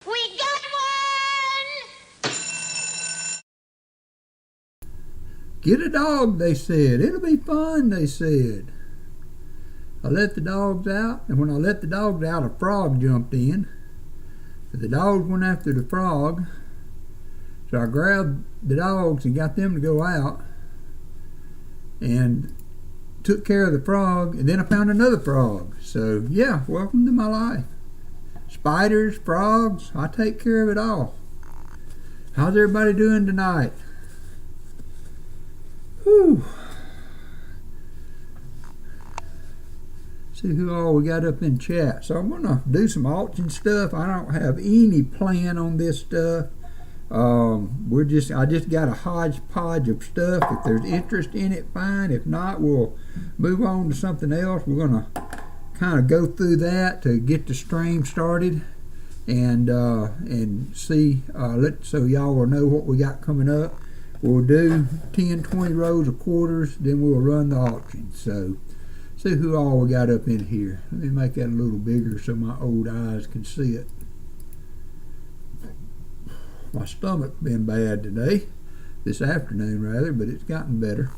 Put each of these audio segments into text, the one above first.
We got one! Get a dog, they said. It'll be fun, they said. I let the dogs out, and when I let the dogs out, a frog jumped in. The dogs went after the frog, so I grabbed the dogs and got them to go out and took care of the frog, and then I found another frog. So yeah, welcome to my life. Spiders, frogs, I take care of it all. How's everybody doing tonight? Whew. See who all we got up in chat. So I'm gonna do some auction stuff. I don't have any plan on this stuff. I just got a hodgepodge of stuff. If there's interest in it, fine. If not, we'll move on to something else. We're gonna kind of go through that to get the stream started and see. So y'all will know what we got coming up. We'll do 10, 20 rows of quarters, then we'll run the auction. So see who all we got up in here. Let me make that a little bigger so my old eyes can see it. My stomach's been bad today, this afternoon rather, but it's gotten better.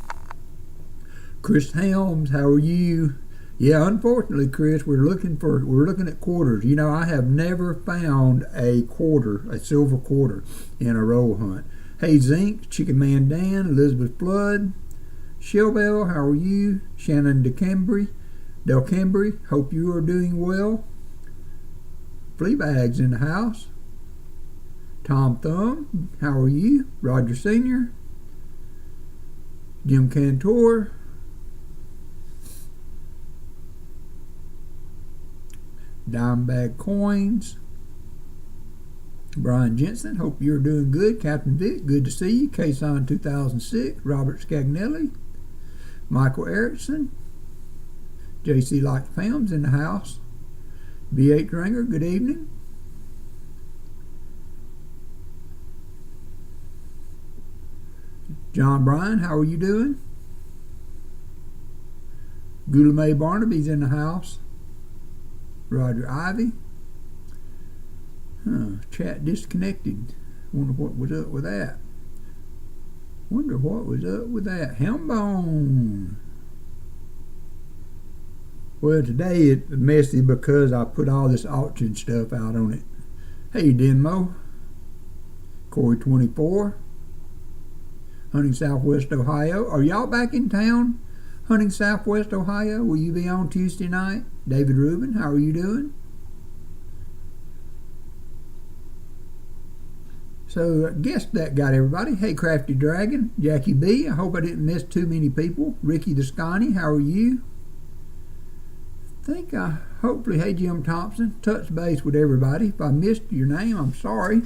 Chris Helms, how are you? Yeah, unfortunately, Chris, we're looking at quarters. You know, I have never found a silver quarter in a roll hunt. Hey Zink, Chicken Man Dan, Elizabeth Flood, Shellbell, how are you? Shannon Del Cambry, hope you are doing well. Fleabag's in the house. Tom Thumb, how are you? Roger Sr., Jim Cantor, Dimebag Coins, Brian Jensen, hope you're doing good. Captain Vic, good to see you. Kason 2006, Robert Scagnelli, Michael Erickson, JC Like Films in the house. B8 Ringer, good evening. John Bryan, how are you doing? Goulamay Barnaby's in the house. Roger Ivy. Chat disconnected. Wonder what was up with that. Hellbone. Well, today it's messy because I put all this auction stuff out on it. Hey, Denmo. Corey 24. Hunting Southwest Ohio. Are y'all back in town? Hunting Southwest Ohio. Will you be on Tuesday night? David Rubin, how are you doing? So I guess that got everybody. Hey, Crafty Dragon, Jackie B. I hope I didn't miss too many people. Ricky the Scotty, how are you? Hopefully, hey, Jim Thompson, touch base with everybody. If I missed your name, I'm sorry.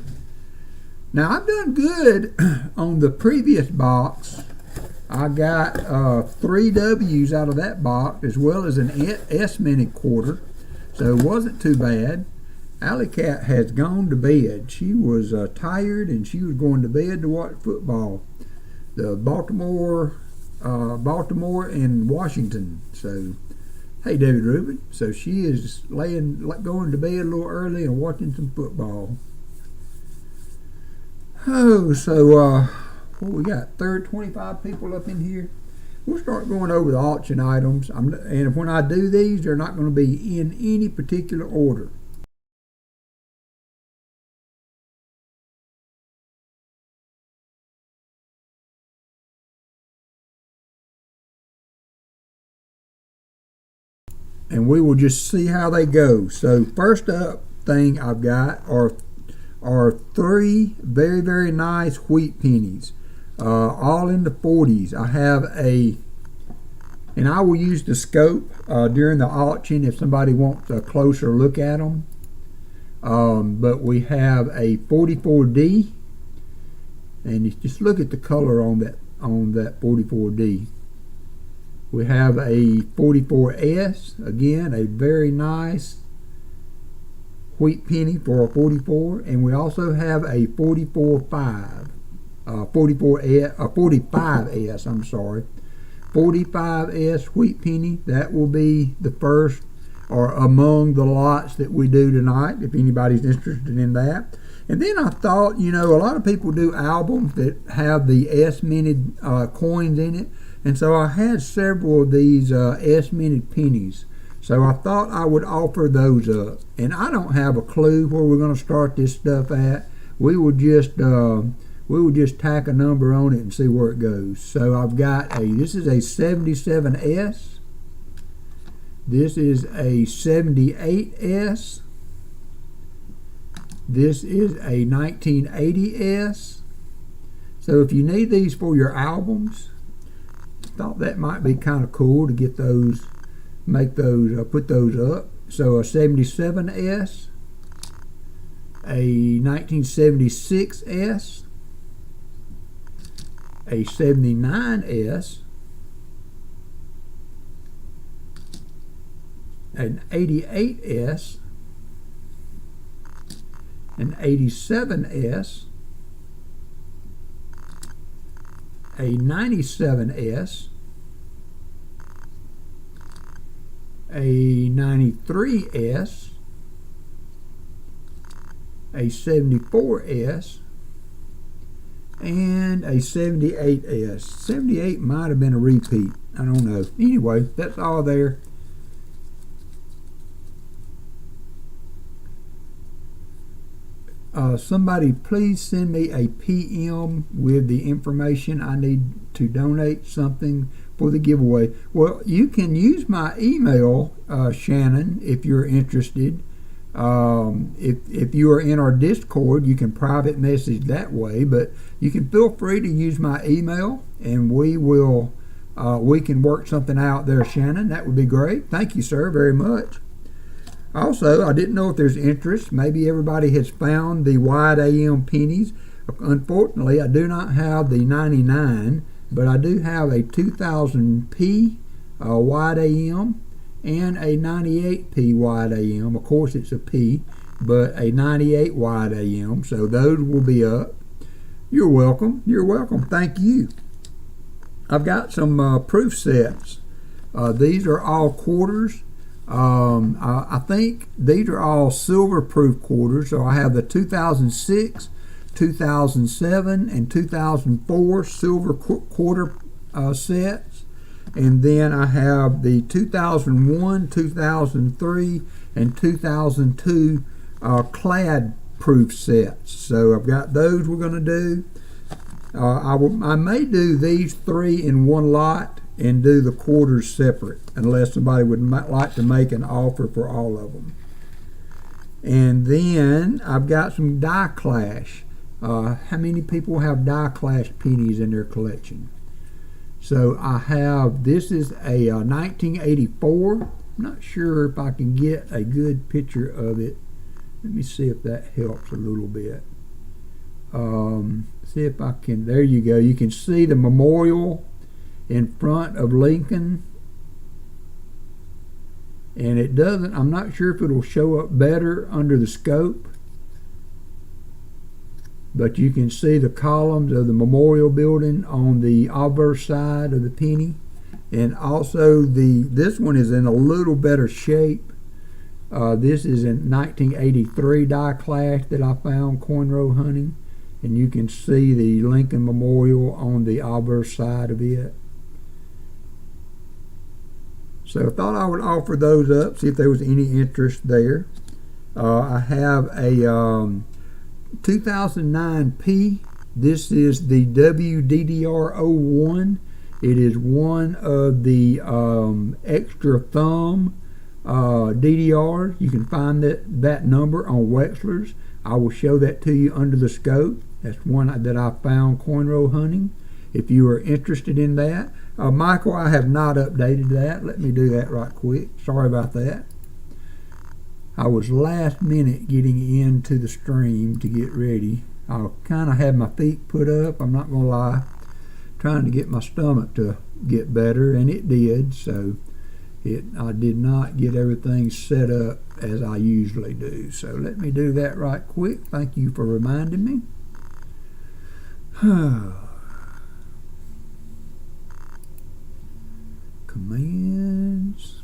Now, I've done good on the previous box. I got 3 W's out of that box, as well as an S-minute quarter, so it wasn't too bad. Alley Cat has gone to bed. She was tired, and she was going to bed to watch football. The Baltimore and Washington. So, hey, David Rubin. So she is going to bed a little early and watching some football. Oh, so what we got? 25 people up in here. We'll start going over the auction items. And when I do these, they're not going to be in any particular order. And we will just see how they go. So first up thing I've got are 3 very, very nice wheat pennies, all in the 40s. I have and I will use the scope during the auction if somebody wants a closer look at them. But we have a 44D, and you just look at the color on that 44D. We have a 44S, again, a very nice wheat penny for a 44, and we also have a 45S, 45S wheat penny. That will be the first are among the lots that we do tonight, if anybody's interested in that. And then I thought, a lot of people do albums that have the S-minted coins in it. And so I had several of these S-minted pennies. So I thought I would offer those up. And I don't have a clue where we're going to start this stuff at. We will just tack a number on it and see where it goes. So I've got this is a 77S. This is a 78S. This is a 1980S. So if you need these for your albums, I thought that might be kind of cool to get those, put those up. So a 77S, a 1976S, a 79S, an 88S, an 87S, a 97S, a 93S, a 74S, and a 78S. 78 might have been a repeat. I don't know. Anyway, that's all there. Somebody please send me a PM with the information I need to donate something for the giveaway. Well, you can use my email, Shannon, if you're interested. If you are in our Discord, you can private message that way, but you can feel free to use my email, and we can work something out there, Shannon. That would be great. Thank you, sir, very much. Also, I didn't know if there's interest. Maybe everybody has found the wide AM pennies. Unfortunately, I do not have the 99, but I do have a 2000p wide AM and a 98p wide AM. Of course, it's a P, but a 98 wide AM. So those will be up. You're welcome. You're welcome. Thank you. I've got some proof sets. These are all quarters. I think these are all silver proof quarters. So I have the 2006, 2007, and 2004 silver quarter sets. And then I have the 2001, 2003, and 2002 clad proof sets. So I've got those we're going to do. I may do these three in one lot and do the quarters separate, unless somebody would like to make an offer for all of them. And then I've got some Die Clash. How many people have Die Clash pennies in their collection? So I have, this is a 1984. I'm not sure if I can get a good picture of it. Let me see if that helps a little bit. See if I can, there you go. You can see the memorial in front of Lincoln, and it doesn't, I'm not sure if it'll show up better under the scope, but you can see the columns of the memorial building on the obverse side of the penny. And also this one is in a little better shape. This is in 1983 Die Clash that I found coin row hunting, and you can see the Lincoln Memorial on the obverse side of it. So I thought I would offer those up, see if there was any interest there. I have a 2009P. This is the WDDR01. It is one of the extra thumb DDRs. You can find that number on Wexler's. I will show that to you under the scope. That's one that I found coin row hunting, if you are interested in that. Michael, I have not updated that. Let me do that right quick. Sorry about that. I was last minute getting into the stream to get ready. I kind of had my feet put up, I'm not going to lie, trying to get my stomach to get better, and it did. So I did not get everything set up as I usually do. So let me do that right quick. Thank you for reminding me. Commands.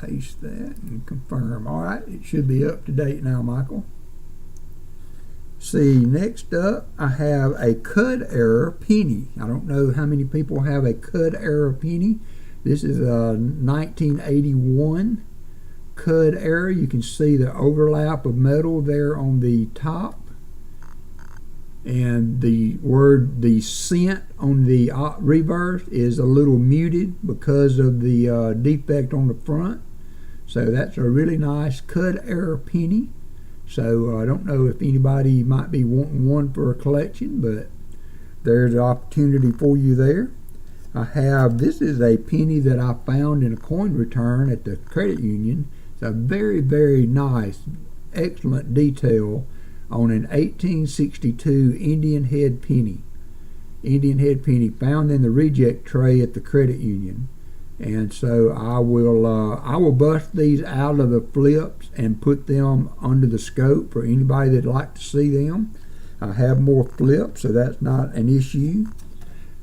paste that and confirm. All right, it should be up to date now, Michael. See, next up, I have a cud error penny. I don't know how many people have a cud error penny. This is a 1981 cud error. You can see the overlap of metal there on the top, and the cent on the reverse is a little muted because of the defect on the front. So that's a really nice cud error penny. So I don't know if anybody might be wanting one for a collection, but there's an opportunity for you there. This is a penny that I found in a coin return at the credit union. It's a very, very nice, excellent detail on an 1862 Indian head penny. Indian head penny found in the reject tray at the credit union. And so I will bust these out of the flips and put them under the scope for anybody that'd like to see them. I have more flips, so that's not an issue.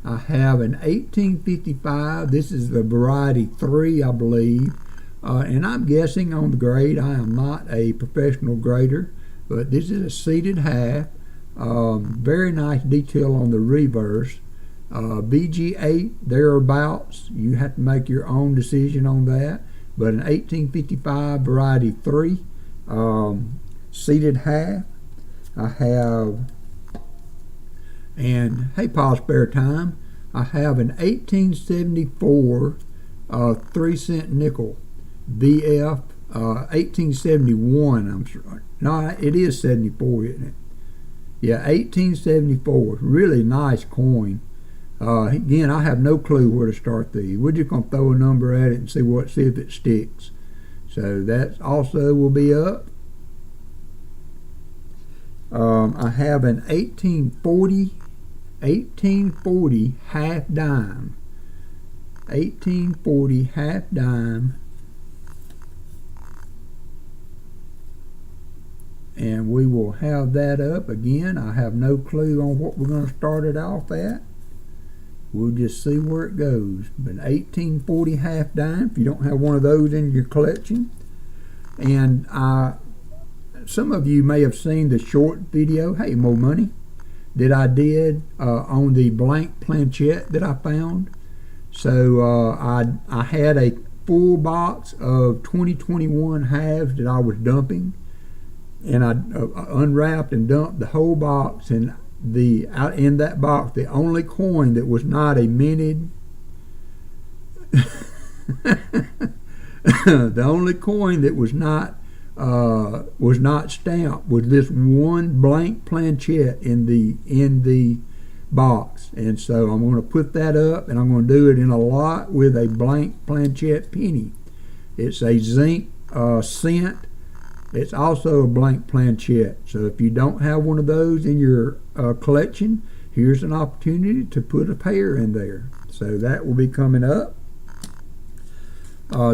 I have an 1855. This is the variety 3, I believe. And I'm guessing on the grade. I am not a professional grader, but this is a seated half. Very nice detail on the reverse. BG8 thereabouts. You have to make your own decision on that. But an 1855 variety 3 seated half. I have, and hey, Paul, spare time. I have an 1874 3-cent nickel BF 1871. I'm sure. No, it is 74, isn't it? Yeah, 1874. Really nice coin. Again, I have no clue where to start these. We're just going to throw a number at it and see if it sticks. So that also will be up. I have an 1840 half dime. 1840 half dime. And we will have that up again. I have no clue on what we're going to start it off at. We'll just see where it goes. But 1840 half dime, if you don't have one of those in your collection. And some of you may have seen the short video, hey, more money, that I did on the blank planchette that I found. So I had a full box of 2021 halves that I was dumping. And I unwrapped and dumped the whole box, and in that box, the only coin that was not a minted, the only coin that was not stamped was this one blank planchette in the box. And so I'm going to put that up, and I'm going to do it in a lot with a blank planchette penny. It's a zinc cent. It's also a blank planchette. So if you don't have one of those in your collection, here's an opportunity to put a pair in there. So that will be coming up.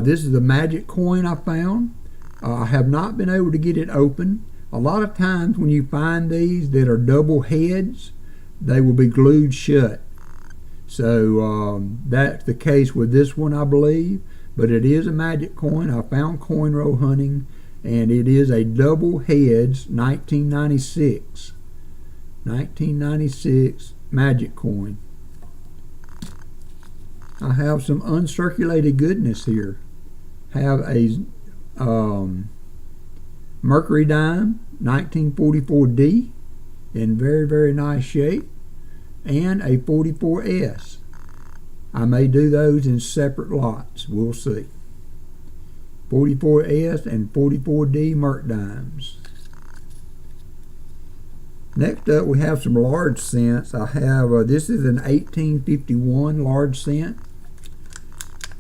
This is a magic coin I found. I have not been able to get it open. A lot of times when you find these that are double heads, they will be glued shut. So that's the case with this one, I believe. But it is a magic coin. I found coin roll hunting. And it is a double heads 1996 magic coin. I have some uncirculated goodness here. Have a Mercury dime 1944D in very, very nice shape, and a 44S. I may do those in separate lots. We'll see. 44S and 44D Merc dimes. Next up, we have some large cents. I have this is an 1851 large cent.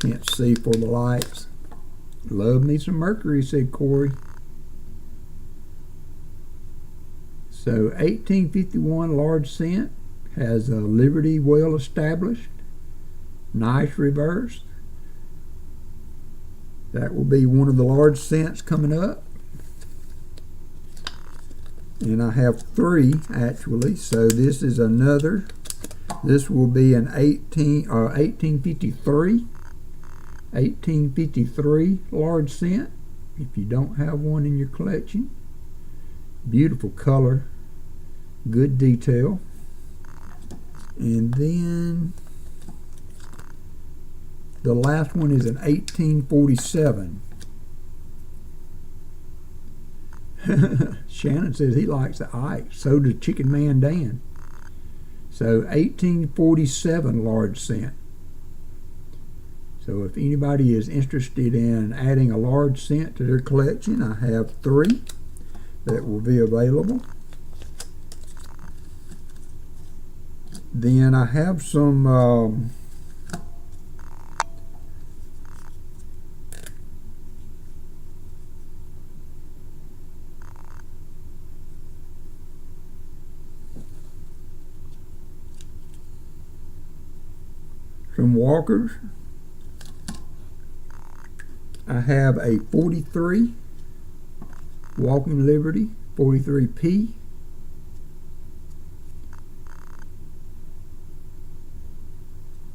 Can't see for the lights. Love me some Mercury, said Corey. So 1851 large cent has a Liberty well established. Nice reverse. That will be one of the large cents coming up. And I have 3 actually. So this is another. This will be an 1853. 1853 large cent, if you don't have one in your collection. Beautiful color, good detail. And then the last one is an 1847. Shannon says he likes the Ike. So does Chicken Man Dan. So 1847 large cent. So if anybody is interested in adding a large cent to their collection, I have 3 that will be available. Then I have some Walkers. I have a 43 Walking Liberty 43P.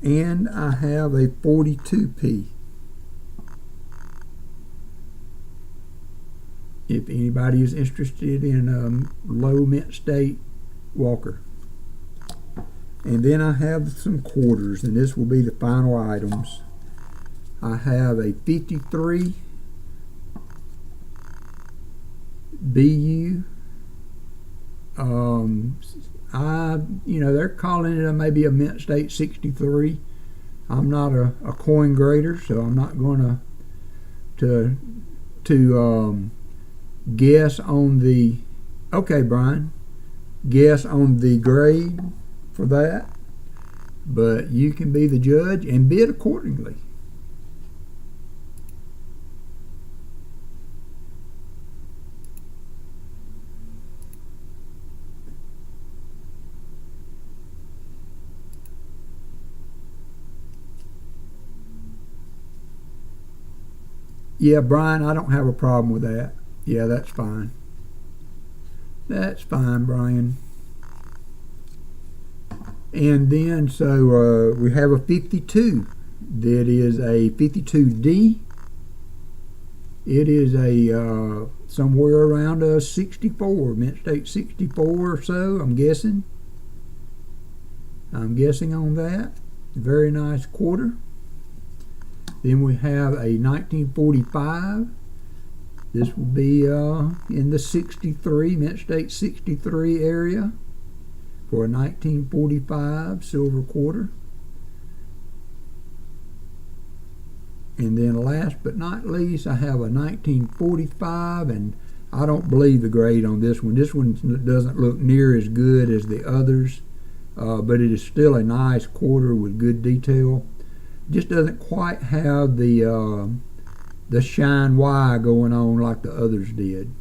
And I have a 42P. If anybody is interested in a low mint state Walker. And then I have some quarters, and this will be the final items. I have a 53 BU. They're calling it maybe a mint state 63. I'm not a coin grader, so I'm not going to guess on the. Okay, Brian, guess on the grade for that, but you can be the judge and bid accordingly. Yeah, Brian, I don't have a problem with that. Yeah, that's fine. That's fine, Brian. And then, so we have a 52. That is a 52D. It is a somewhere around a 64, mint state 64 or so, I'm guessing. I'm guessing on that. Very nice quarter. Then we have a 1945. This will be in the 63, mint state 63 area for a 1945 silver quarter. And then last but not least, I have a 1945, and I don't believe the grade on this one. This one doesn't look near as good as the others, but it is still a nice quarter with good detail. Just doesn't quite have the shine Y going on like the others did.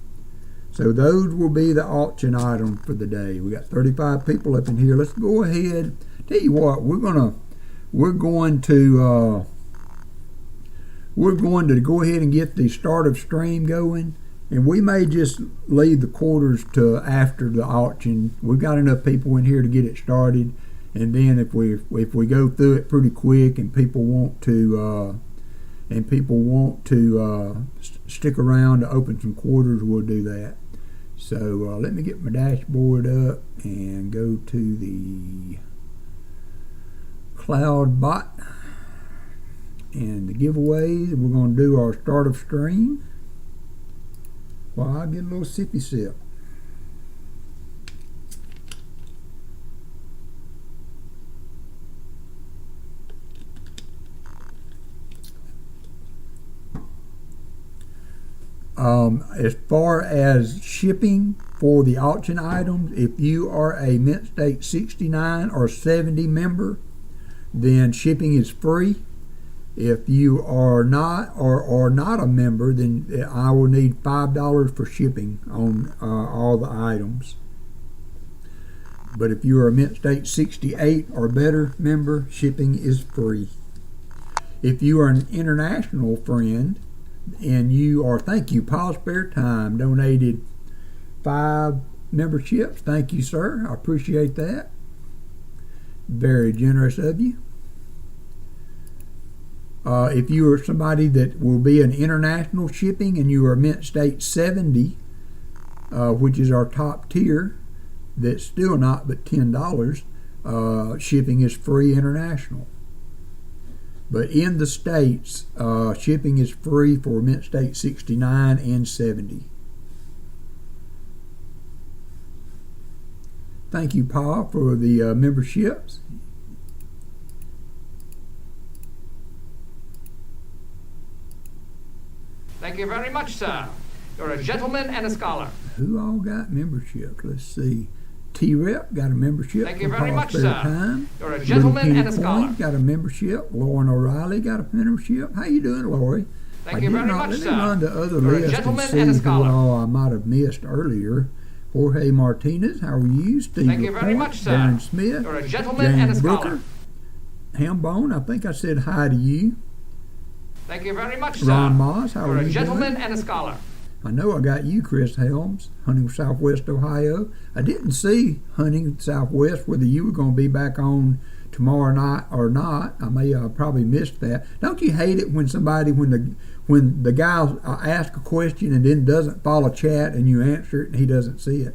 So those will be the auction items for the day. We got 35 people up in here. Let's go ahead. Tell you what, we're going to go ahead and get the start of stream going, and we may just leave the quarters to after the auction. We've got enough people in here to get it started, and then if we go through it pretty quick and people want to stick around to open some quarters, we'll do that. So let me get my dashboard up and go to the cloud bot and the giveaways. We're going to do our start of stream while I get a little sippy sip. As far as shipping for the auction items, if you are a mint state 69 or 70 member, then shipping is free. If you are not or not a member, then I will need $5 for shipping on all the items. But if you are a mint state 68 or better member, shipping is free. If you are an international friend and you are, thank you, Paul Spare Time donated 5 memberships. Thank you, sir. I appreciate that. Very generous of you. If you are somebody that will be an international shipping and you are Mint State 70, which is our top tier, that's still not but $10, shipping is free international. But in the States, shipping is free for Mint State 69 and 70. Thank you, Paul, for the memberships. Thank you very much, sir. You're a gentleman and a scholar. Who all got memberships? Let's see. T-Rep got a membership. Thank you for very much, Paul's sir. Spare Time. You're a gentleman and a scholar. Got a membership. Lauren O'Reilly got a membership. How you doing, Lori? Thank you very much, let sir. me run the other You're a list gentleman and see and a who scholar. all I might have missed earlier. Jorge Martinez, how are you? Steve Thank you very Laporte, much, sir. Darren Smith. You're a gentleman James and a Brooker, scholar. Hambone, I think I said hi to you. Thank you very much, sir. Ron Moss, how You're are a you gentleman doing? and a scholar. I know I got you, Chris Helms, Hunting Southwest Ohio. I didn't see Hunting Southwest, whether you were going to be back on tomorrow night or not. I may have probably missed that. Don't you hate it when somebody, when the guy asks a question and then doesn't follow chat and you answer it and he doesn't see it?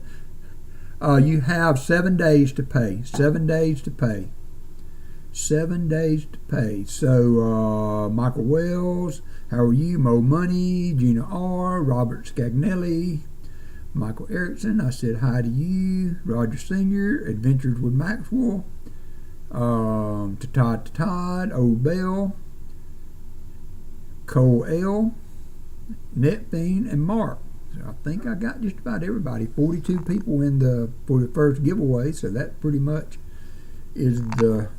You have 7 days to pay. 7 days to pay. 7 days to pay. So, Michael Wells, how are you? Mo Money, Gina R, Robert Scagnelli, Michael Erickson, I said hi to you. Roger Sr., Adventures with Maxwell, to Todd, Old Bell, Cole L, Netfiend, and Mark. So I think I got just about everybody. 42 people for the first giveaway, so that pretty much is the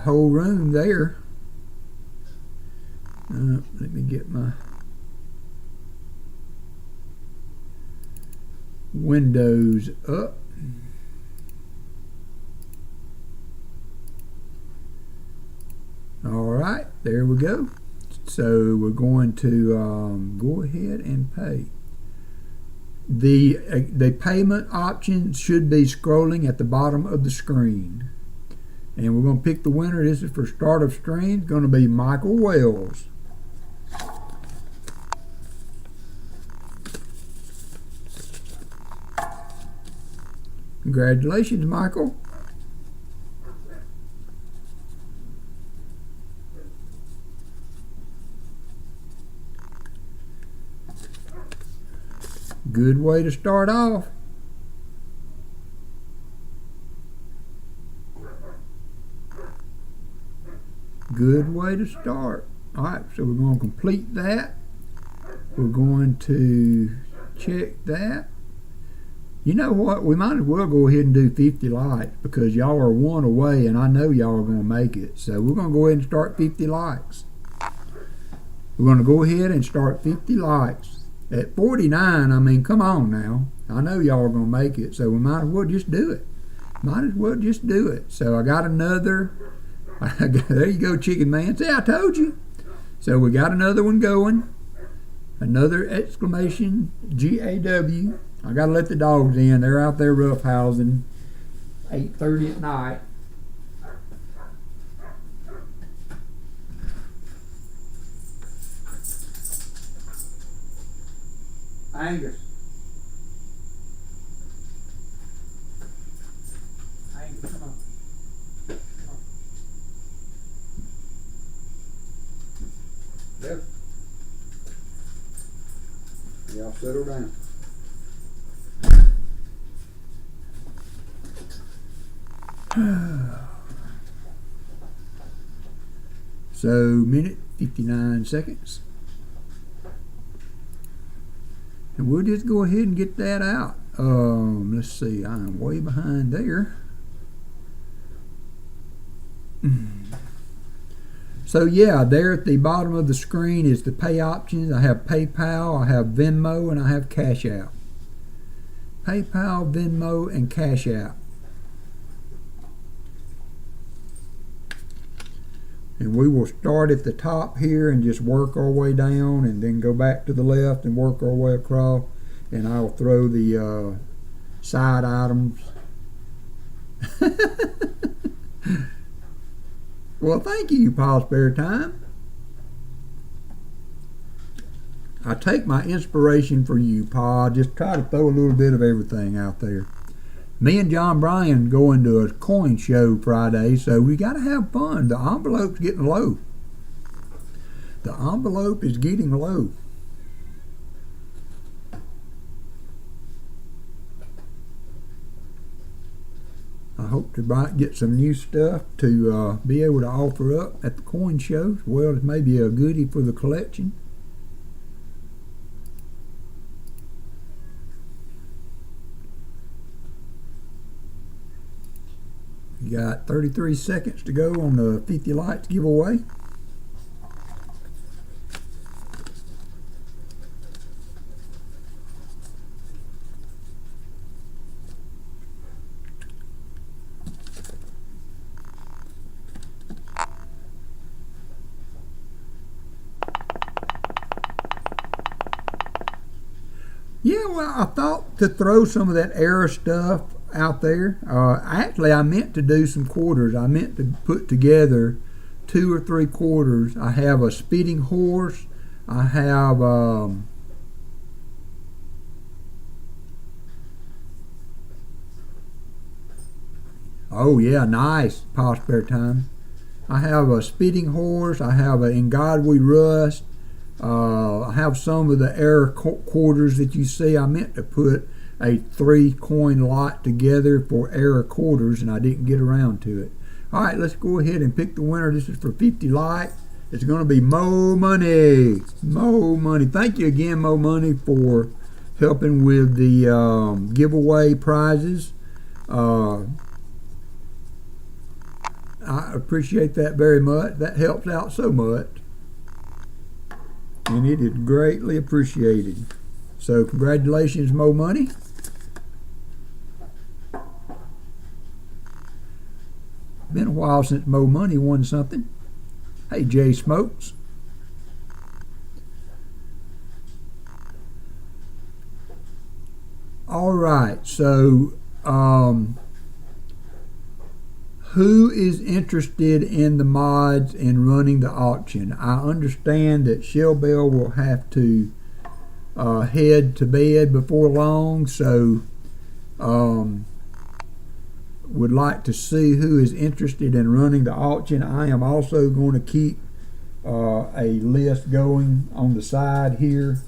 whole room there. Let me get my windows up. All right, there we go. So we're going to go ahead and pay. The payment option should be scrolling at the bottom of the screen. And we're going to pick the winner. This is for start of stream. It's going to be Michael Wells. Congratulations, Michael. Good way to start off. Good way to start. All right, so we're going to complete that. We're going to check that. You know what? We might as well go ahead and do 50 likes because y'all are one away and I know y'all are going to make it. So we're going to go ahead and start 50 likes. We're going to go ahead and start 50 likes. At 49, I mean, come on now. I know y'all are going to make it, so we might as well just do it. Might as well just do it. So I got another. There you go, Chicken Man. See, I told you. So we got another one going. Another exclamation, GAW. I got to let the dogs in. They're out there roughhousing. 8:30 at night. Angus. Angus, come on. Come on. Yep. Y'all settle down. So, minute 59 seconds. And we'll just go ahead and get that out. Let's see, I'm way behind there. So yeah, there at the bottom of the screen is the pay options. I have PayPal, I have Venmo, and I have Cashapp. PayPal, Venmo, and Cashapp. And we will start at the top here and just work our way down and then go back to the left and work our way across. And I'll throw the side items. Well, thank you, Paul Spare Time. I take my inspiration for you, Pa. Just try to throw a little bit of everything out there. Me and John Bryan going to a coin show Friday, so we got to have fun. The envelope's getting low. The envelope is getting low. I hope to get some new stuff to be able to offer up at the coin show, as well as maybe a goodie for the collection. You got 33 seconds to go on the 50 lights giveaway. Yeah, well, I thought to throw some of that era stuff out there. Actually, I meant to do some quarters. I meant to put together 2 or 3 quarters. I have a spitting horse. I have oh yeah, nice, Pa Spare Time. I have a spitting horse. I have a In God We Rust. I have some of the era quarters that you see. I meant to put a 3 coin lot together for era quarters, and I didn't get around to it. All right, let's go ahead and pick the winner. This is for 50 light. It's going to be Mo Money. Mo Money. Thank you again, Mo Money, for helping with the giveaway prizes. I appreciate that very much. That helps out so much, and it is greatly appreciated. So congratulations, Mo Money. Been a while since Mo Money won something. Hey, Jay Smokes. All right, so who is interested in the mods and running the auction? I understand that Shell Bell will have to head to bed before long, so would like to see who is interested in running the auction. I am also going to keep a list going on the side here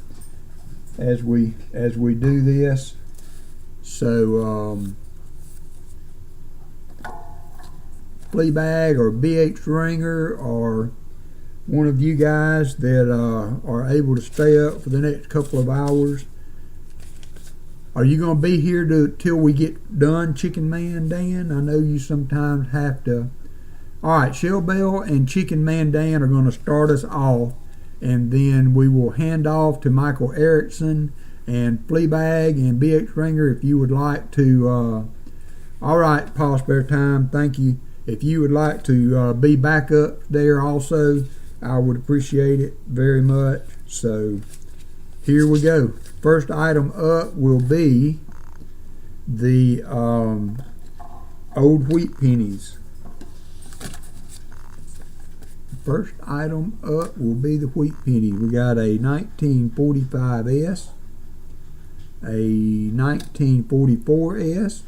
as we do this. So Fleabag or BH Ringer or one of you guys that are able to stay up for the next couple of hours. Are you going to be here till we get done, Chicken Man Dan? I know you sometimes have to. All right, Shell Bell and Chicken Man Dan are going to start us off, and then we will hand off to Michael Erickson and Fleabag and BH Ringer if you would like to. All right, Pa Spare Time, thank you. If you would like to be back up there also, I would appreciate it very much. So here we go. First item up will be the old wheat pennies. First item up will be the wheat pennies. We got a 1945S, a 1944S,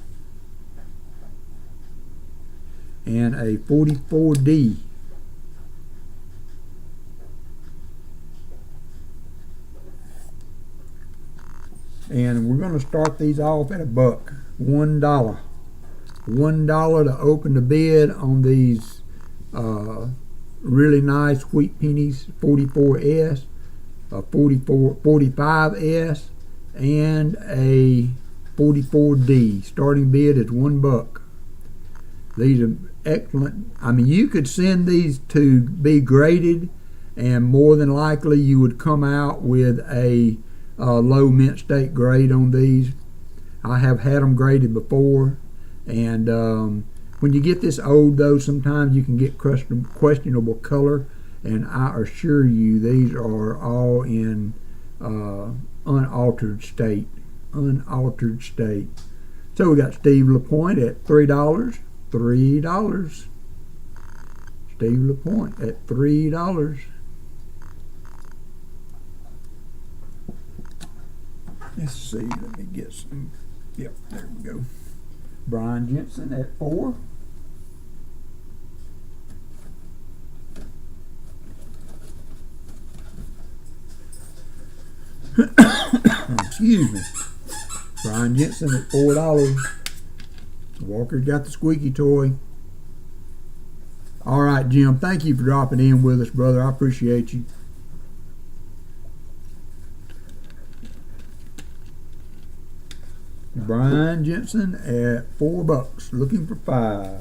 and a 44D. And we're going to start these off at $1. $1 to open the bid on these really nice wheat pennies, 44S, a 45S, and a 44D. Starting bid is $1. These are excellent. I mean, you could send these to be graded, and more than likely you would come out with a low mint state grade on these. I have had them graded before, and when you get this old though, sometimes you can get questionable color, and I assure you these are all in unaltered state. So we got Steve LaPointe at $3. Steve LaPointe at $3. Let's see, let me get some. Yep, there we go. Brian Jensen at 4. Excuse me. Brian Jensen at $4. Walker's got the squeaky toy. All right, Jim, thank you for dropping in with us, brother. I appreciate you. Brian Jensen at $4, looking for 5.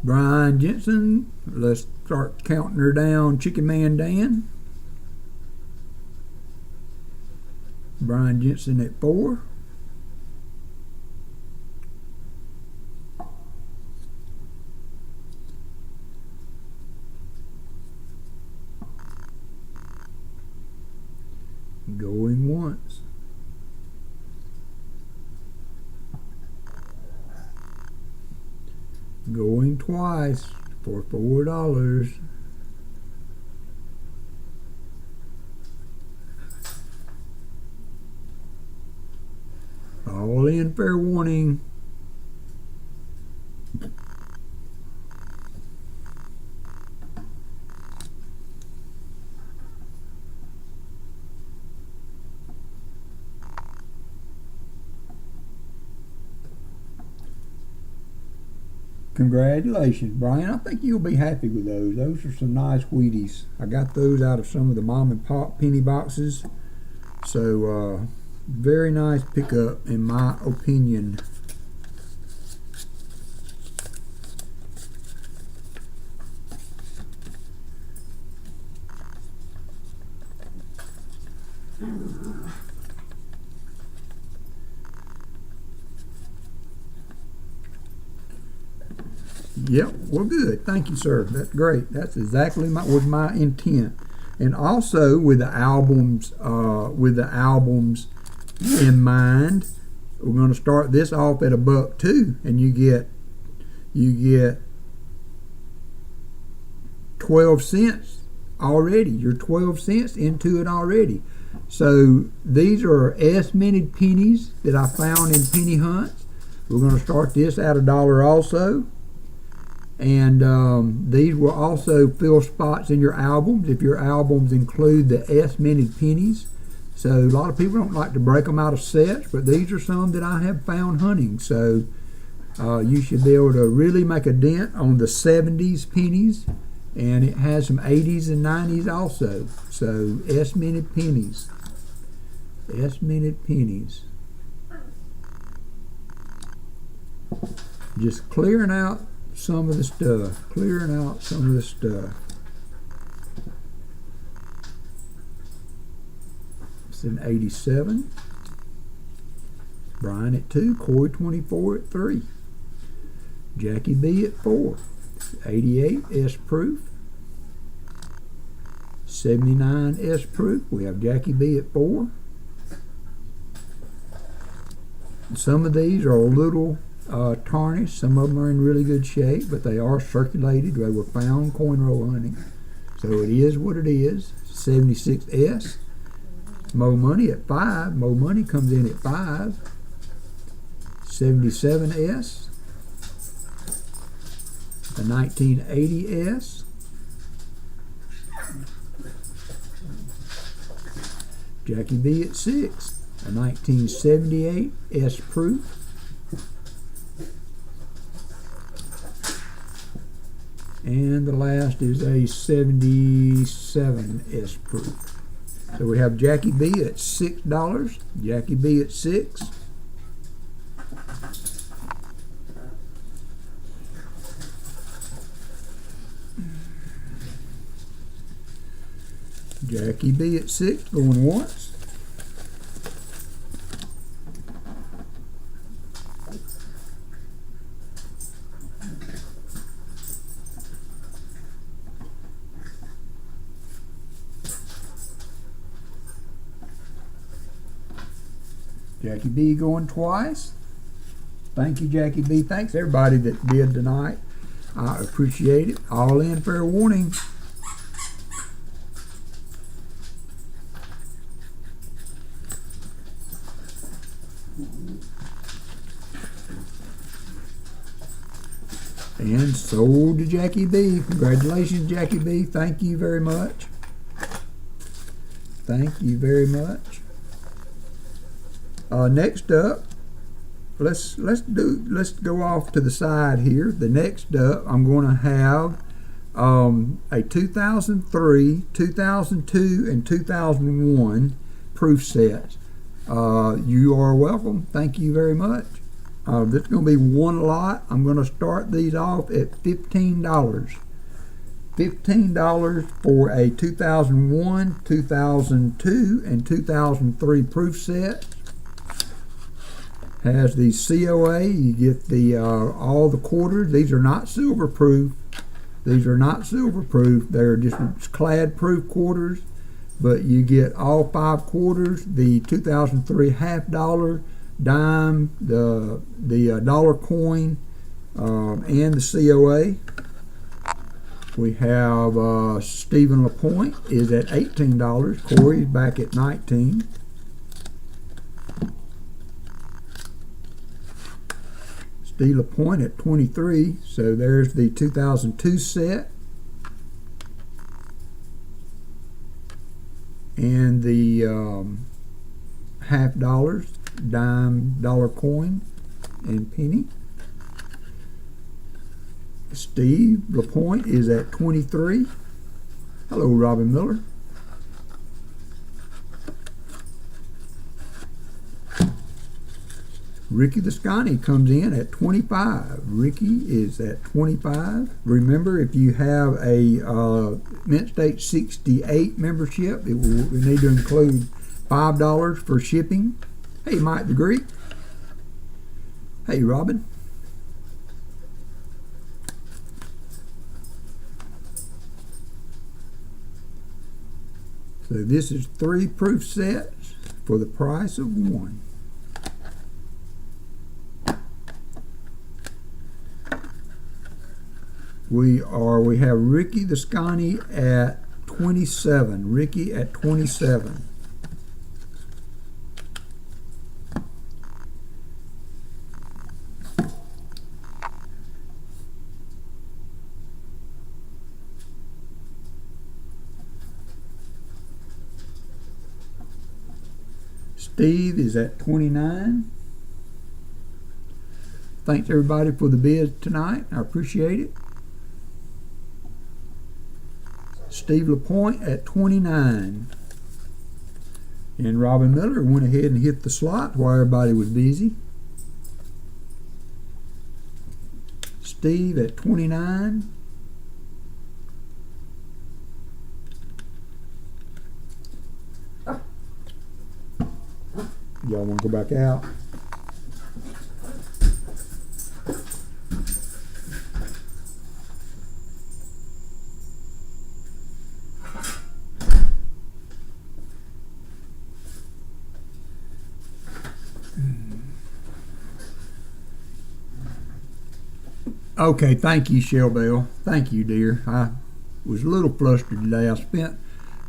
Brian Jensen, let's start counting her down. Chicken Man Dan. Brian Jensen at 4. Going once. Going twice for $4. All in, fair warning. Congratulations, Brian. I think you'll be happy with those. Those are some nice Wheaties. I got those out of some of the mom and pop penny boxes. So, very nice pickup in my opinion. Yep, well, good. Thank you, sir. That's great. That's exactly was my intent. And also with the albums in mind, we're going to start this off at $1 too, and you get 12 cents already. You're 12 cents into it already. So these are S-minted pennies that I found in penny hunts. We're going to start this at $1 also. And these will also fill spots in your albums if your albums include the S-minted pennies. So a lot of people don't like to break them out of sets, but these are some that I have found hunting. So you should be able to really make a dent on the 70s pennies, and it has some 80s and 90s also. So S-minted pennies. S-minted pennies. Just clearing out some of the stuff. It's an 87. Brian at 2. Corey 24 at 3. Jackie B at 4. 88 S proof. 79 S proof. We have Jackie B at 4. Some of these are a little tarnished. Some of them are in really good shape, but they are circulated. They were found coin roll hunting. So it is what it is. 76S. Mo Money at 5. Mo Money comes in at 5. 77S. The 1980S. Jackie B at 6. A 1978 S proof. And the last is a 77 S proof. So we have Jackie B at $6. Jackie B at 6. Jackie B at 6 going once. Jackie B going twice. Thank you, Jackie B. Thanks everybody that bid tonight. I appreciate it. All in, fair warning. And sold to Jackie B. Congratulations, Jackie B. Thank you very much. Thank you very much. Next up, let's go off to the side here. The next up, I'm going to have a 2003, 2002, and 2001 proof set. You are welcome. Thank you very much. This is going to be one lot. I'm going to start these off at $15. $15 for a 2001, 2002, and 2003 proof set. Has the COA. You get the all the quarters. These are not silver proof. These are not silver proof. They're just clad proof quarters. But you get all 5 quarters. The 2003 $half, dime, the dollar coin, and the COA. We have Stephen LaPointe is at $18. Corey's back at $19. Steve LaPointe at $23. So there's the 2002 set. And the $half, dime, dollar coin, and penny. Steve LaPointe is at $23. Hello, Robin Miller. Ricky the Scotty comes in at $25. Ricky is at $25. Remember, if you have a Mint State 68 membership, we need to include $5 for shipping. Hey, Mike the Greek. Hey, Robin. So this is 3 proof sets for the price of 1. We have Ricky the Scotty at 27. Ricky at 27. Steve is at 29. Thanks everybody for the bid tonight. I appreciate it. Steve LaPointe at 29. And Robin Miller went ahead and hit the slot while everybody was busy. Steve at 29. Y'all want to go back out? Okay, thank you, Shell Bell. Thank you, dear. I was a little flustered today. I spent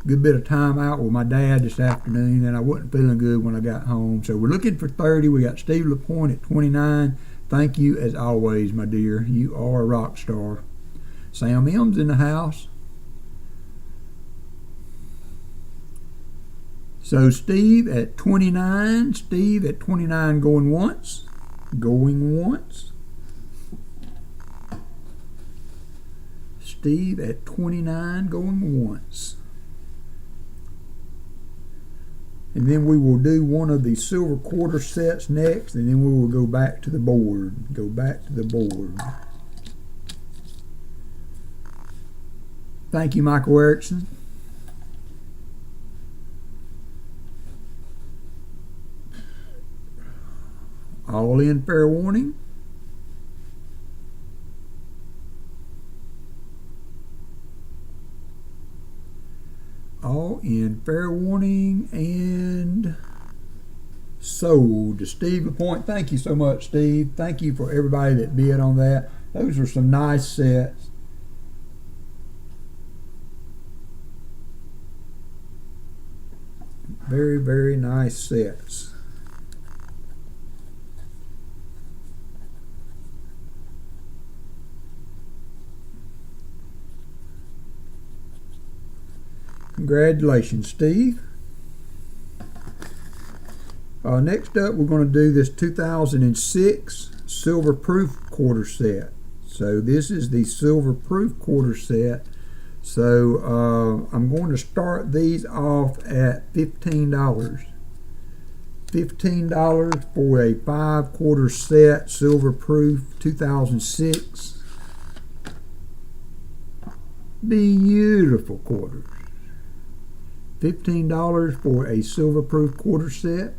a good bit of time out with my dad this afternoon, and I wasn't feeling good when I got home. So we're looking for 30. We got Steve LaPointe at 29. Thank you, as always, my dear. You are a rock star. Sam M's in the house. So Steve at 29. Steve at 29 going once. Going once. Steve at 29 going once. And then we will do one of the silver quarter sets next, and then we will go back to the board. Go back to the board. Thank you, Michael Erickson. All in, fair warning. All in, fair warning, and sold to Steve LaPointe. Thank you so much, Steve. Thank you for everybody that bid on that. Those are some nice sets. Very, very nice sets. Congratulations, Steve. Next up, we're going to do this 2006 Silver Proof quarter set. So this is the Silver Proof quarter set. So I'm going to start these off at $15. $15 for a 5-quarter set, Silver Proof 2006. Beautiful quarters. $15 for a Silver Proof quarter set.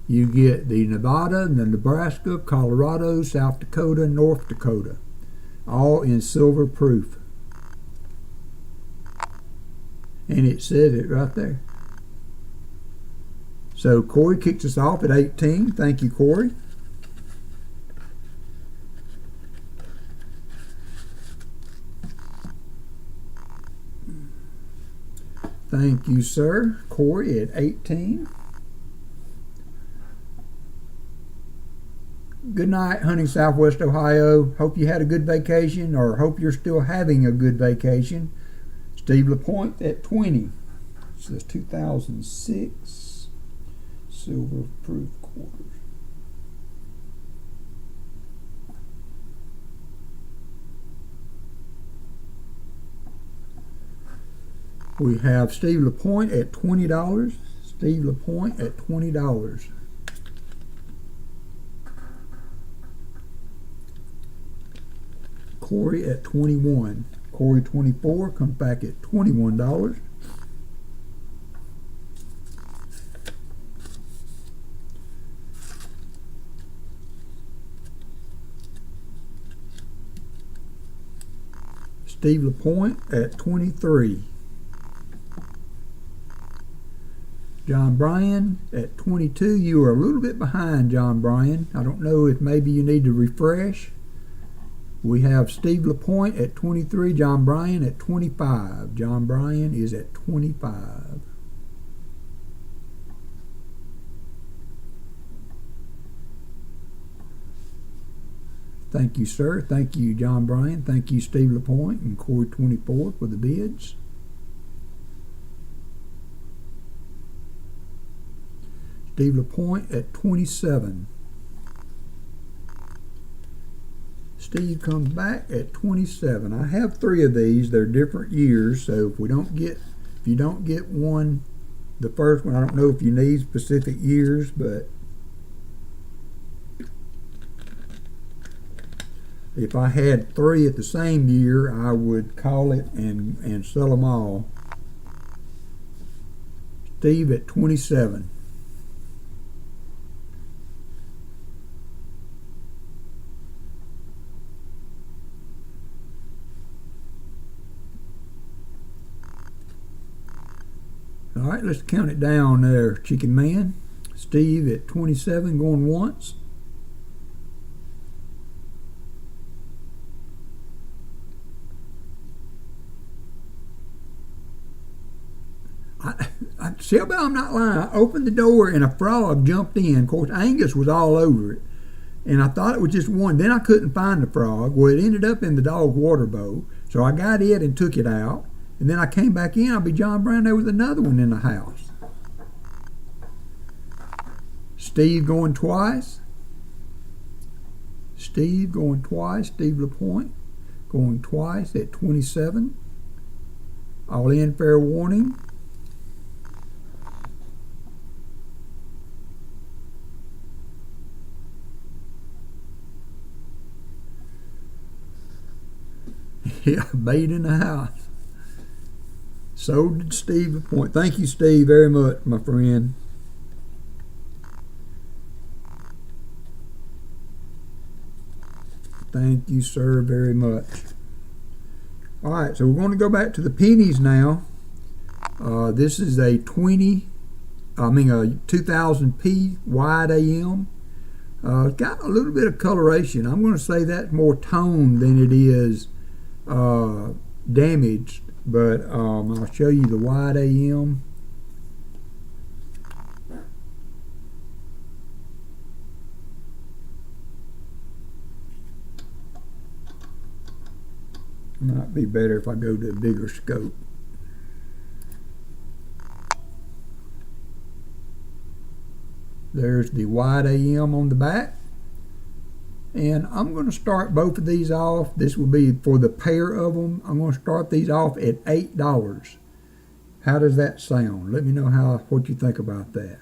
You get the Nevada, the Nebraska, Colorado, South Dakota, North Dakota, all in Silver Proof. And it says it right there. So Corey kicks us off at 18. Thank you, Corey. Thank you, sir. Corey at 18. Good night, Hunting Southwest Ohio. Hope you had a good vacation, or hope you're still having a good vacation. Steve LaPointe at 20. This is 2006 Silver Proof quarters. We have Steve LaPointe at $20. Steve LaPointe at $20. Corey at 21. Corey 24 comes back at $21. Steve LaPointe at 23. John Bryan at 22. You are a little bit behind, John Bryan. I don't know if maybe you need to refresh. We have Steve LaPointe at 23, John Bryan at 25. John Bryan is at 25. Thank you, sir. Thank you, John Bryan. Thank you, Steve LaPointe and Corey 24 for the bids. Steve LaPointe at 27. Steve comes back at 27. I have 3 of these. They're different years, so if you don't get one, the first one, I don't know if you need specific years, but if I had 3 at the same year, I would call it and sell them all. Steve at 27. All right, let's count it down there, Chicken Man. Steve at 27 going once. Shelby, I'm not lying. I opened the door and a frog jumped in. Of course, Angus was all over it. And I thought it was just one. Then I couldn't find the frog. Well, it ended up in the dog water bowl. So I got it and took it out. And then I came back in. I'll be John Brown. There was another one in the house. Steve going twice. Steve going twice. Steve LaPointe going twice at 27. All in, fair warning. Yeah, made in the house. So did Steve LaPointe. Thank you, Steve, very much, my friend. Thank you, sir, very much. All right, so we're going to go back to the pennies now. This is a 20 2000p wide AM. Got a little bit of coloration. I'm going to say that's more toned than it is damaged, but I'll show you the wide AM. Might be better if I go to a bigger scope. There's the wide AM on the back. And I'm going to start both of these off. This will be for the pair of them. I'm going to start these off at $8. How does that sound? Let me know what you think about that.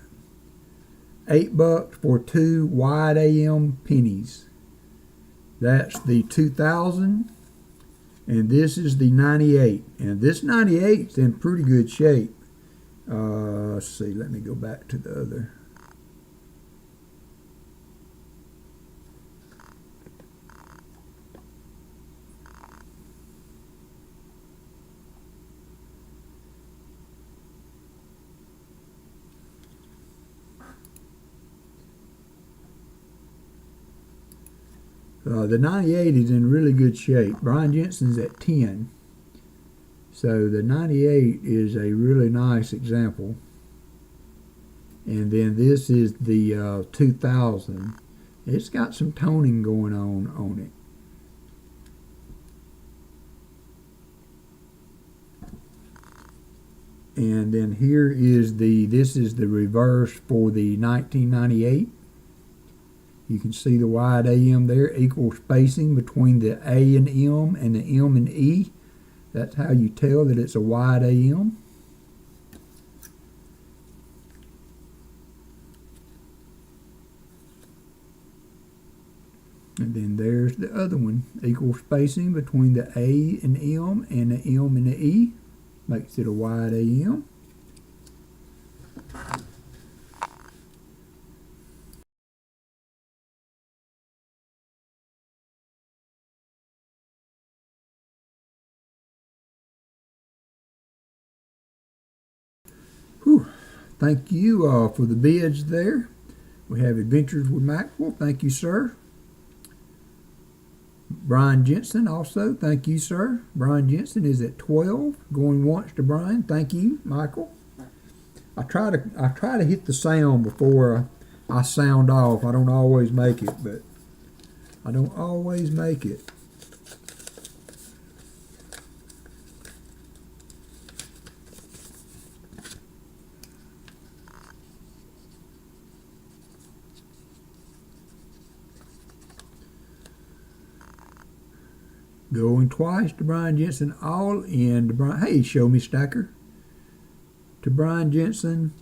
$8 for 2 wide AM pennies. That's the 2000. And this is the 98. And this 98 is in pretty good shape. Let's see. Let me go back to the other. The 98 is in really good shape. Brian Jensen's at 10. So the 98 is a really nice example. And then this is the 2000. It's got some toning going on it. And then here is this is the reverse for the 1998. You can see the wide AM there, equal spacing between the A and M and the M and E. That's how you tell that it's a wide AM. And then there's the other one, equal spacing between the A and M and the M and the E. Makes it a wide AM. Whew. Thank you for the bids there. We have Adventures with Maxwell. Thank you, sir. Brian Jensen also. Thank you, sir. Brian Jensen is at 12. Going once to Brian. Thank you, Michael. I try to hit the sound before I sound off. I don't always make it, but I don't always make it. Going twice to Brian Jensen, all in to Brian. Hey, show me stacker. To Brian Jensen.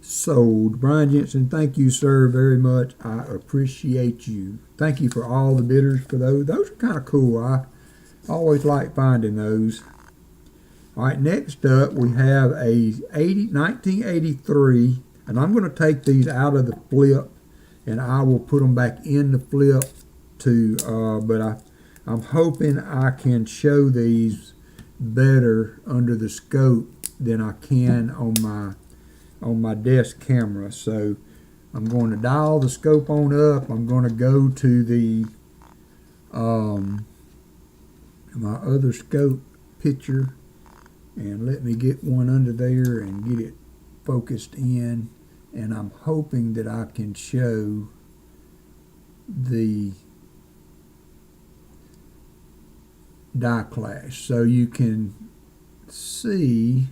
Sold. Brian Jensen, thank you, sir, very much. I appreciate you. Thank you for all the bidders for those. Those are kind of cool. I always like finding those. All right, next up we have a 1983, and I'm going to take these out of the flip, and I will put them back in the flip too. But I'm hoping I can show these better under the scope than I can on my desk camera. So I'm going to dial the scope on up. I'm going to go to the my other scope picture. And let me get one under there and get it focused in. And I'm hoping that I can show the die clash. So you can see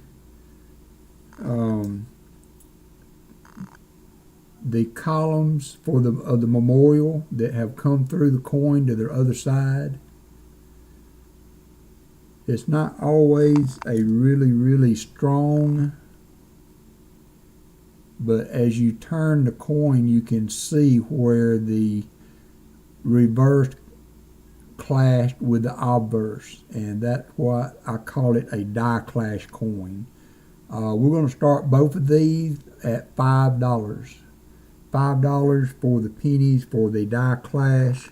the columns for of the memorial that have come through the coin to their other side. It's not always a really strong, but as you turn the coin, you can see where the reverse clashed with the obverse, and that's what I call it, a die clash coin. We're going to start both of these at $5. $5 for the pennies for the die clash.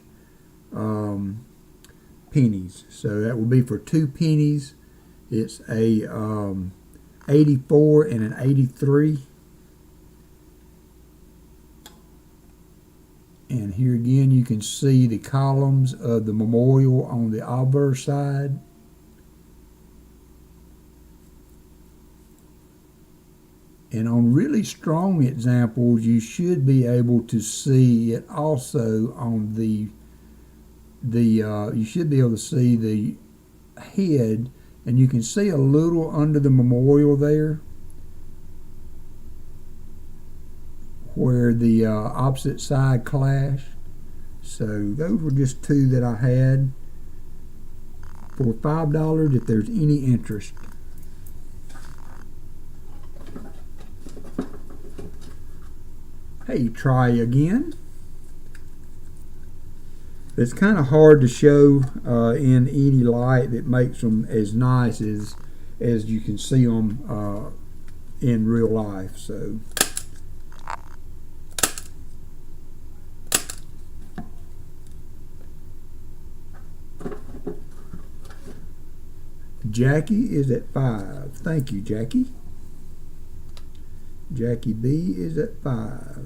pennies. So that will be for 2 pennies. It's a 84 and an 83. And here again you can see the columns of the memorial on the obverse side. And on really strong examples, you should be able to see it also on you should be able to see the head, and you can see a little under the memorial there where the opposite side clashed. So those were just 2 that I had for $5 if there's any interest. Hey, try again. It's kind of hard to show in any light that makes them as nice as you can see them in real life. So Jackie is at 5. Thank you, Jackie. Jackie B is at 5.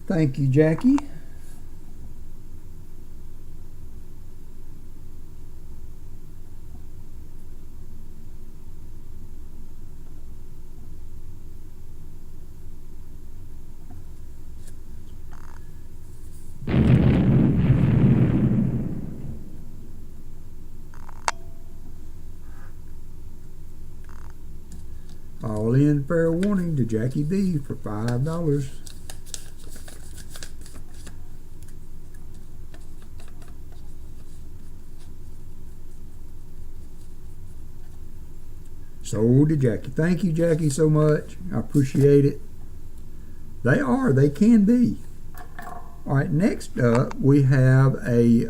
Thank you, Jackie. All in fair warning to Jackie B for $5. Sold to Jackie. Thank you, Jackie, so much. I appreciate it. They can be. All right, next up we have a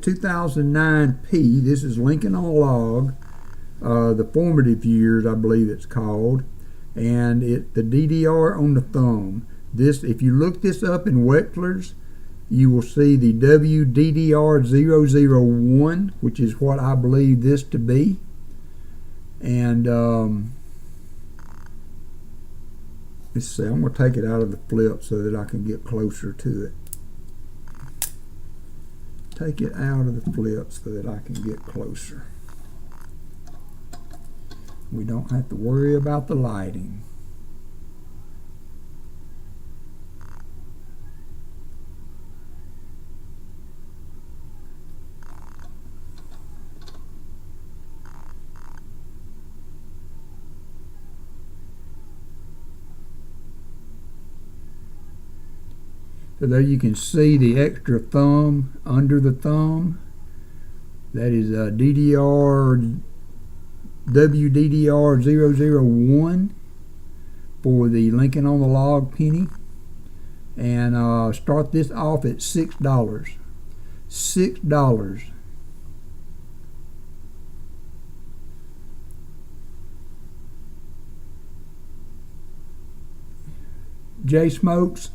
2009 P. This is Lincoln on a Log. The formative years, I believe it's called, and the DDR on the thumb. This, if you look this up in Wechsler's, you will see the WDDR001, which is what I believe this to be. And let's see, I'm going to take it out of the flip so that I can get closer to it. Take it out of the flip so that I can get closer. We don't have to worry about the lighting. So there you can see the extra thumb under the thumb. That is WDDR001 for the Lincoln on the Log penny. And start this off at $6. $6. J Smokes,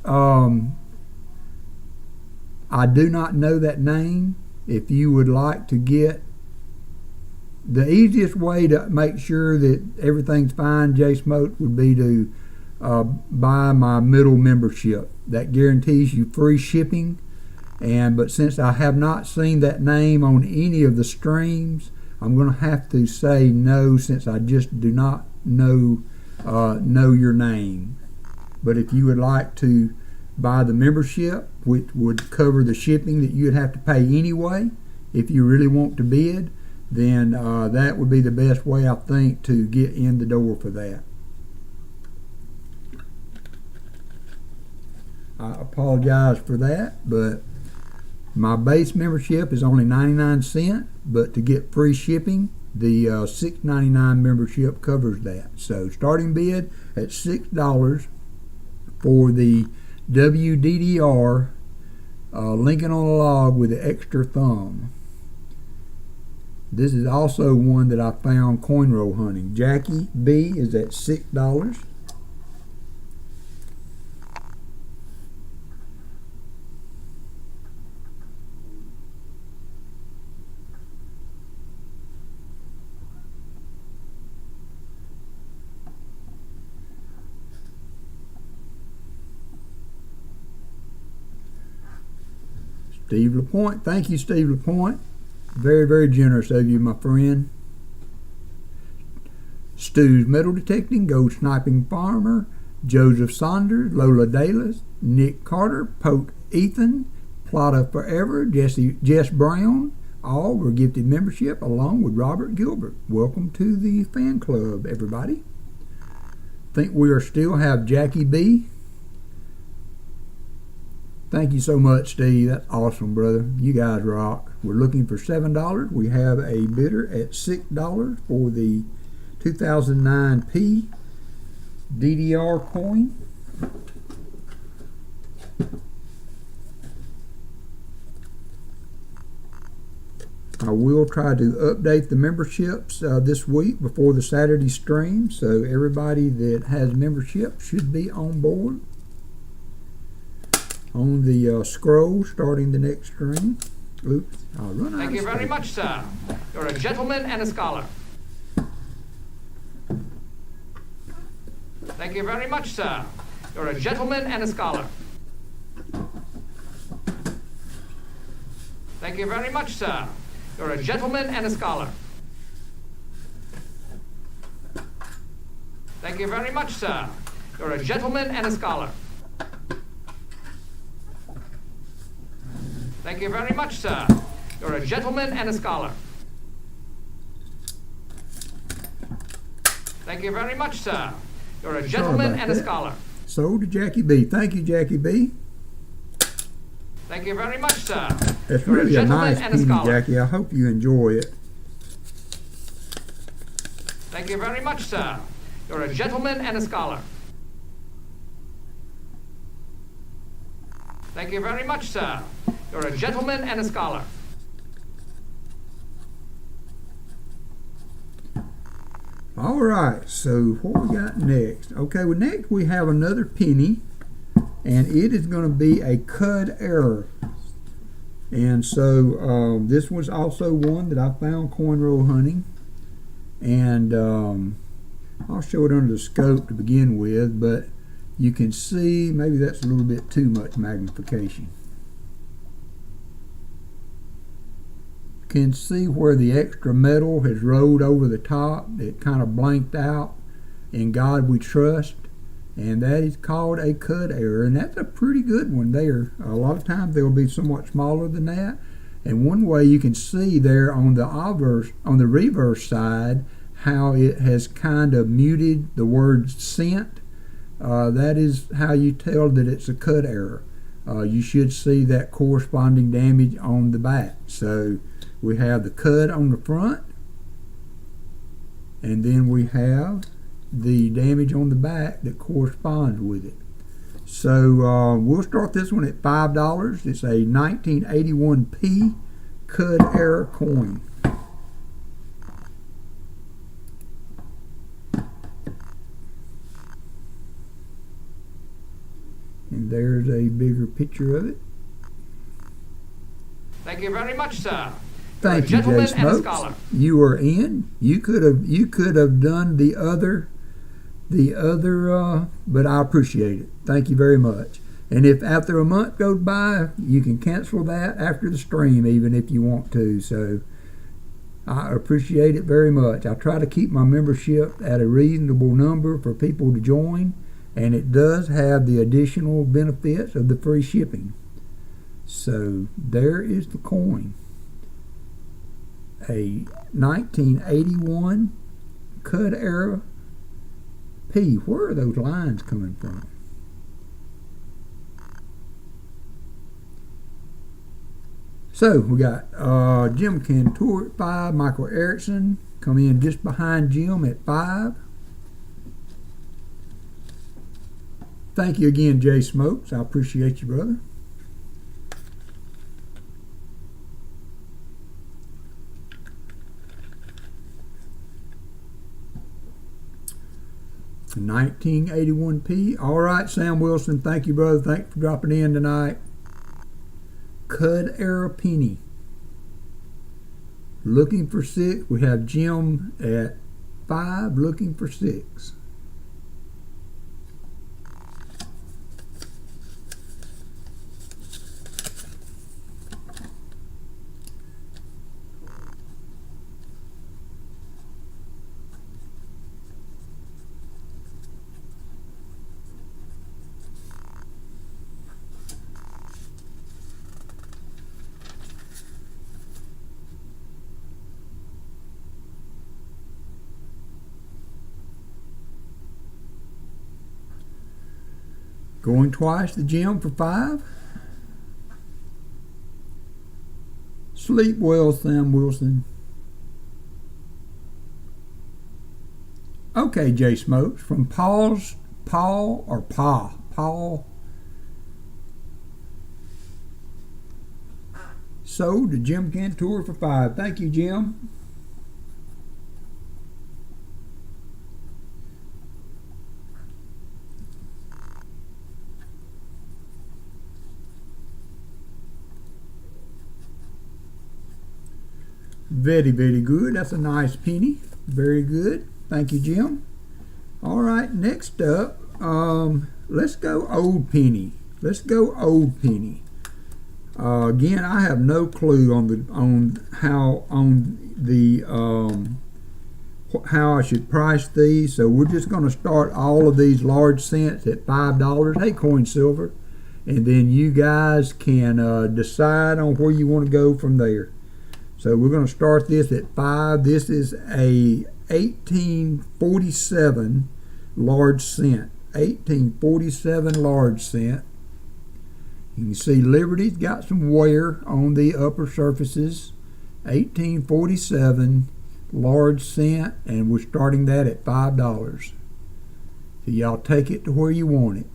I do not know that name. If you would like to get the easiest way to make sure that everything's fine, J Smoke, would be to buy my middle membership. That guarantees you free shipping. But since I have not seen that name on any of the streams, I'm going to have to say no, since I just do not know your name. But if you would like to buy the membership, which would cover the shipping that you would have to pay anyway, if you really want to bid, then that would be the best way, I think, to get in the door for that. I apologize for that, but my base membership is only 99 cents, but to get free shipping, the $6.99 membership covers that. So starting bid at $6 for the WDDR, Lincoln on a log with the extra thumb. This is also one that I found coin roll hunting. Jackie B is at $6. Steve LaPointe, thank you, Steve LaPointe. Very, very generous of you, my friend. Stu's Metal Detecting, Gold Sniping Farmer, Joseph Saunders, Lola Dalis, Nick Carter, Poke Ethan, Plata Forever, Jess Brown, all were gifted membership along with Robert Gilbert. Welcome to the fan club, everybody. Think we still have Jackie B. Thank you so much, Steve. That's awesome, brother. You guys rock. We're looking for $7. We have a bidder at $6 for the 2009P DDR coin. I will try to update the memberships this week before the Saturday stream, so everybody that has membership should be on board. On the scroll starting the next stream. Oops, I'll run out. Thank you very much, sir. You're a gentleman and a scholar. Thank you very much, sir. You're a gentleman and a scholar. Thank you very much, sir. You're a gentleman and a scholar. Thank you very much, sir. You're a gentleman and a scholar. Thank you very much, sir. You're a gentleman and a scholar. Thank you very much, sir. You're a gentleman and a scholar. Sold to Jackie B. Thank you, Jackie B. Thank you very much, sir. That's You're really a nice penny, scholar. Jackie. I hope you enjoy it. Thank you very much, sir. You're a gentleman and a scholar. Thank you very much, sir. You're a gentleman and a scholar. All right, so what we got next? Okay, well, next we have another penny, and it is going to be a cud error. And so this was also one that I found coin roll hunting, and I'll show it under the scope to begin with, but you can see maybe that's a little bit too much magnification. Can see where the extra metal has rolled over the top. It kind of blanked out. In God we trust, and that is called a cud error, and that's a pretty good one there. A lot of times they'll be somewhat smaller than that, and one way you can see there on the reverse side how it has kind of muted the word sent. That is how you tell that it's a cud error. You should see that corresponding damage on the back. So we have the cud on the front, and then we have the damage on the back that corresponds with it. So we'll start this one at $5. It's a 1981P cud error coin. And there's a bigger picture of it. Thank you very much, sir. Thank you, Jay Smokes. You are in. You could have done the other, but I appreciate it. Thank you very much. And if after a month goes by, you can cancel that after the stream, even if you want to. So I appreciate it very much. I try to keep my membership at a reasonable number for people to join, and it does have the additional benefits of the free shipping. So there is the coin. A 1981 cud error P. Where are those lines coming from? So we got Jim Cantor at 5, Michael Erickson come in just behind Jim at 5. Thank you again, Jay Smokes. I appreciate you, brother. $19.81p. All right, Sam Wilson. Thank you, brother. Thanks for dropping in tonight. Cud Era Penny. Looking for 6. We have Jim at 5, looking for 6. Going twice the gym for 5. Sleep well, Sam Wilson. Okay, Jay Smokes. From Paul. So, the Jim Cantor for 5. Thank you, Jim. Very, very good. That's a nice penny. Very good. Thank you, Jim. All right, next up, let's go old penny. Let's go old penny. Again, I have no clue on how I should price these, so we're just going to start all of these large cents at $5. Hey, Coin Silver, and then you guys can decide on where you want to go from there. So we're going to start this at 5. This is a 1847 large cent. 1847 large cent. You can see Liberty's got some wear on the upper surfaces. 1847 large cent, and we're starting that at $5. So y'all take it to where you want it.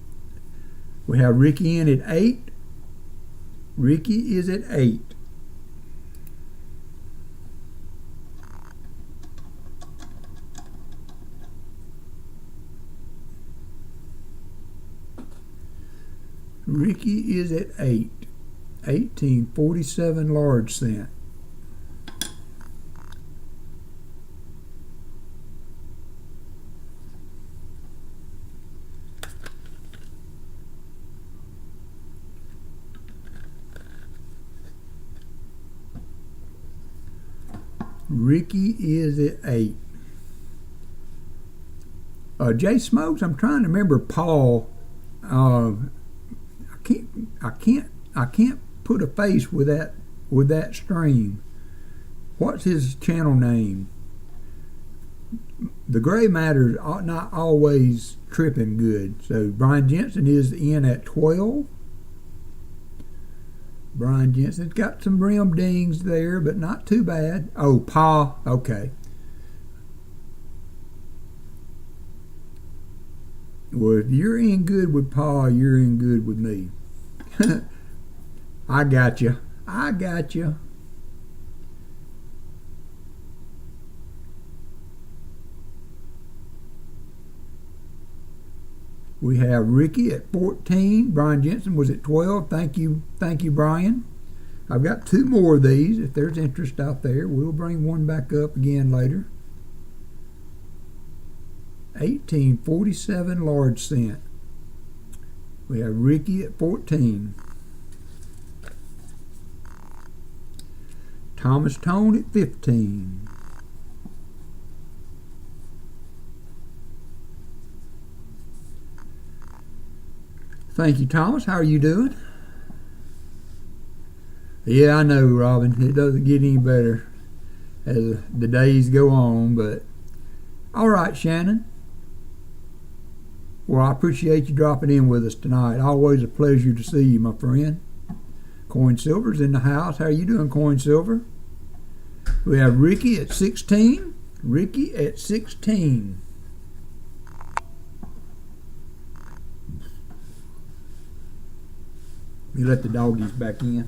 We have Ricky in at 8. Ricky is at 8. Ricky is at 8. 1847 large cent. Ricky is at 8. Jay Smokes, I'm trying to remember Paul. I can't put a face with that stream. What's his channel name? The gray matter's not always tripping good. So Brian Jensen is in at 12. Brian Jensen's got some rim dings there, but not too bad. Oh, Pa, okay. Well, if you're in good with Pa, you're in good with me. I got you. I got you. We have Ricky at 14. Brian Jensen was at 12. Thank you, Brian. I've got 2 more of these. If there's interest out there, we'll bring one back up again later. 1847 large cent. We have Ricky at 14. Thomas Tone at 15. Thank you, Thomas. How are you doing? Yeah, I know, Robin. It doesn't get any better as the days go on, but all right, Shannon. Well, I appreciate you dropping in with us tonight. Always a pleasure to see you, my friend. Coin Silver's in the house. How are you doing, Coin Silver? We have Ricky at 16. Ricky at 16. You let the doggies back in.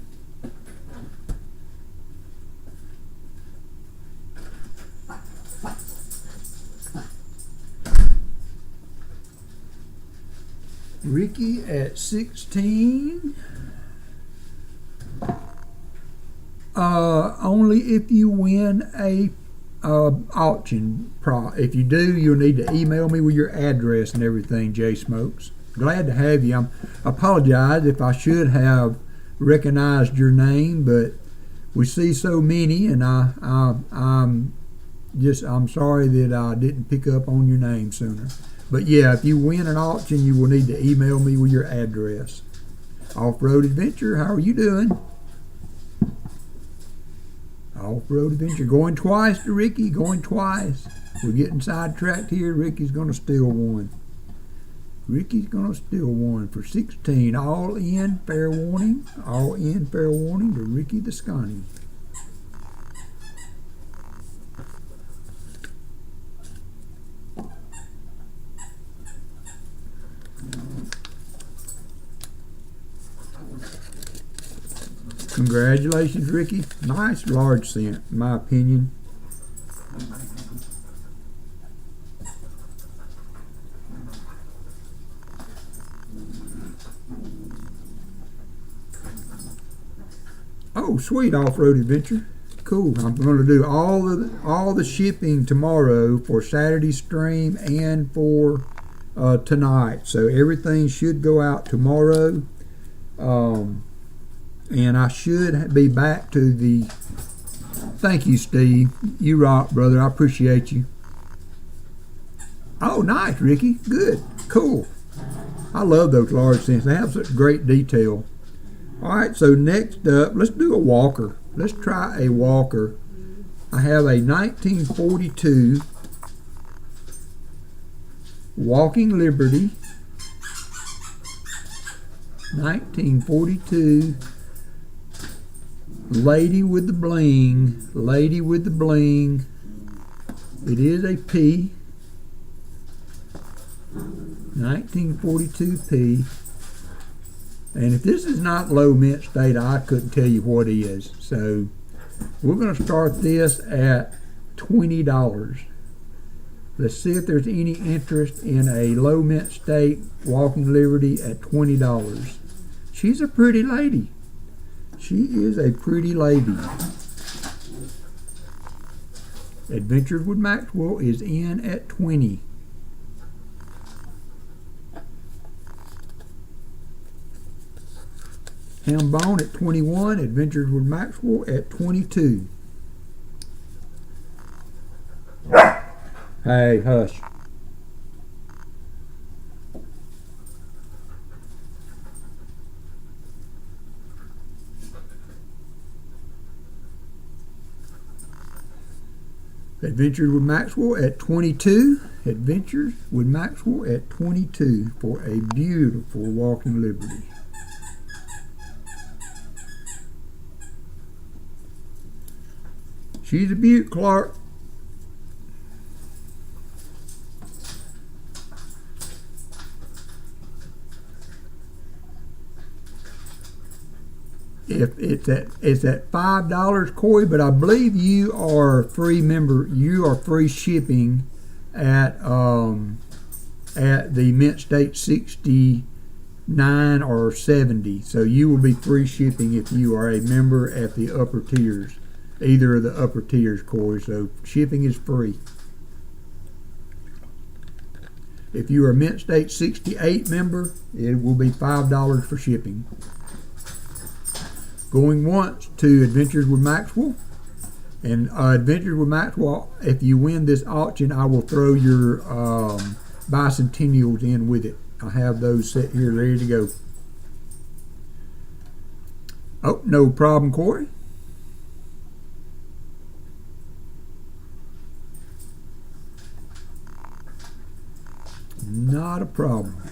Ricky at 16. Only if you win a auction If you do, you'll need to email me with your address and everything, Jay Smokes. Glad to have you. I apologize if I should have recognized your name, but we see so many, and I'm sorry that I didn't pick up on your name sooner. But yeah, if you win an auction, you will need to email me with your address. Off-Road Adventure, how are you doing? Off-Road Adventure, going twice to Ricky, going twice. We're getting sidetracked here. Ricky's going to steal one. Ricky's going to steal one for 16. All in, fair warning. All in, fair warning to Ricky the Scotty. Congratulations, Ricky. Nice large cent, in my opinion. Oh, sweet, Off-Road Adventure. Cool. I'm going to do all the shipping tomorrow for Saturday's stream and for tonight. So everything should go out tomorrow. And I should be back to the... Thank you, Steve. You rock, brother. I appreciate you. Oh, nice, Ricky. Good. Cool. I love those large cents. They have such great detail. All right, so next up, let's do a walker. Let's try a walker. I have a 1942 Walking Liberty. 1942 Lady with the bling. Lady with the bling. It is a P. 1942 P. And if this is not low mint state, I couldn't tell you what is. So we're going to start this at $20. Let's see if there's any interest in a low mint state Walking Liberty at $20. She's a pretty lady. She is a pretty lady. Adventures with Maxwell is in at 20. Hambone at 21. Adventures with Maxwell at 22. Hey, hush. Adventures with Maxwell at 22. Adventures with Maxwell at 22 for a beautiful Walking Liberty. She's a beaut, Clark. If it's at $5, Corey, but I believe you are free member. You are free shipping at the Mint State 69 or 70. So you will be free shipping if you are a member at the upper tiers, either of the upper tiers, Corey. So shipping is free. If you are a Mint State 68 member, it will be $5 for shipping. Going once to Adventures with Maxwell. And Adventures with Maxwell, if you win this auction, I will throw your bicentennials in with it. I have those set here ready to go. Oh, no problem, Corey. Not a problem.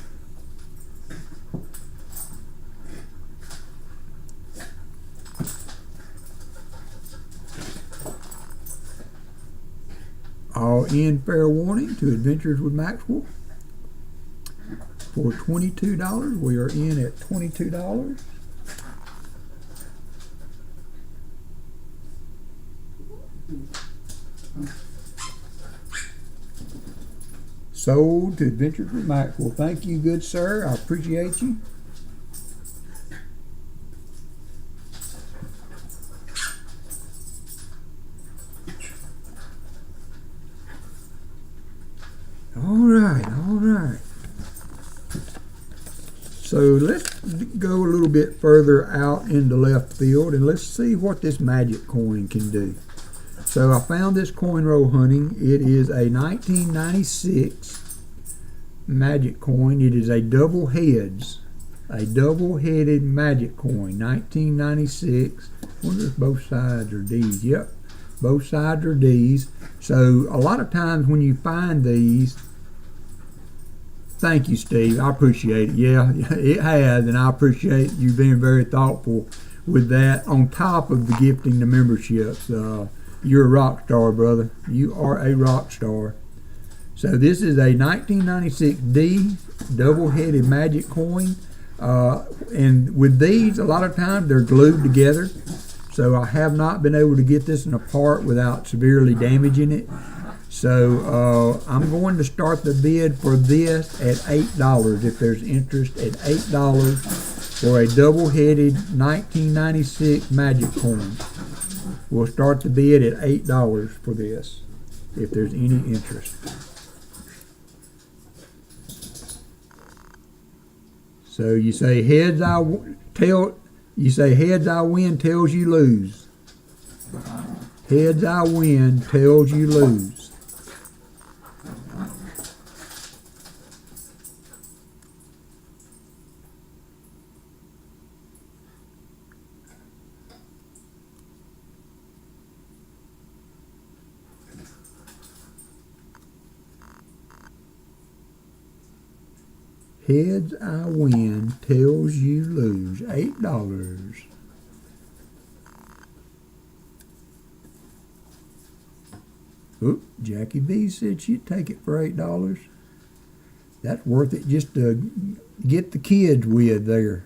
All in, fair warning to Adventures with Maxwell for $22. We are in at $22. Sold to Adventures with Mike. Well, thank you, good sir. I appreciate you. All right. So let's go a little bit further out into left field and let's see what this magic coin can do. So I found this coin roll hunting. It is a 1996 magic coin. It is a double-headed magic coin, 1996. I wonder if both sides are D's. Yep, both sides are D's. So a lot of times when you find these, thank you, Steve. I appreciate it. Yeah, it has, and I appreciate you being very thoughtful with that. On top of the gifting the memberships, you're a rock star, brother. You are a rock star. So this is a 1996 D double-headed magic coin, and with these, a lot of times they're glued together. So I have not been able to get this one apart without severely damaging it. So I'm going to start the bid for this at $8 if there's interest, at $8 for a double-headed 1996 magic coin. We'll start the bid at $8 for this if there's any interest. So you say heads I win, tails you lose. Heads I win, tails you lose. Heads I win, tails you lose. $8. Oop, Jackie B said she'd take it for $8. That's worth it just to get the kids with there.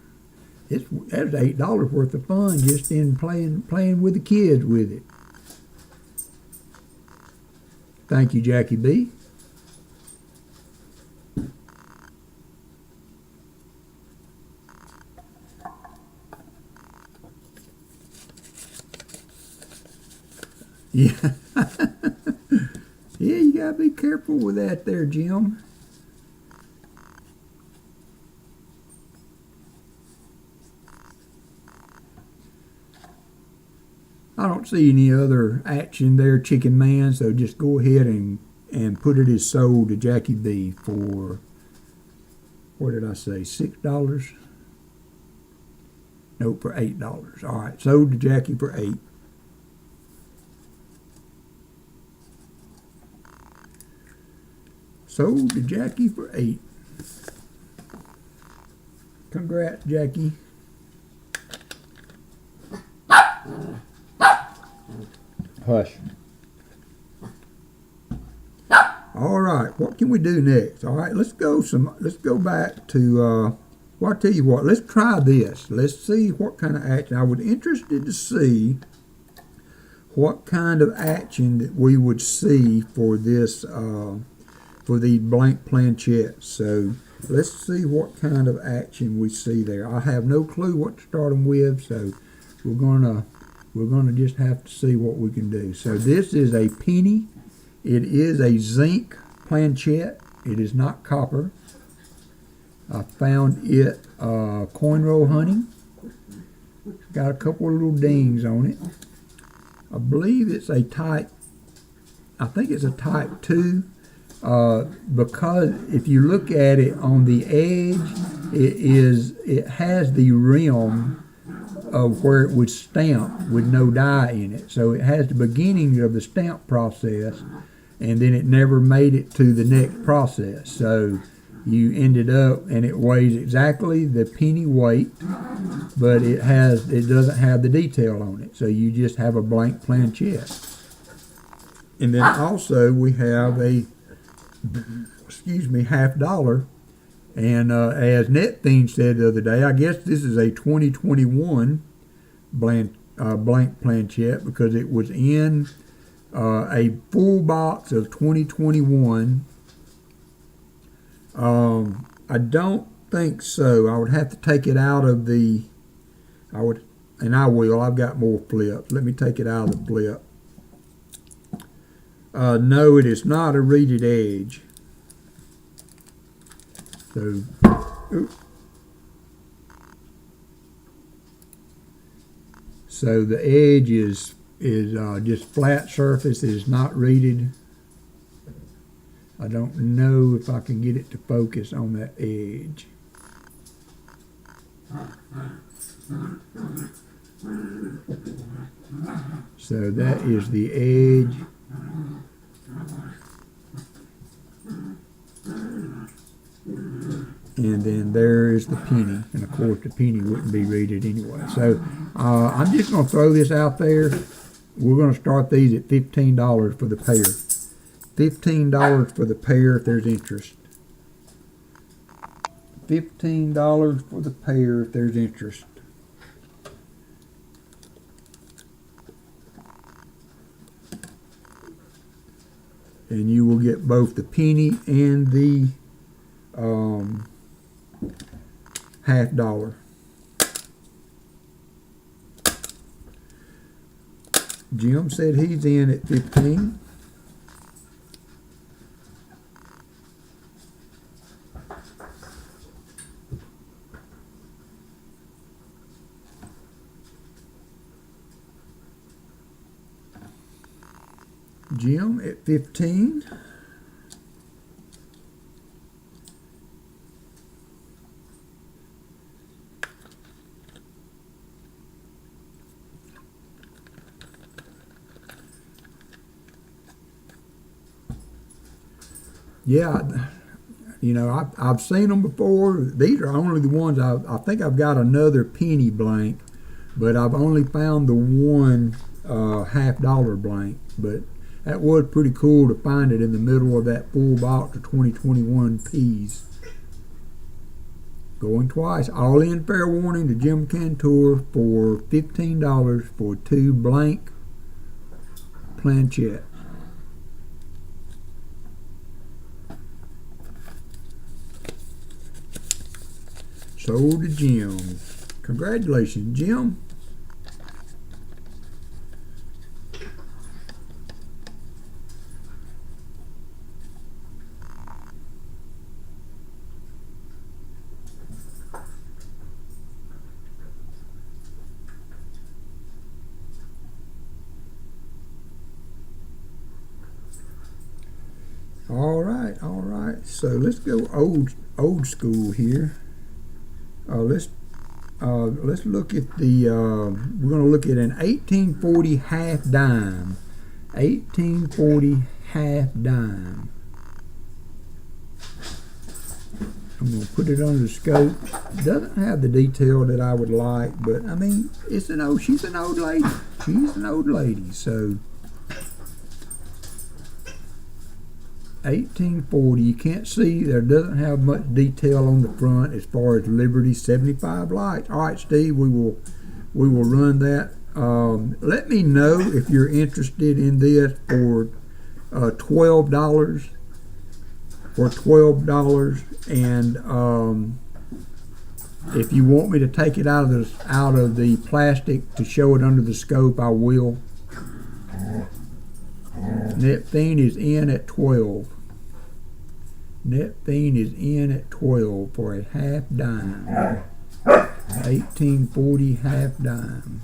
That's $8 worth of fun just in playing with the kids with it. Thank you, Jackie B. Yeah. Yeah, you gotta be careful with that there, Jim. I don't see any other action there, Chicken Man, so just go ahead and put it as sold to Jackie B for, what did I say, $6? Nope, for $8. All right, sold to Jackie for $8. Sold to Jackie for $8. Congrats, Jackie. Hush. All right, what can we do next? All right, let's go back to well, I'll tell you what, let's try this. Let's see what kind of action. I was interested to see what kind of action that we would see for this for these blank planchettes. So let's see what kind of action we see there. I have no clue what to start them with, so we're gonna just have to see what we can do. So this is a penny. It is a zinc planchette. It is not copper. I found it coin roll hunting. It's got a couple of little dings on it. I believe it's a type. I think it's a type 2. Because if you look at it on the edge, it has the rim of where it would stamp with no die in it. So it has the beginning of the stamp process, and then it never made it to the next process. So you ended up, and it weighs exactly the penny weight, but it doesn't have the detail on it. So you just have a blank planchette. And then also we have a $50. And as NetTheme said the other day, I guess this is a 2021 blank planchette because it was in a full box of 2021. I don't think so. I would have to take it out of the, I will. I've got more flips. Let me take it out of the flip. No, it is not a reeded edge. So, oops. So the edge is just flat surface. It is not reeded. I don't know if I can get it to focus on that edge. So that is the edge. And then there is the penny. And of course the penny wouldn't be reeded anyway. So I'm just going to throw this out there. We're going to start these at $15 for the pair. $15 for the pair if there's interest. $15 for the pair if there's interest. And you will get both the penny and the $half. Jim said he's in at 15. Jim at 15. Yeah, you know, I've seen them before. These are only the ones I think I've got another penny blank, but I've only found the one $half blank. But that was pretty cool to find it in the middle of that full box of 2021 P's. Going twice. All in fair warning to Jim Cantor for $15 for 2 blank planchettes. Sold to Jim. Congratulations, Jim. All right. So let's go old school here. Let's look at the. We're going to look at an 1840 half dime. 1840 half dime. I'm going to put it under the scope. Doesn't have the detail that I would like, but I mean, she's an old lady. She's an old lady, so. 1840, you can't see, there doesn't have much detail on the front as far as Liberty 75 lights. All right, Steve, we will run that. Let me know if you're interested in this for $12. For $12, and if you want me to take it out of the plastic to show it under the scope, I will. Net thing is in at 12. Net thing is in at 12 for a half dime. 1840 half dime.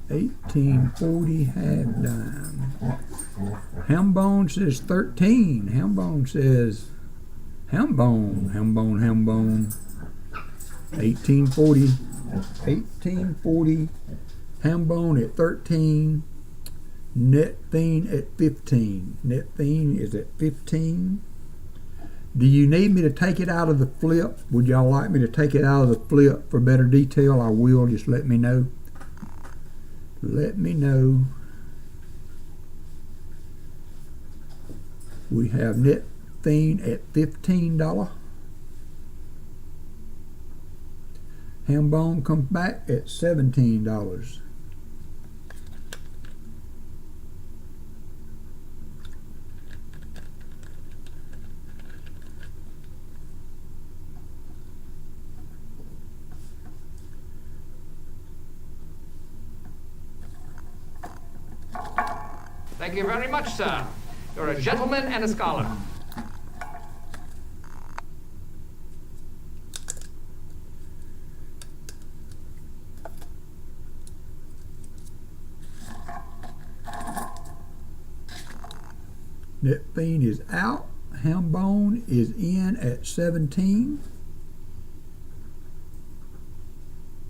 $18.40 half dime. Hambone says 13. Hambone says Hambone. 1840 Hambone at 13. Net thing at 15. Net thing is at 15. Do you need me to take it out of the flip? Would y'all like me to take it out of the flip for better detail? I will. Just let me know. Let me know. We have net Fiend at $15. Hambone comes back at $17. Thank you very much, sir. You're a gentleman and a scholar. That Fiend is out. Hambone is in at 17.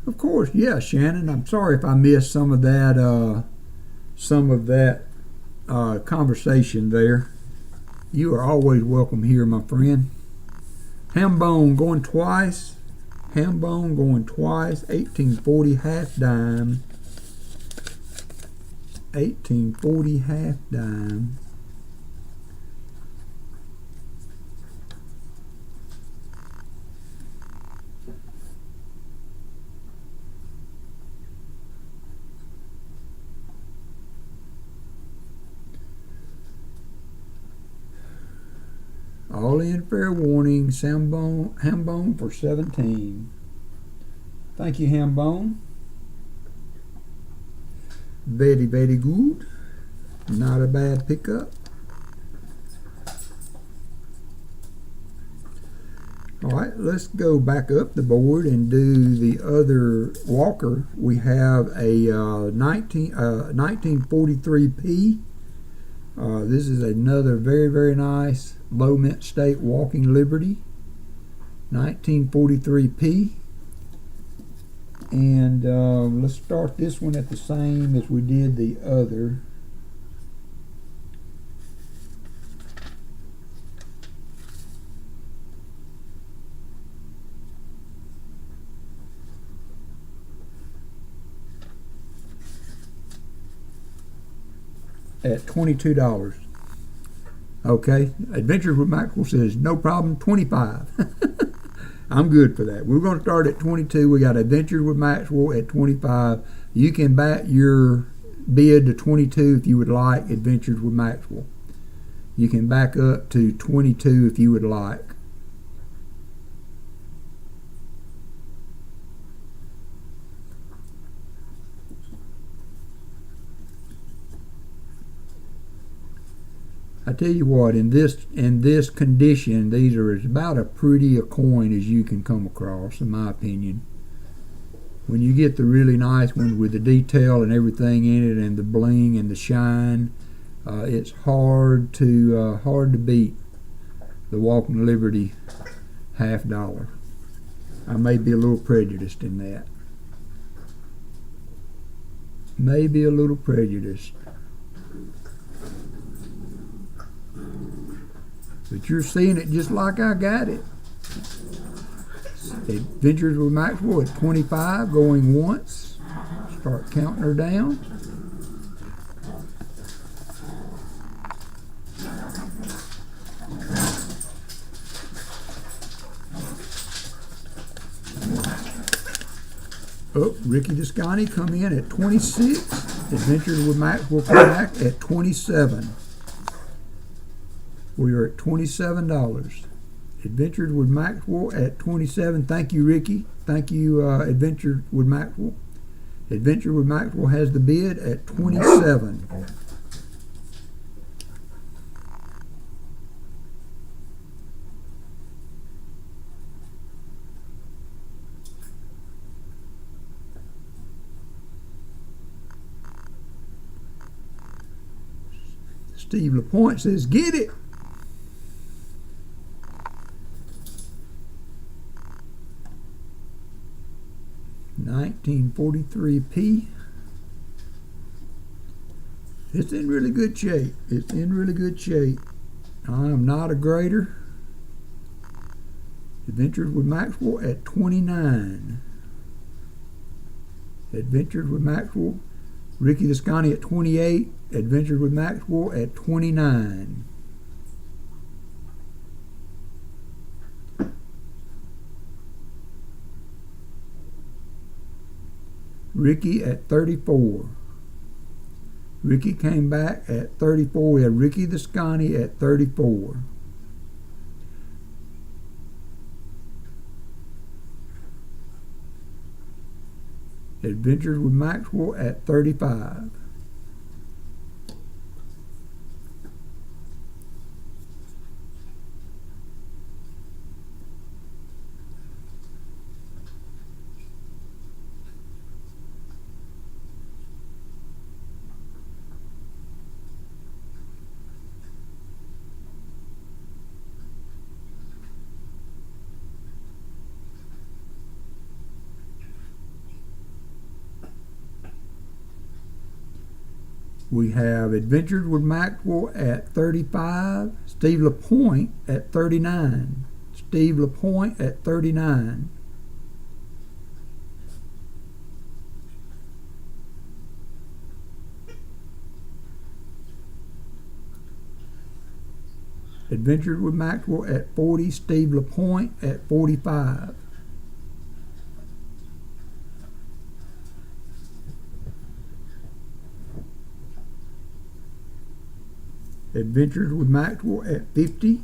Of course, yeah, Shannon. I'm sorry if I missed some of that conversation there. You are always welcome here, my friend. Hambone going twice. Hambone going twice. 1840 half dime. 1840 half dime. All in fair warning. Hambone for 17. Thank you, Hambone. Very, very good. Not a bad pickup. All right, let's go back up the board and do the other Walker. We have a 1943P. This is another very, very nice low mint state Walking Liberty. 1943P. And let's start this one at the same as we did the other. At $22. Okay, Adventures with Maxwell says no problem, 25. I'm good for that. We're going to start at 22. We got Adventures with Maxwell at 25. You can back your bid to 22 if you would like Adventures with Maxwell. You can back up to 22 if you would like. I tell you what, in this condition, these are about as pretty a coin as you can come across, in my opinion. When you get the really nice ones with the detail and everything in it, and the bling and the shine, it's hard to beat the Walking Liberty $50. I may be a little prejudiced in that. Maybe a little prejudiced. But you're seeing it just like I got it. Adventures with Maxwell at 25, going once. Start counting her down. Oh, Ricky Descani come in at 26. Adventures with Maxwell come back at 27. We are at $27. Adventures with Maxwell at 27. Thank you, Ricky. Thank you, Adventures with Maxwell. Adventure with Maxwell has the bid at 27. Steve LaPointe says, get it. $19.43p. It's in really good shape. It's in really good shape. I am not a grader. Adventures with Maxwell at 29. Adventures with Maxwell. Ricky Descani at 28. Adventures with Maxwell at 29. Ricky at 34. Ricky came back at 34. We had Ricky the Scotty at 34. Adventures with Maxwell at 35. We have Adventures with Maxwell at 35. Steve LaPointe at 39. Steve LaPointe at 39. Adventures with Maxwell at 40. Steve LaPointe at 45. Adventures with Maxwell at 50.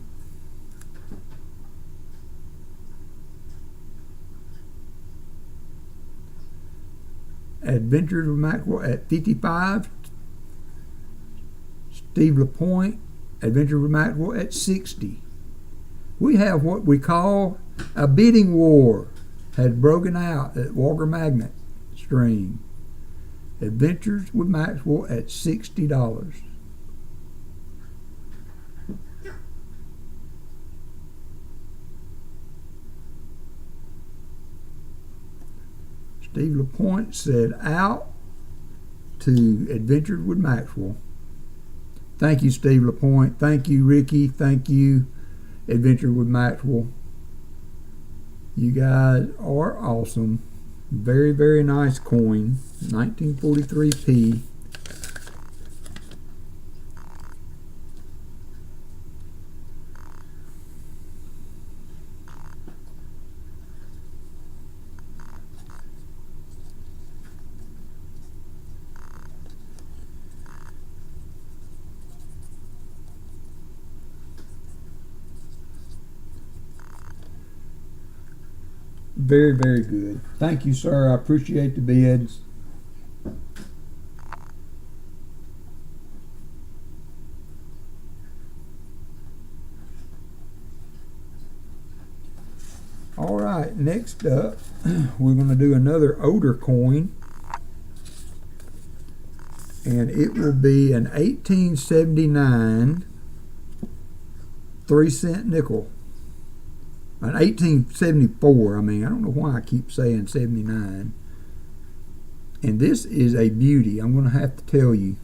Adventures with Maxwell at 55. Steve LaPointe, Adventures with Maxwell at 60. We have what we call a bidding war had broken out at WalkerMagnet stream. Adventures with Maxwell at $60. Steve LaPointe said out to Adventures with Maxwell. Thank you, Steve LaPointe. Thank you, Ricky. Thank you, Adventures with Maxwell. You guys are awesome. Very, very nice coin. 1943p. Very, very good. Thank you, sir. I appreciate the bids. All right, next up, we're going to do another older coin. And it will be an 1879 3-cent nickel. An 1874, I mean, I don't know why I keep saying 79. And this is a beauty, I'm going to have to tell you.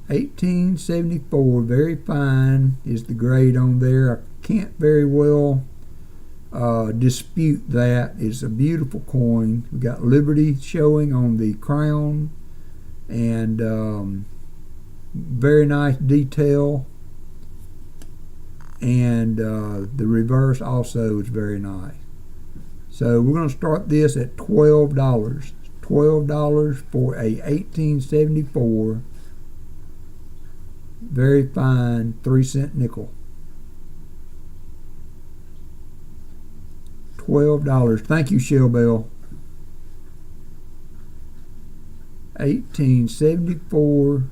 1874, very fine is the grade on there. I can't very well dispute that. It's a beautiful coin. We got Liberty showing on the crown, and very nice detail. And the reverse also is very nice. So we're going to start this at $12. $12 for a 1874 very fine 3-cent nickel. $12. Thank you, Shell Bell. 1874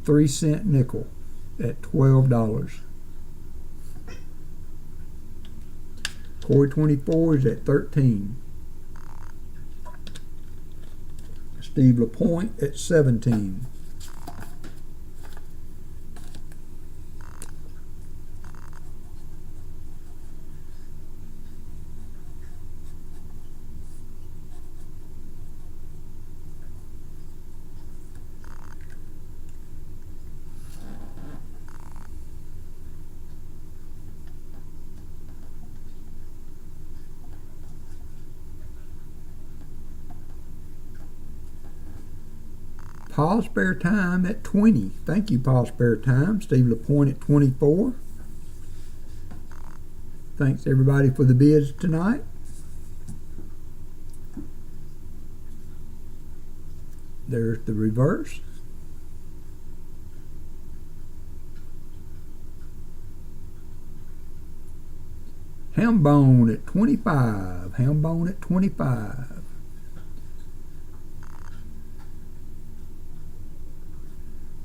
3-cent nickel at $12. Core 24 is at $13. Steve LaPointe at $17. Paul Spare Time at 20. Thank you, Paul Spare Time. Steve LaPointe at 24. Thanks everybody for the bids tonight. There's the reverse. Hambone at 25. Hambone at 25.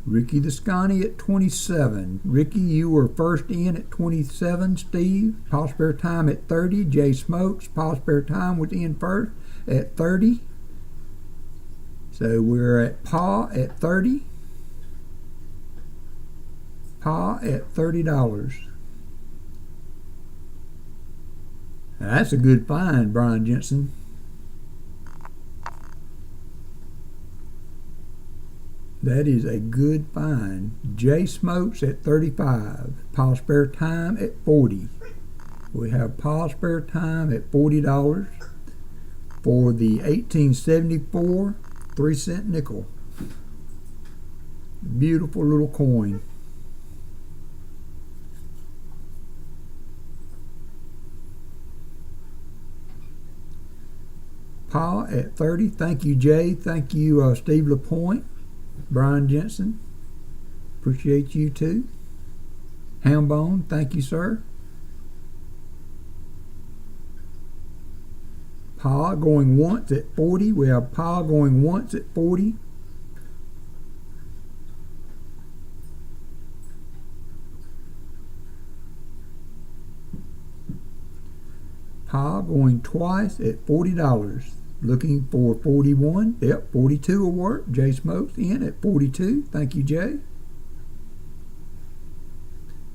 Ricky the Scotty at 27. Ricky, you were first in at 27. Steve, Paul Spare Time at 30. Jay Smokes, Paul Spare Time was in first at 30. So we're at Paul at 30. Paul at $30. Now that's a good find, Brian Jensen. That is a good find. Jay Smokes at 35. Paul Spare Time at 40. We have Paul Spare Time at $40 for the 1874 3-cent nickel. Beautiful little coin. Paul at 30. Thank you, Jay. Thank you, Steve LaPointe. Brian Jensen. Appreciate you too. Hambone. Thank you, sir. Paul going once at 40. We have Paul going once at 40. Paul going twice at $40. Looking for 41. Yep, 42 will work. Jay Smokes in at 42. Thank you, Jay.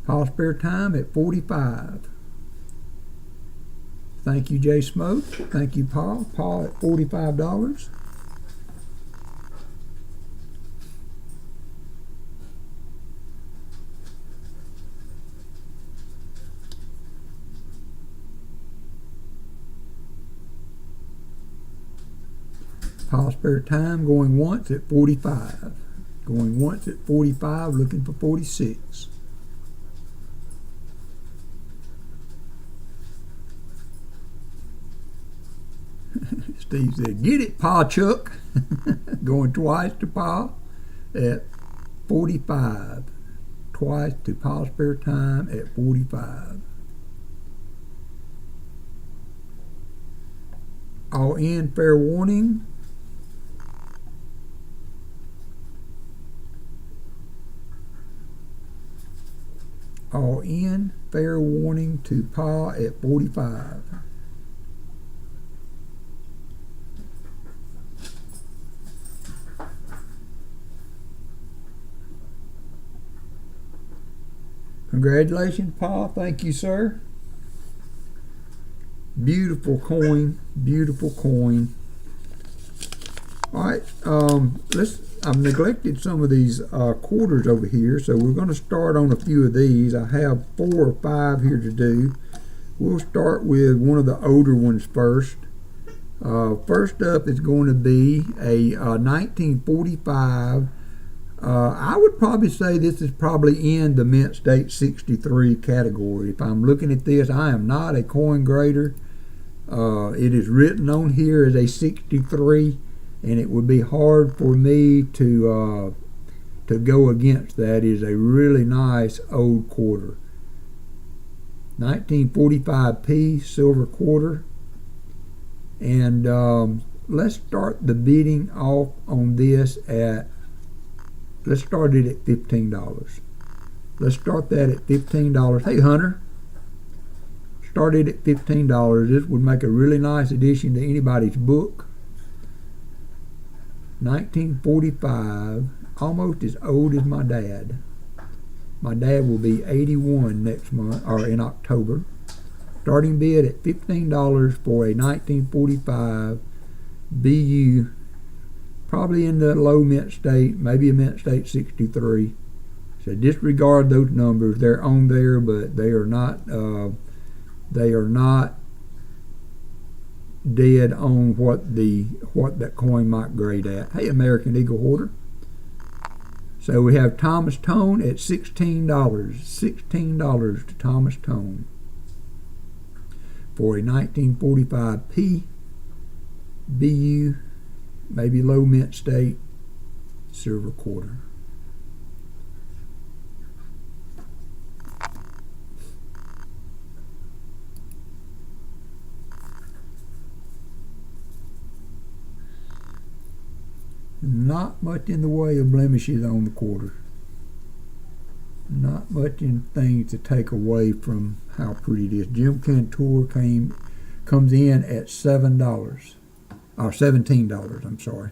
Paul Spare Time at 45. Thank you, Jay Smokes. Thank you, Paul. Paul at $45. Paul Spare Time going once at 45. Going once at 45, looking for 46. Steve said, get it, Pa Chuck. Going twice to Paul at 45. Twice to Paul Spare Time at 45. All in, fair warning. All in, fair warning to Pa at 45. Congratulations, Pa. Thank you, sir. Beautiful coin. Beautiful coin. All right, I've neglected some of these quarters over here, so we're going to start on a few of these. I have 4 or 5 here to do. We'll start with one of the older ones first. First up is going to be a 1945. I would probably say this is probably in the Mint State 63 category. If I'm looking at this, I am not a coin grader. It is written on here as a 63. And it would be hard for me to go against that. It is a really nice old quarter. 1945p silver quarter. And let's start the bidding off on this at, let's start it at $15. Let's start that at $15. Hey, Hunter. Start it at $15. This would make a really nice addition to anybody's book. 1945, almost as old as my dad. My dad will be 81 next month, or in October. Starting bid at $15 for a 1945 BU, probably in the low mint state, maybe a mint state 63. So disregard those numbers. They're on there, but they are not dead on what that coin might grade at. Hey, American Eagle Hoarder. So we have Thomas Tone at $16. $16 to Thomas Tone for a 1945 P BU, maybe low mint state silver quarter. Not much in the way of blemishes on the quarter. Not much in things to take away from how pretty it is. Jim Cantor comes in at $7 or $17. I'm sorry.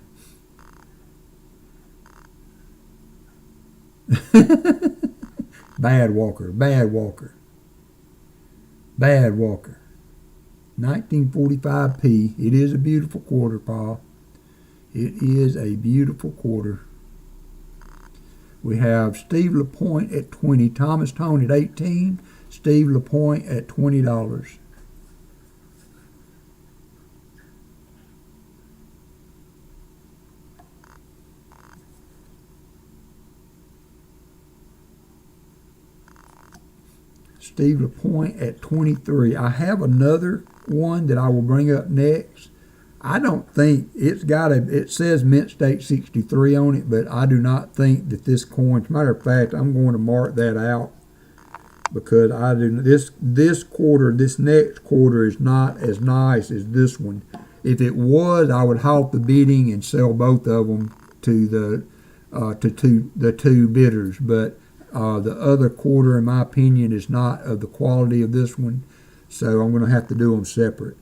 Bad Walker. 1945p. It is a beautiful quarter, Paul. It is a beautiful quarter. We have Steve LaPointe at 20, Thomas Tone at 18, Steve LaPointe at $20. Steve LaPointe at 23. I have another one that I will bring up next. I don't think it says Mint State 63 on it, but I do not think that this coin, as a matter of fact, I'm going to mark that out because this next quarter is not as nice as this one. If it was, I would halt the bidding and sell both of them to the two bidders, but the other quarter, in my opinion, is not of the quality of this one, so I'm going to have to do them separate.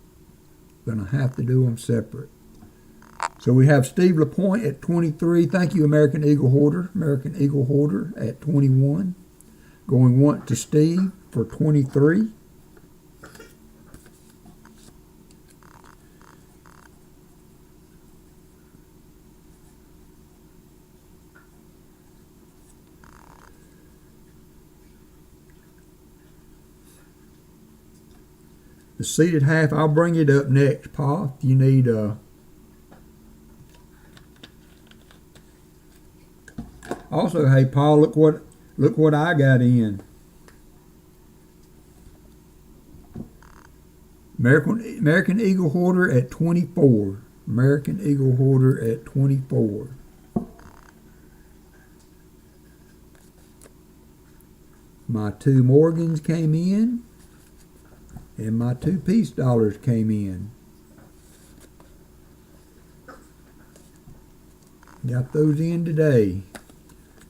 So we have Steve LaPointe at 23. Thank you, American Eagle Hoarder. American Eagle Hoarder at 21. Going once to Steve for 23. The seated half, I'll bring it up next, Paul. If you need Also, hey Paul, look what I got in. American Eagle Hoarder at 24. American Eagle Hoarder at 24. My two Morgans came in. And my two peace dollars came in. Got those in today.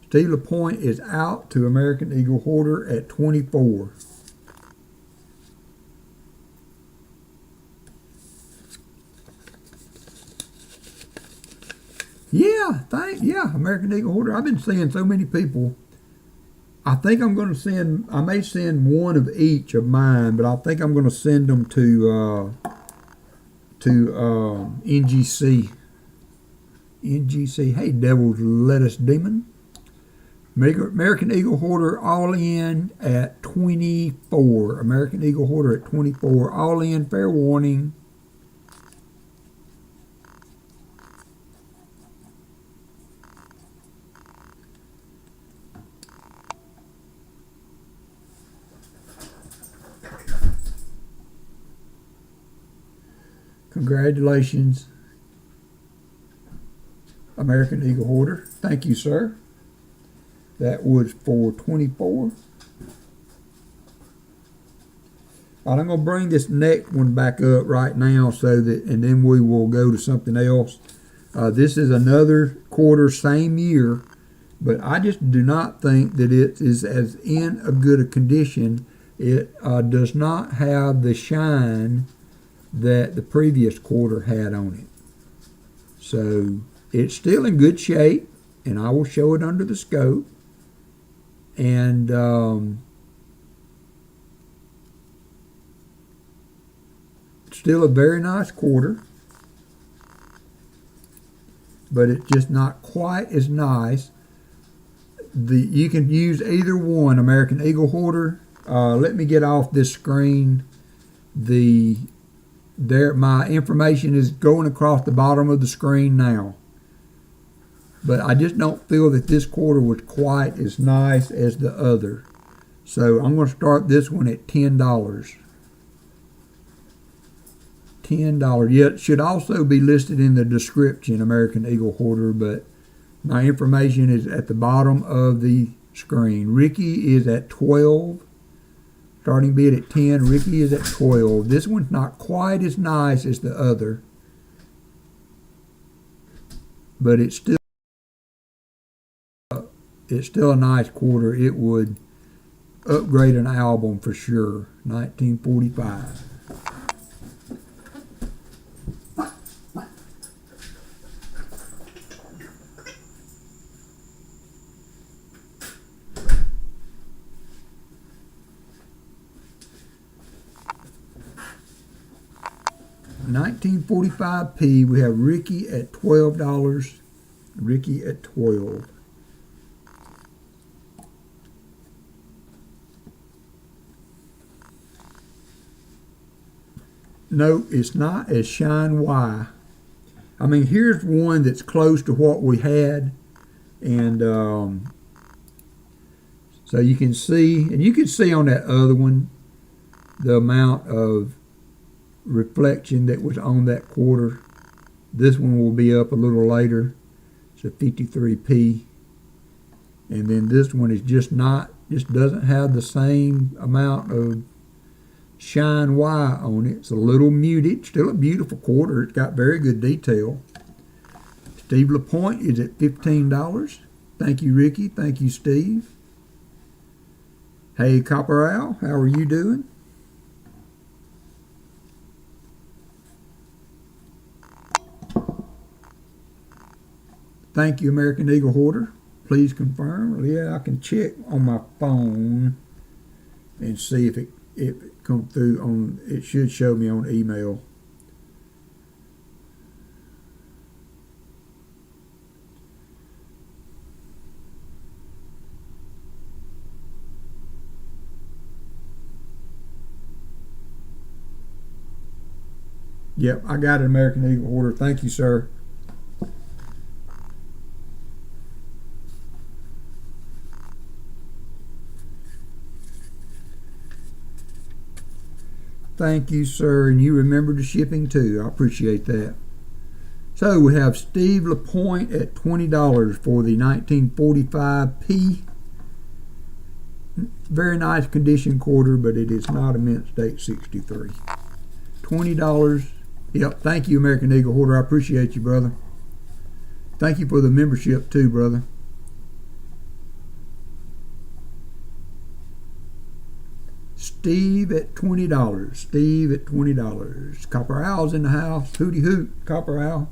Steve LaPointe is out to American Eagle Hoarder at 24. Yeah, American Eagle Hoarder. I've been seeing so many people. I think I'm going to I may send one of each of mine, but I think I'm going to send them to NGC. NGC, hey Devil's Lettuce Demon. American Eagle Hoarder all in at 24. American Eagle Hoarder at 24. All in, fair warning. Congratulations, American Eagle Hoarder. Thank you, sir. That was for 24. All right, I'm going to bring this next one back up right now and then we will go to something else. This is another quarter, same year, but I just do not think that it is as in a good a condition. It does not have the shine that the previous quarter had on it. So it's still in good shape, and I will show it under the scope. And still a very nice quarter, but it's just not quite as nice. You can use either one, American Eagle Hoarder. Let me get off this screen. My information is going across the bottom of the screen now. But I just don't feel that this quarter was quite as nice as the other. So I'm going to start this one at $10. $10. Yeah, it should also be listed in the description, American Eagle Hoarder, but My information is at the bottom of the screen. Ricky is at 12. Starting bid at 10. Ricky is at 12. This one's not quite as nice as the other, but it's still a nice quarter. It would upgrade an album for sure. 1945. $19.45p. We have Ricky at $12. Ricky at 12. No, it's not as shine Y. I mean, here's one that's close to what we had, and so you can see, and you can see on that other one the amount of reflection that was on that quarter. This one will be up a little later. It's a 53p, and then this one is just doesn't have the same amount of shine Y on it. It's a little muted. Still a beautiful quarter. It's got very good detail. Steve LaPointe is at $15. Thank you, Ricky. Thank you, Steve. Hey, Copper Al, how are you doing? Thank you, American Eagle Hoarder. Please confirm. Yeah, I can check on my phone and see if it comes through on. It should show me on email. Yep, I got it, American Eagle Hoarder. Thank you, sir. Thank you, sir, and you remembered the shipping too. I appreciate that. So we have Steve LaPointe at $20 for the 1945p. Very nice condition quarter, but it is not a mint date 63. $20. Yep, thank you, American Eagle Hoarder. I appreciate you, brother. Thank you for the membership too, brother. Steve at $20. Steve at $20. Copper Owl's in the house. Hooty hoot, Copper Owl.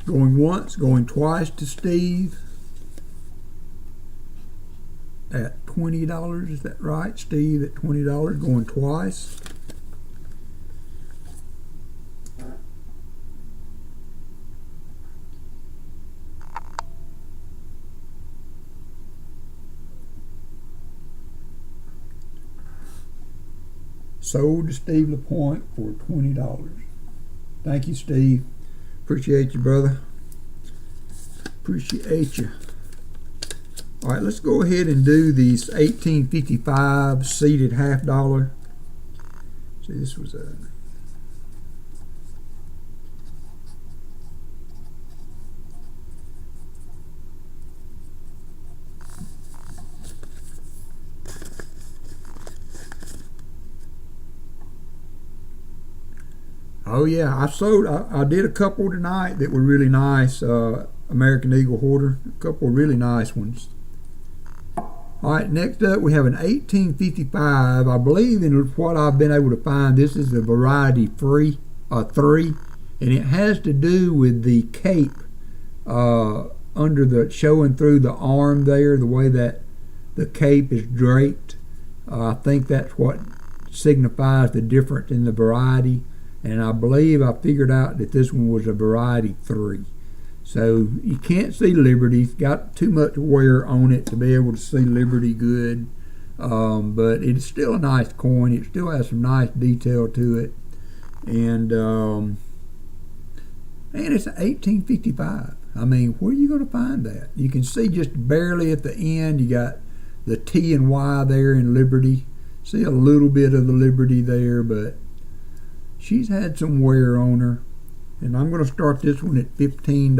Going once, going twice to Steve at $20. Is that right? Steve at $20, going twice. Sold to Steve LaPointe for $20. Thank you, Steve. Appreciate you, brother. Appreciate you. All right, let's go ahead and do these 1855 seated $half. See, this was a oh yeah, I did a couple tonight that were really nice. American Eagle Hoarder, a couple of really nice ones. All right, next up we have an 1855. I believe in what I've been able to find, this is a variety 3, and it has to do with the cape under the showing through the arm there, the way that the cape is draped. I think that's what signifies the difference in the variety, and I believe I figured out that this one was a variety 3. So you can't see Liberty. It's got too much wear on it to be able to see Liberty good, but it's still a nice coin. It still has some nice detail to it, and it's an 1855. I mean, where are you going to find that? You can see just barely at the end, you got the T and Y there in Liberty. See a little bit of the Liberty there, but she's had some wear on her. And I'm going to start this one at $15.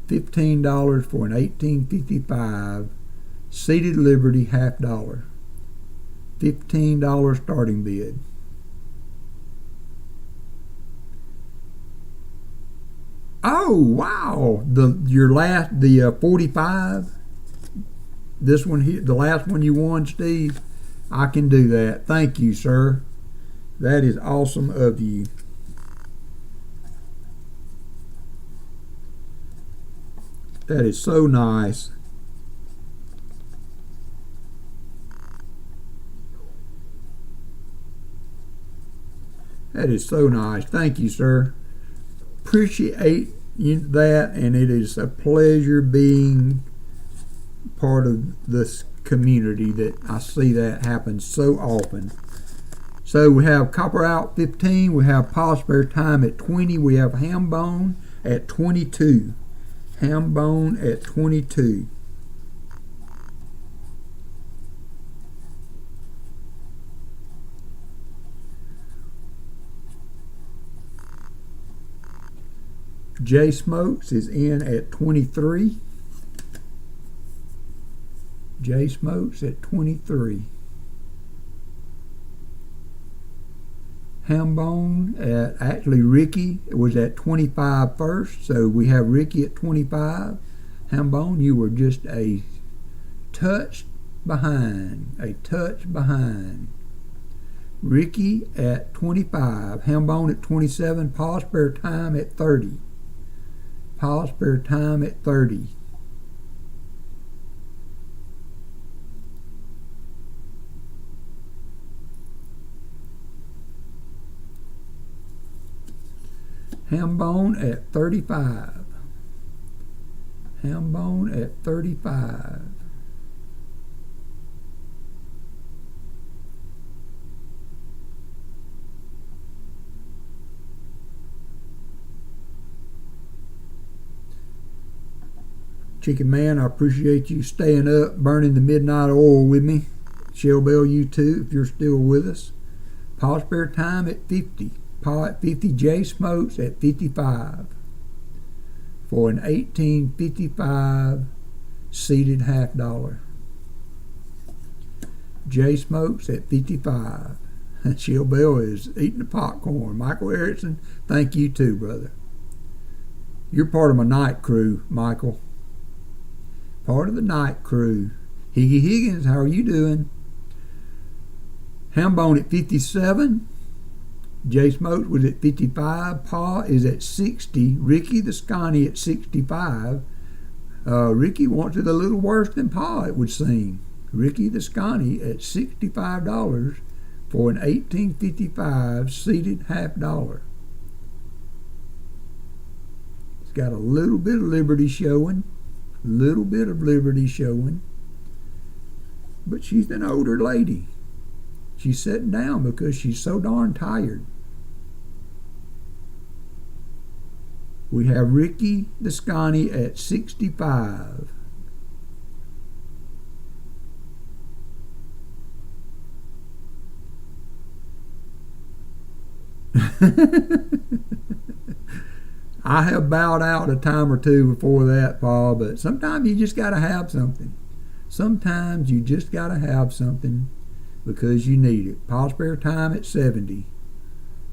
$15 for an 1855 seated Liberty $half. $15 starting bid. Oh wow! The 45. This one here, the last one you won, Steve. I can do that. Thank you, sir. That is awesome of you. That is so nice. That is so nice. Thank you, sir. Appreciate that, and it is a pleasure being part of this community that I see that happen so often. So we have Copper Out 15, we have Paul Spare Time at 20, we have Hambone at 22. Hambone at 22. J Smokes is in at 23. J Smokes at 23. Hambone at, actually Ricky was at 25 first, so we have Ricky at 25. Hambone, you were just a touch behind. Ricky at 25. Hambone at 27. Paul Spare Time at 30. Paul Spare Time at 30. Hambone at 35. Hambone at 35. Chicken Man, I appreciate you staying up, burning the midnight oil with me. Shell Bell, you too, if you're still with us. Paul Spare Time at 50. Paul at 50. J Smokes at 55. For an 1855 seated $half. J Smokes at 55. Shell Bell is eating the popcorn. Michael Erickson, thank you too, brother. You're part of my night crew, Michael. Part of the night crew. Higgy Higgins, how are you doing? Hambone at 57. J Smokes was at 55. Pa is at 60. Ricky the Scotty at 65. Ricky wants it a little worse than Pa, it would seem. Ricky the Scotty at $65 for an 1855 seated $half. It's got a little bit of Liberty showing. Little bit of Liberty showing. But she's an older lady. She's sitting down because she's so darn tired. We have Ricky the Scotty at 65. I have bowed out a time or two before that, Paul, but sometimes you just got to have something. Sometimes you just got to have something because you need it. Paul Spare Time at 70.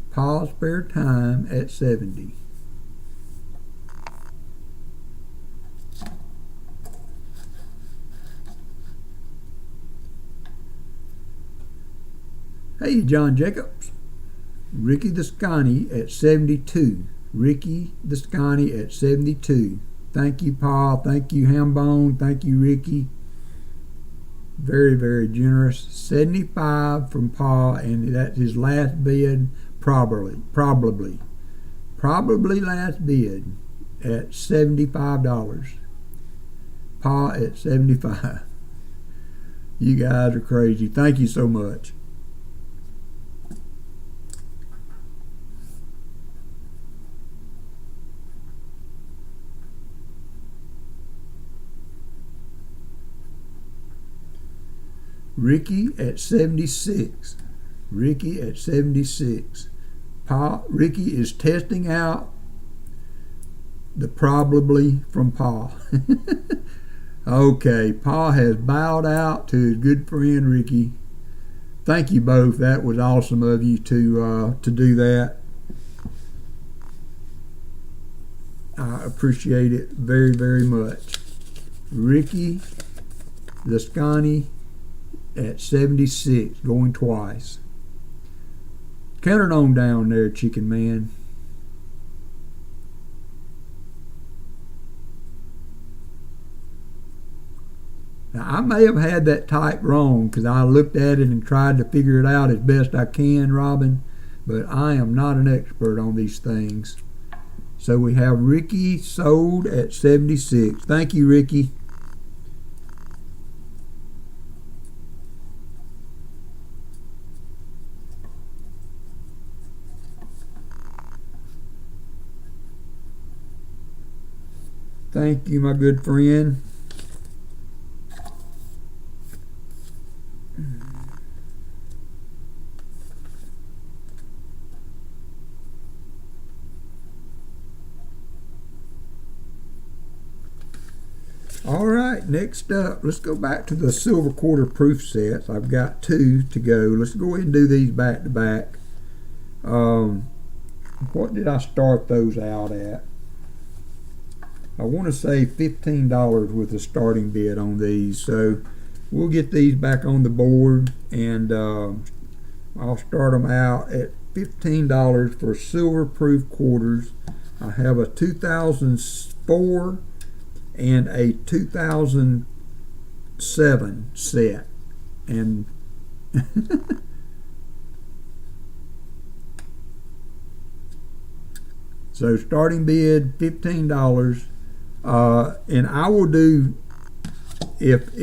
Paul Spare Time at 70. Hey, John Jacobs. Ricky the Scotty at 72. Ricky the Scotty at 72. Thank you, Paul. Thank you, Hambone. Thank you, Ricky. Very, very generous. 75 from Paul, and that's his last bid, probably last bid at $75. Paul at 75. You guys are crazy. Thank you so much. Ricky at 76. Ricky at 76. Ricky is testing out the probably from Pa. Okay, Pa has bowed out to his good friend Ricky. Thank you both. That was awesome of you to do that. I appreciate it very, very much. Ricky Lascani at 76, going twice. Count it on down there, Chicken Man. Now, I may have had that type wrong because I looked at it and tried to figure it out as best I can, Robin, but I am not an expert on these things. So we have Ricky sold at 76. Thank you, Ricky. Thank you, my good friend. All right, next up, let's go back to the silver quarter proof sets. I've got 2 to go. Let's go ahead and do these back to back. What did I start those out at? I want to say $15 with the starting bid on these. So we'll get these back on the board, and I'll start them out at $15 for silver proof quarters. I have a 2004 and a 2007 set, and so starting bid $15, and I will do, if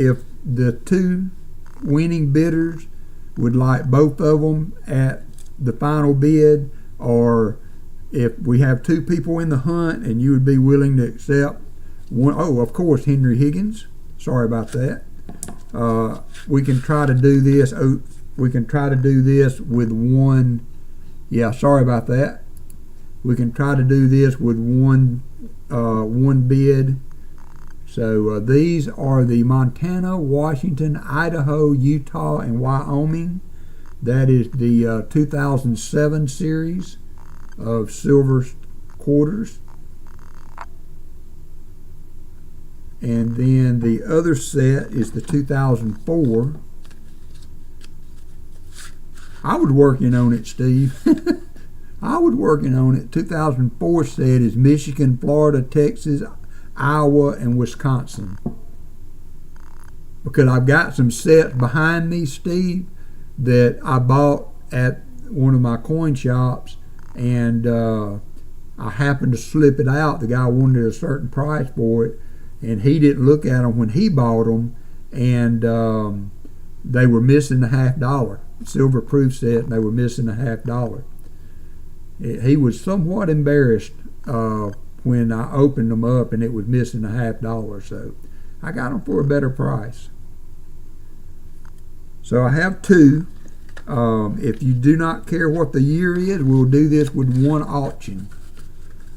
the 2 winning bidders would like both of them at the final bid, or if we have 2 people in the hunt and you would be willing to accept one, oh, of course, Henry Higgins. Sorry about that. We can try to do this. Oh, we can try to do this with one. Yeah, sorry about that. We can try to do this with one bid. So these are the Montana, Washington, Idaho, Utah, and Wyoming. That is the 2007 series of silver quarters. And then the other set is the 2004. I was working on it, Steve. I was working on it. 2004 set is Michigan, Florida, Texas, Iowa, and Wisconsin. Because I've got some sets behind me, Steve, that I bought at one of my coin shops, and I happened to slip it out. The guy wanted a certain price for it, and he didn't look at them when he bought them, and they were missing the $50. Silver proof set, and they were missing the $50. He was somewhat embarrassed when I opened them up and it was missing the $50. So I got them for a better price. So I have 2. If you do not care what the year is, we'll do this with one auction.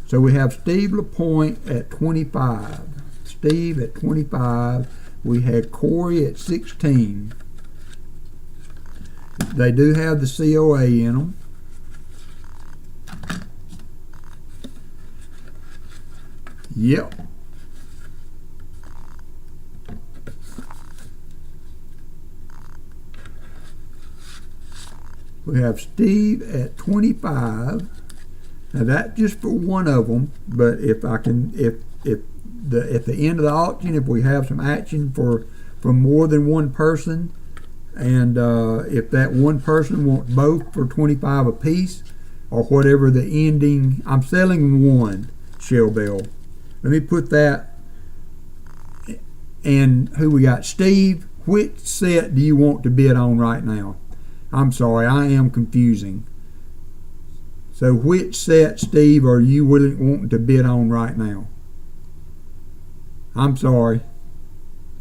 So we have Steve LaPointe at 25. Steve at 25. We had Corey at 16. They do have the COA in them. Yep. We have Steve at 25. Now that's just for one of them, but if I can, at the end of the auction, if we have some action for more than one person, and if that one person wants both for 25 apiece, or whatever the ending, I'm selling one shell bell. Let me put that. And who we got? Steve, which set do you want to bid on right now? I'm sorry, I am confusing. So which set, Steve, are you wanting to bid on right now? I'm sorry.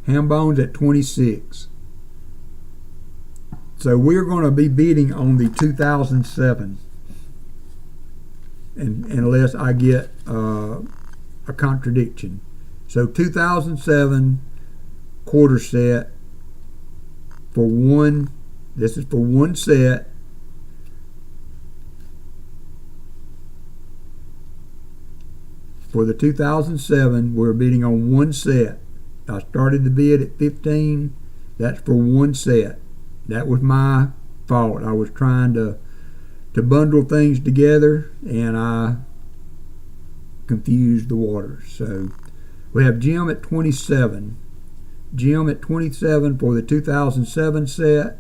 Ham bones at 26. So we're going to be bidding on the 2007, unless I get a contradiction. So 2007 quarter set for one. This is for one set. For the 2007, we're bidding on one set. I started the bid at 15. That's for one set. That was my fault. I was trying to bundle things together, and I confused the waters. So we have Jim at 27. Jim at 27 for the 2007 set.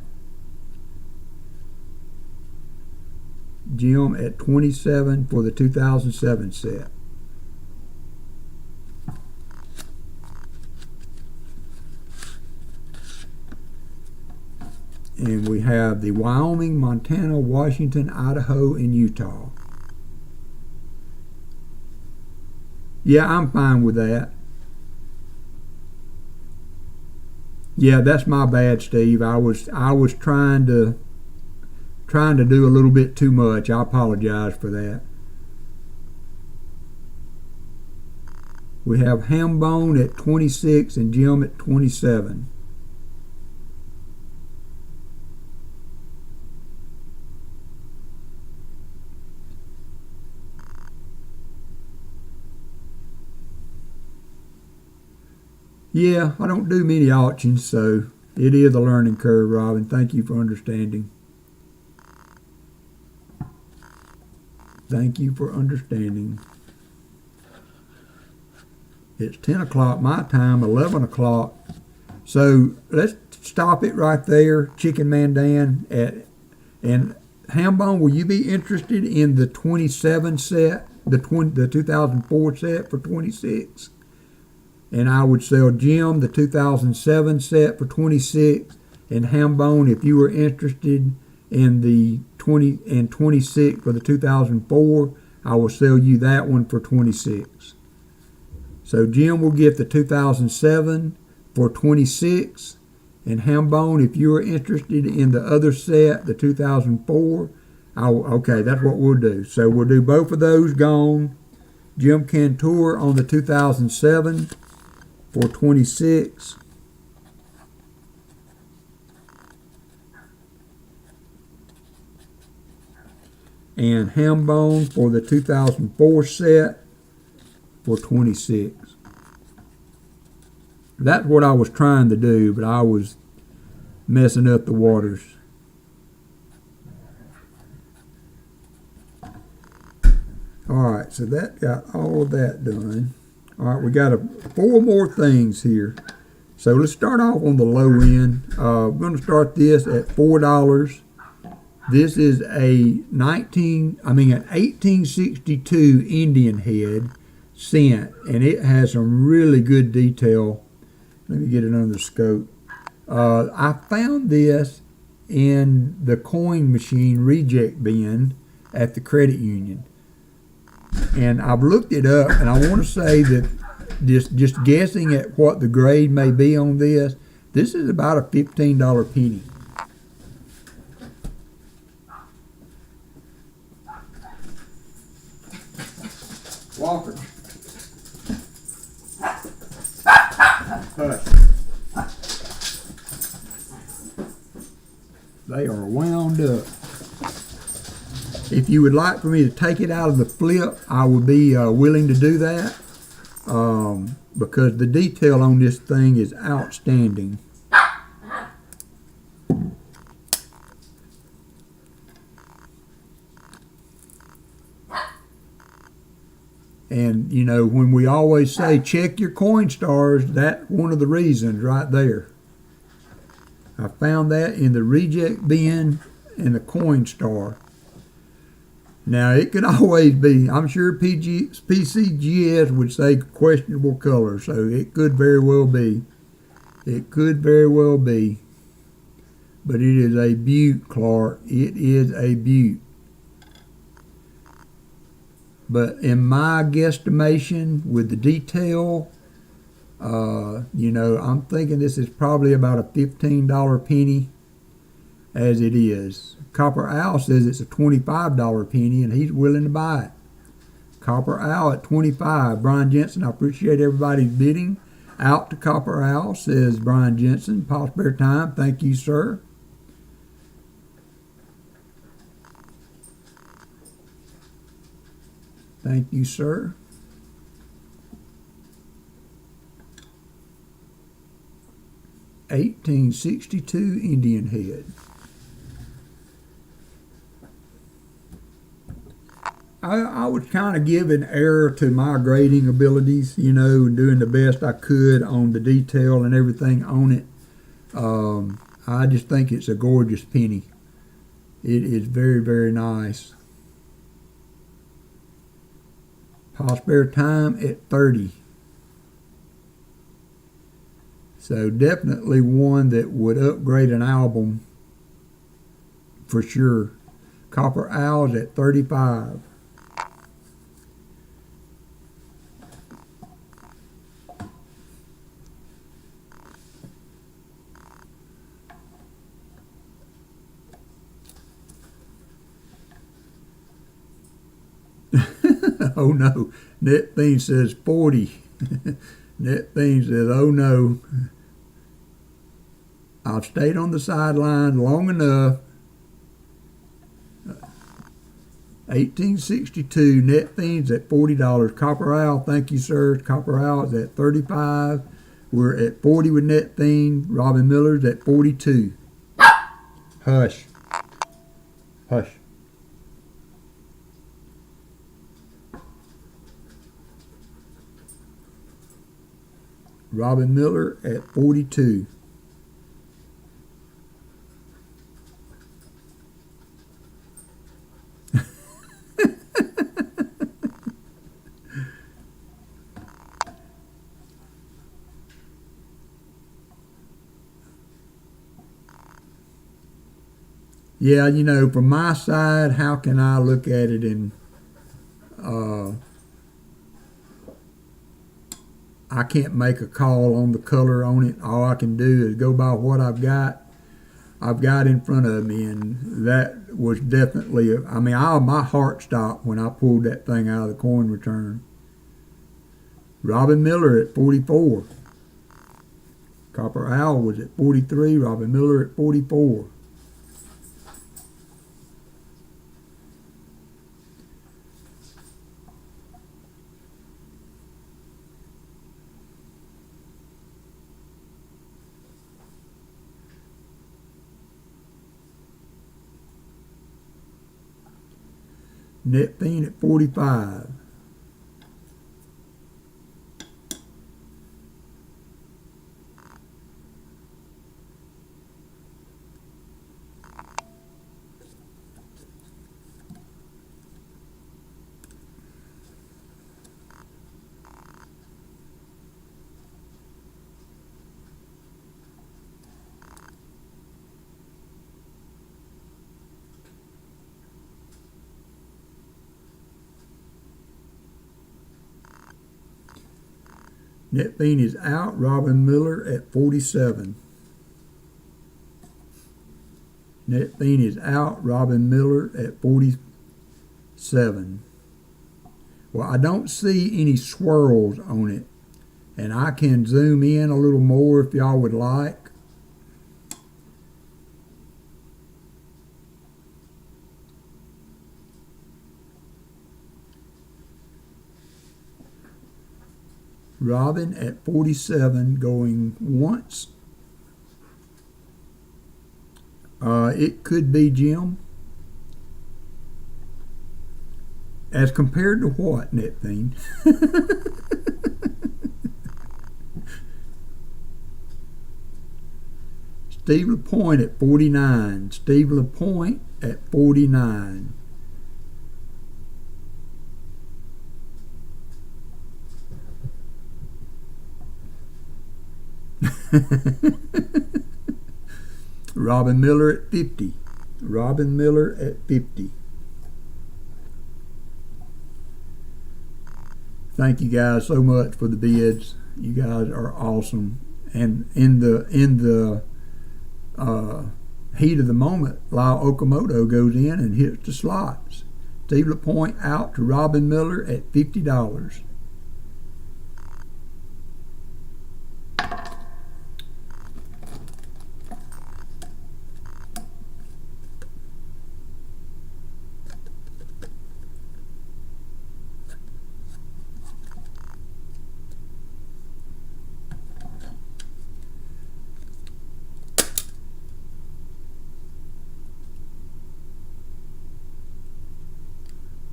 Jim at 27 for the 2007 set. And we have the Wyoming, Montana, Washington, Idaho, and Utah. Yeah, I'm fine with that. Yeah, that's my bad, Steve. I was trying to do a little bit too much. I apologize for that. We have Hambone at 26 and Jim at 27. Yeah, I don't do many auctions, so it is a learning curve, Robin. Thank you for understanding. Thank you for understanding. It's 10 o'clock my time, 11 o'clock. So let's stop it right there. Chicken Man Dan. And Hambone, will you be interested in the 27 set, the 2004 set for 26? And I would sell Jim the 2007 set for 26, and Hambone, if you were interested in the 20 and 26 for the 2004, I will sell you that one for 26. So Jim will get the 2007 for 26, and Hambone, if you are interested in the other set, the 2004, okay, that's what we'll do. So we'll do both of those gone. Jim Cantor on the 2007 for 26. And Hambone for the 2004 set for 26. That's what I was trying to do, but I was messing up the waters. Alright, so that got all of that done. Alright, we got 4 more things here. So let's start off on the low end. We're going to start this at $4. This is an 1862 Indian head cent, and it has some really good detail. Let me get it under the scope. I found this in the coin machine reject bin at the credit union. And I've looked it up, and I want to say that just guessing at what the grade may be on this is about a $15 penny. Walker. Hush. They are wound up. If you would like for me to take it out of the flip, I would be willing to do that, because the detail on this thing is outstanding. And, you know, when we always say check your coin stars, that's one of the reasons right there. I found that in the reject bin and the coin star. Now, it could always be, I'm sure PCGS would say questionable color, so it could very well be. It could very well be. But it is a beaut, Clark. It is a beaut. But in my guesstimation, with the detail, you know, I'm thinking this is probably about a $15 penny. as it is. Copper Owl says it's a $25 penny and he's willing to buy it. Copper Owl at 25. Brian Jensen, I appreciate everybody's bidding. Out to Copper Owl, says Brian Jensen. Paul Spare Time, thank you, sir. Thank you, sir. $18.62 Indian head. I was kind of giving error to my grading abilities, you know, and doing the best I could on the detail and everything on it. I just think it's a gorgeous penny. It is very, very nice. Paul Spare Time at 30. So definitely one that would upgrade an album for sure. Copper Owls at 35. Oh no, Net Thing says 40. Net Thing says, oh no. I've stayed on the sideline long enough. 1862, Net Things at $40. Copper Owl, thank you, sir. Copper Owl is at 35. We're at 40 with Net Thing. Robin Miller's at 42. Hush. Hush. Robin Miller at 42. Yeah, you know, from my side, how can I look at it and I can't make a call on the color on it. All I can do is go by what I've got in front of me, and that was definitely, my heart stopped when I pulled that thing out of the coin return. Robin Miller at 44. Copper Owl was at 43. Robin Miller at 44. Net Fiend at 45. Net Fiend is out. Robin Miller at 47. Net Fiend is out. Robin Miller at 47. Well, I don't see any swirls on it, and I can zoom in a little more if y'all would like. Robin at 47 going once. It could be Jim. As compared to what, Net Fiend? Steve LaPointe at 49. Steve LaPointe at 49. Robin Miller at 50. Robin Miller at 50. Thank you guys so much for the bids. You guys are awesome. And in the heat of the moment, Lyle Okamoto goes in and hits the slots. Steve LaPointe out to Robin Miller at $50.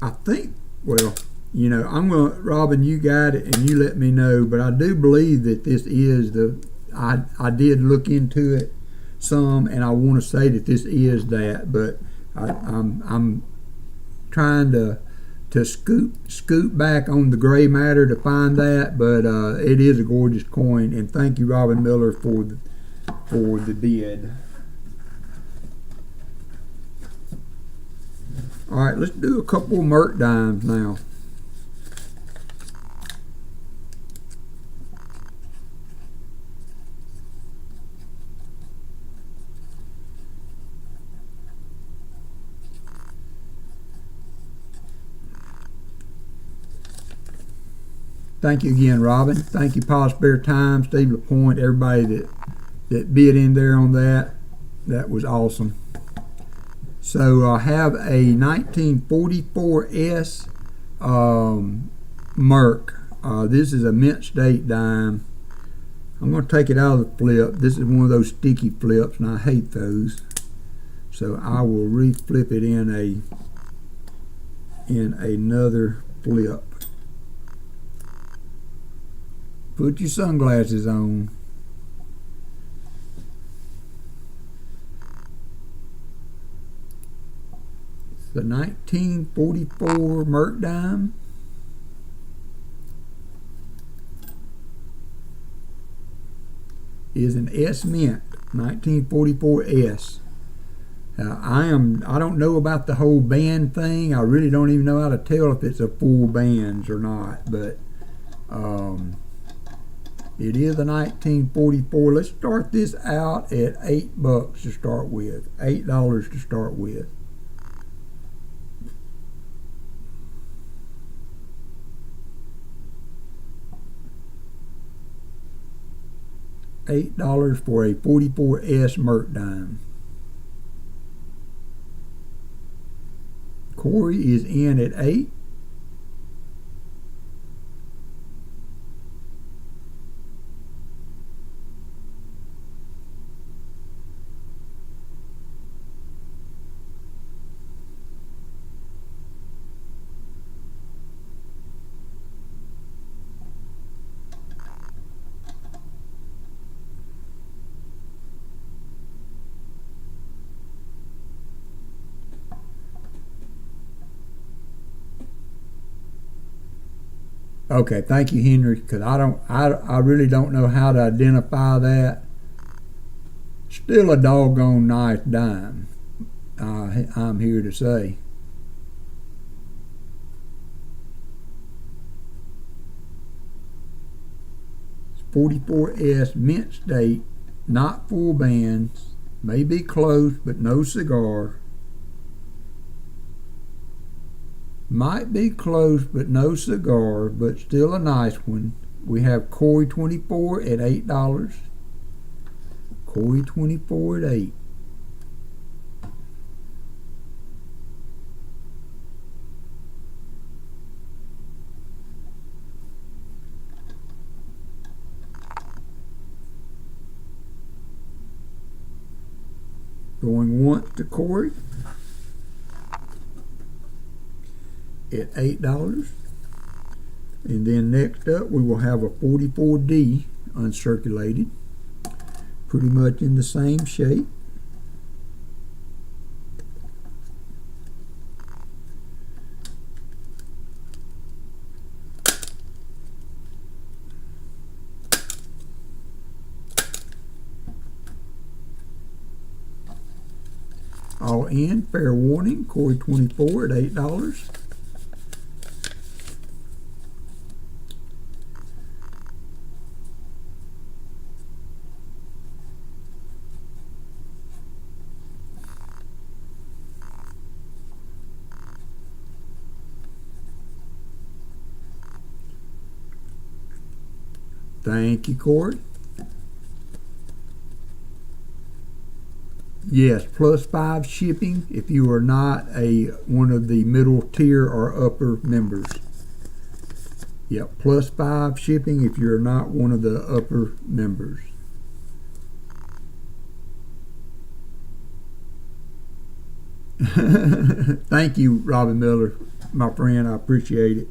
I think, well, you know, I'm going to, Robin, you got it and you let me know, but I do believe that this is I did look into it some, and I want to say that this is that, but I'm trying to scoot back on the gray matter to find that, but it is a gorgeous coin, and thank you, Robin Miller, for the bid. All right, let's do a couple of Merc dimes now. Thank you again, Robin. Thank you, Paul Spare Time, Steve LaPointe, everybody that bid in there on that. That was awesome. So I have a 1944S Merc. This is a mint state dime. I'm going to take it out of the flip. This is one of those sticky flips, and I hate those. So I will re-flip it in another flip. Put your sunglasses on. The 1944 Merc dime. Is an S Mint, 1944 S. I don't know about the whole band thing. I really don't even know how to tell if it's a full bands or not, but it is a 1944. Let's start this out at $8 to start with. $8 to start with. $8 for a 44S Merc dime. Corey is in at 8. Okay, thank you, Henry, because I really don't know how to identify that. Still a doggone nice dime, I'm here to say. It's 44S mint state, not full bands, may be close but no cigar. Might be close but no cigar, but still a nice one. We have Corey 24 at $8. Corey 24 at 8. Going once to Corey at $8. And then next up we will have a 44D uncirculated, pretty much in the same shape. All in, fair warning, Corey 24 at $8. Thank you, Corey. Yes, +5 shipping if you are not one of the middle tier or upper members. Yep, +5 shipping if you're not one of the upper members. Thank you, Robin Miller, my friend. I appreciate it.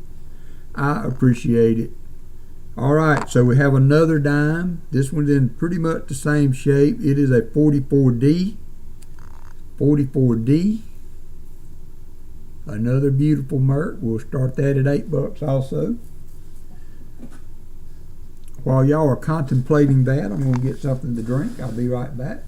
I appreciate it. All right, so we have another dime. This one's in pretty much the same shape. It is a 44D. 44D. Another beautiful Merc. We'll start that at $8 also. While y'all are contemplating that, I'm going to get something to drink. I'll be right back.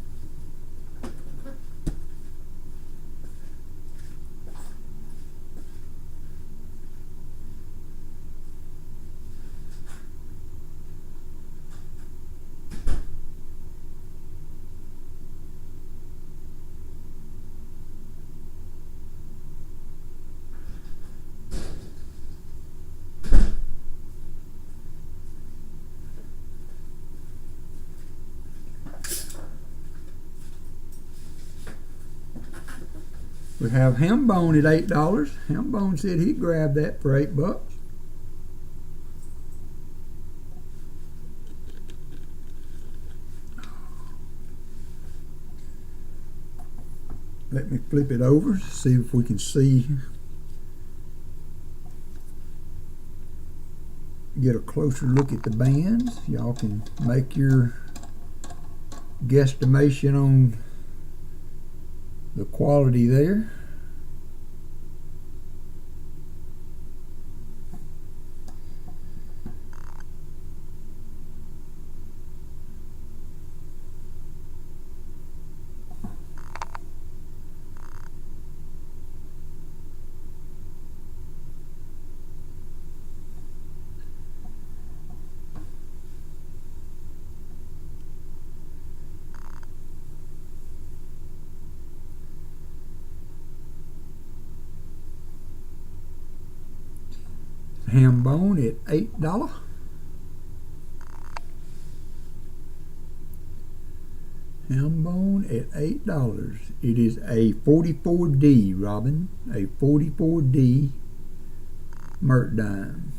We have Hambone at $8. Hambone said he'd grab that for $8. Let me flip it over, see if we can see, get a closer look at the bands. Y'all can make your guesstimation on the quality there. Hambone at $8. Hambone at $8. It is a 44D, Robin. A 44D Merc dime.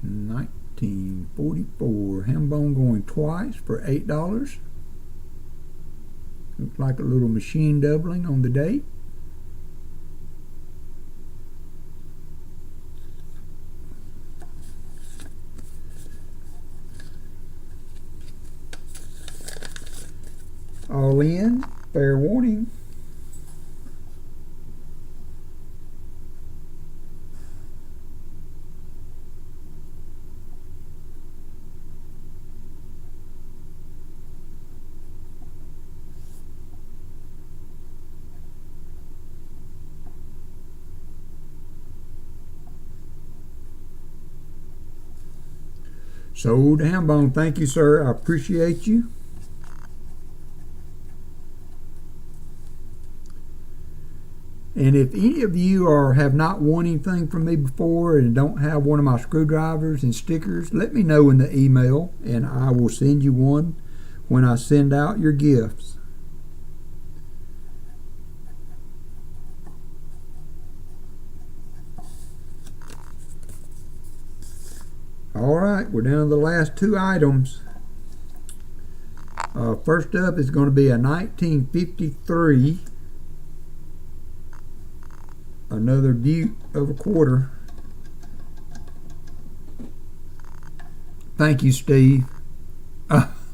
$19.44. Hambone going twice for $8. Looks like a little machine doubling on the date. All in, fair warning. Sold Hambone. Thank you, sir. I appreciate you. And if any of you have not won anything from me before and don't have one of my screwdrivers and stickers, let me know in the email and I will send you one when I send out your gifts. All right, we're down to the last two items. First up is going to be a 1953. Another beaut of a quarter. Thank you, Steve.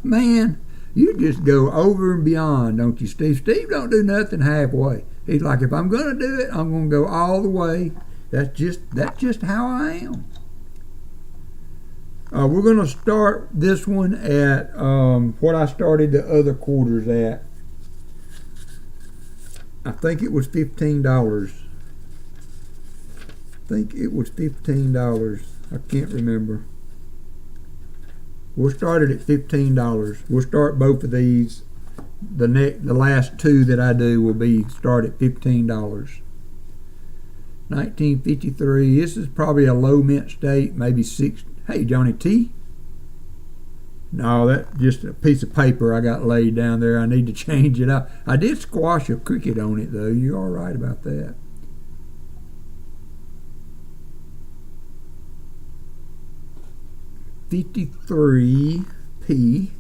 Man, you just go over and beyond, don't you, Steve? Steve don't do nothing halfway. He's like, if I'm going to do it, I'm going to go all the way. That's just how I am. We're going to start this one at what I started the other quarters at. I think it was $15. I think it was $15. I can't remember. We'll start it at $15. We'll start both of these the last two that I do will be start at $15. 1953. This is probably a low mint state, maybe 6. Hey, Johnny T. No, that's just a piece of paper I got laid down there. I need to change it up. I did squash a cricket on it, though. You're all right about that. $53p.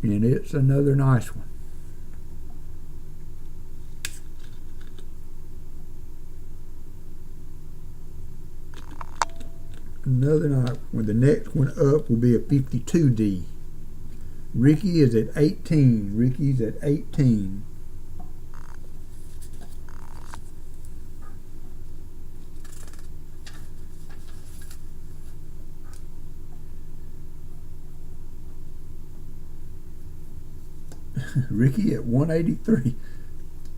And it's another nice one. Another nice one. The next one up will be a 52D. Ricky is at 18. Ricky's at 18. Ricky at 183.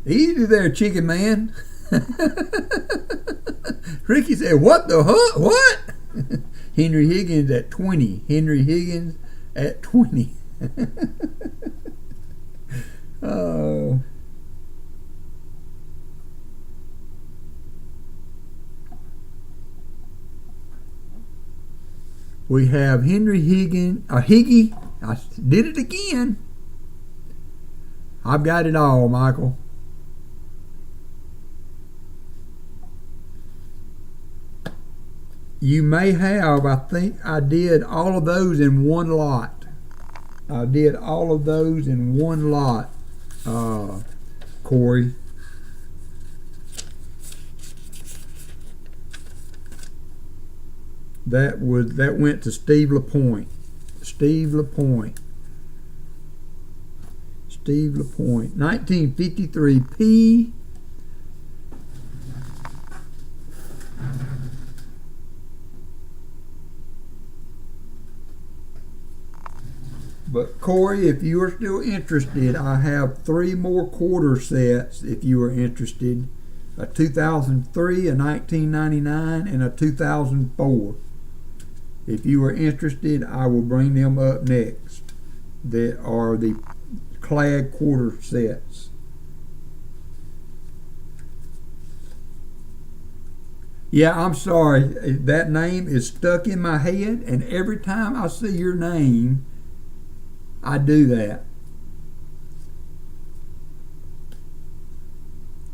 Easy there, chicken man. Ricky said, what the huh? What? Henry Higgins at 20. Henry Higgins at 20. Oh. We have Henry Higgins, Higgy. I did it again. I've got it all, Michael. You may have, I think I did all of those in one lot. I did all of those in one lot, Corey. That went to Steve LaPointe. Steve LaPointe. 1953p. But Corey, if you are still interested, I have 3 more quarter sets if you are interested. A 2003, a 1999, and a 2004. If you are interested, I will bring them up next. That are the clad quarter sets. Yeah, I'm sorry. That name is stuck in my head, and every time I see your name, I do that.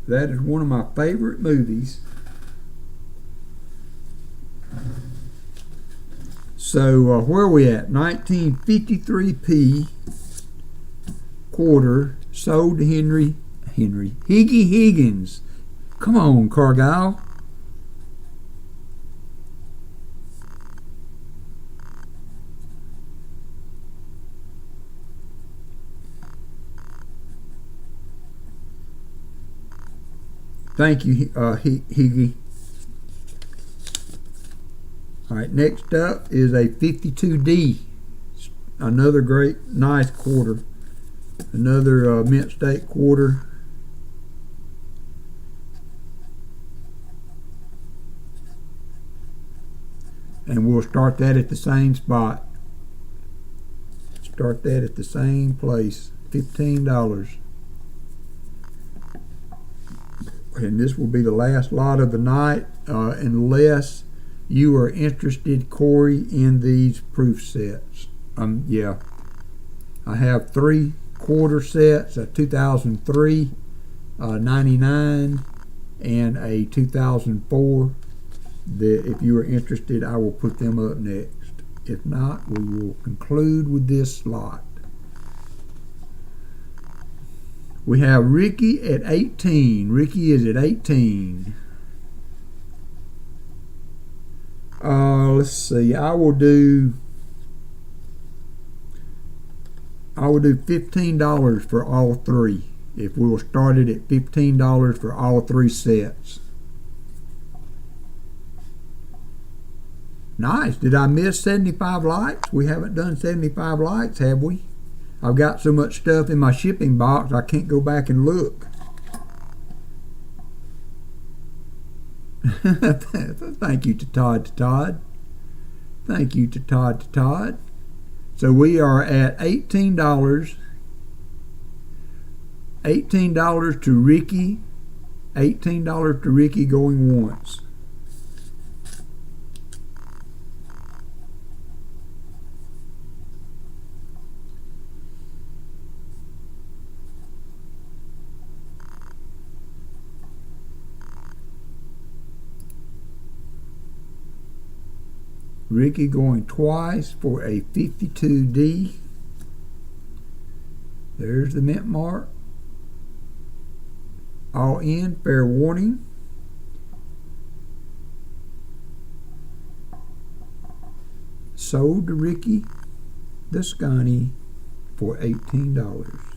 That is one of my favorite movies. So where are we at? 1953p quarter sold to Higgy Higgins. Come on, Cargyle. Thank you, Higgy. All right, next up is a 52D. Another great, nice quarter. Another mint state quarter. And we'll start that at the same spot. Start that at the same place. $15. And this will be the last lot of the night, unless you are interested, Corey, in these proof sets. Yeah, I have 3 quarter sets, a 2003, 99, and a 2004. That if you are interested, I will put them up next. If not, we will conclude with this slot. We have Ricky at 18. Ricky is at 18. Let's see. I will do $15 for all 3. If we will start it at $15 for all 3 sets. Nice. Did I miss 75 likes? We haven't done 75 likes, have we? I've got so much stuff in my shipping box I can't go back and look. Thank you to Todd. Thank you to Todd. So we are at $18. $18 to Ricky. $18 to Ricky going once. Ricky going twice for a 52D. There's the mint mark. All in, fair warning. Sold to Ricky the Scotty for $18.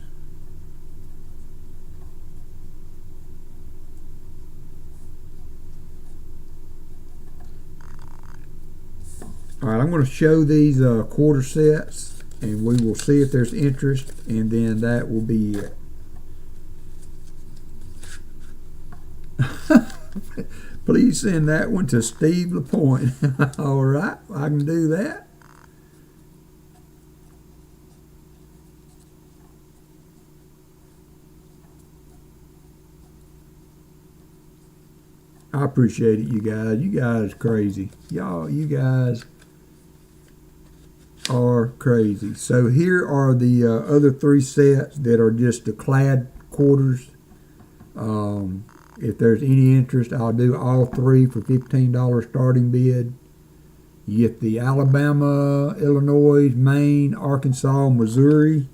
Alright, I'm going to show these quarter sets, and we will see if there's interest, and then that will be it. Please send that one to Steve LaPointe. Alright, I can do that. I appreciate it, you guys. You guys are crazy. You guys are crazy. So here are the other three sets that are just the clad quarters. If there's any interest, I'll do all three for $15 starting bid. You get the Alabama, Illinois, Maine, Arkansas, Missouri.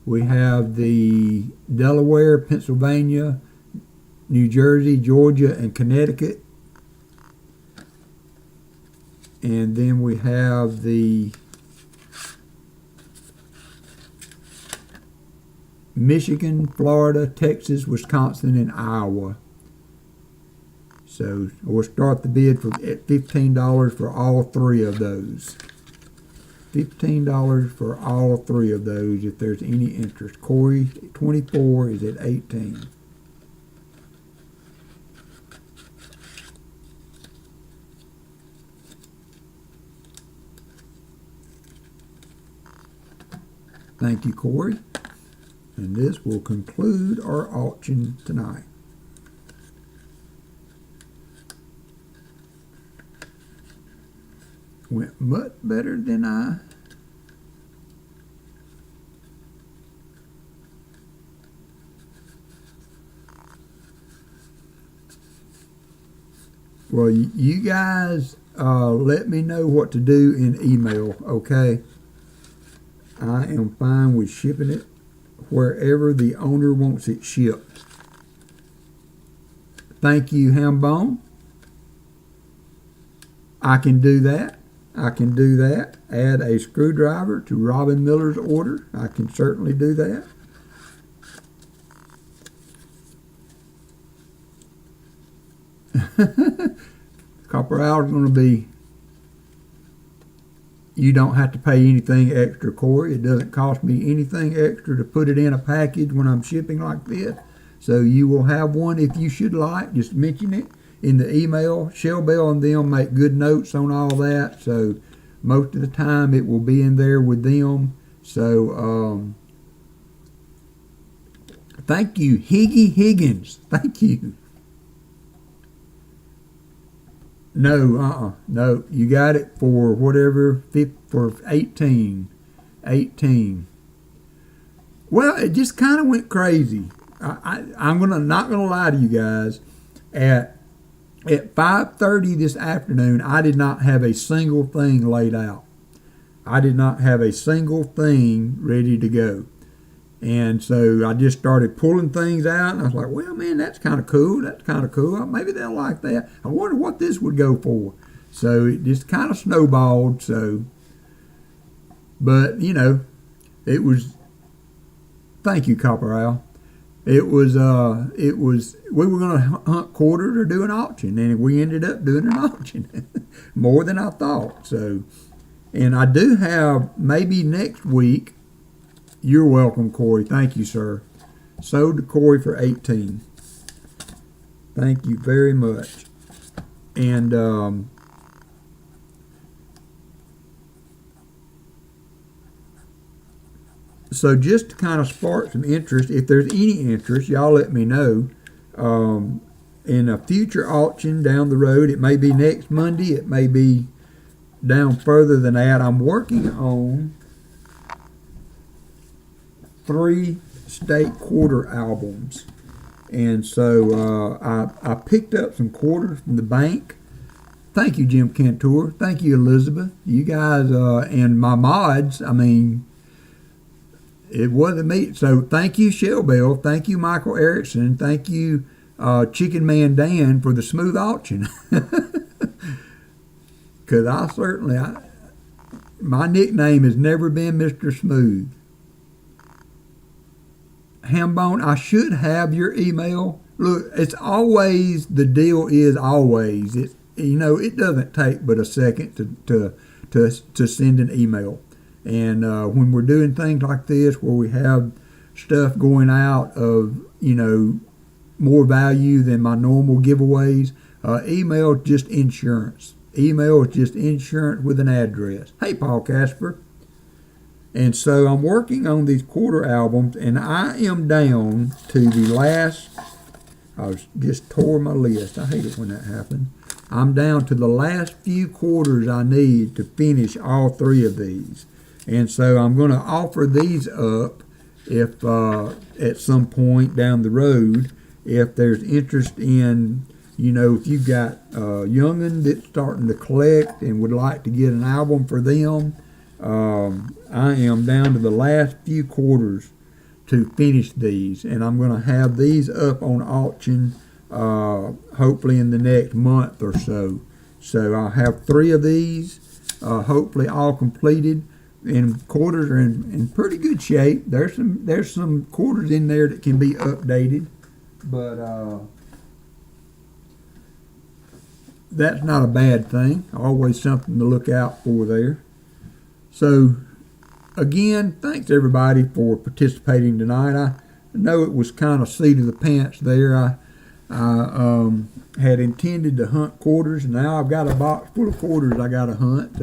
We have the Delaware, Pennsylvania, New Jersey, Georgia, and Connecticut. And then we have the Michigan, Florida, Texas, Wisconsin, and Iowa. So we'll start the bid at $15 for all three of those. $15 for all three of those if there's any interest. Corey, 24 is at 18. Thank you, Corey. And this will conclude our auction tonight. Went much better than I well, you guys let me know what to do in email, okay? I am fine with shipping it wherever the owner wants it shipped. Thank you, Hambone. I can do that. I can do that. Add a screwdriver to Robin Miller's order. I can certainly do that. Copper Owl is going to be, you don't have to pay anything extra, Corey. It doesn't cost me anything extra to put it in a package when I'm shipping like this. So you will have one if you should like. Just mention it in the email. Shell Bell and them make good notes on all that. So most of the time it will be in there with them. So thank you, Higgy Higgins. Thank you. No, no. You got it for whatever, for 18. 18. Well, it just kind of went crazy. I'm not gonna lie to you guys. At 5:30 this afternoon, I did not have a single thing laid out. I did not have a single thing ready to go. And so I just started pulling things out, and I was like, well, man, that's kind of cool. That's kind of cool. Maybe they'll like that. I wonder what this would go for. So it just kind of snowballed. So, but, you know, it was, thank you, Copper Owl. We were going to hunt quarters or do an auction, and we ended up doing an auction. More than I thought. So, and I do have, maybe next week. You're welcome, Corey. Thank you, sir. Sold to Corey for 18. Thank you very much. And so just to kind of spark some interest, if there's any interest, y'all let me know. In a future auction down the road, it may be next Monday, it may be down further than that. I'm working on 3 state quarter albums. And so I picked up some quarters from the bank. Thank you, Jim Cantor. Thank you, Elizabeth. You guys and my mods, I mean, it wasn't me. So thank you, Shell Bell. Thank you, Michael Erickson. Thank you, Chicken Man Dan, for the smooth auction. Because my nickname has never been Mr. Smooth. Hambone, I should have your email. Look, it's always, the deal is always, it doesn't take but a second to send an email. And when we're doing things like this, where we have stuff going out of, more value than my normal giveaways, email is just insurance. Email is just insurance with an address. Hey, Paul Casper. And so I'm working on these quarter albums, and I am down to the last, I just tore my list. I hate it when that happens. I'm down to the last few quarters I need to finish all 3 of these. And so I'm going to offer these up if at some point down the road, if there's interest in, if you've got a young'un that's starting to collect and would like to get an album for them, I am down to the last few quarters to finish these, and I'm going to have these up on auction hopefully in the next month or so. So I'll have 3 of these, hopefully all completed, and quarters are in pretty good shape. There's some quarters in there that can be updated, but that's not a bad thing. Always something to look out for there. So again, thanks everybody for participating tonight. I know it was kind of seat of the pants there. I had intended to hunt quarters, and now I've got a box full of quarters I got to hunt.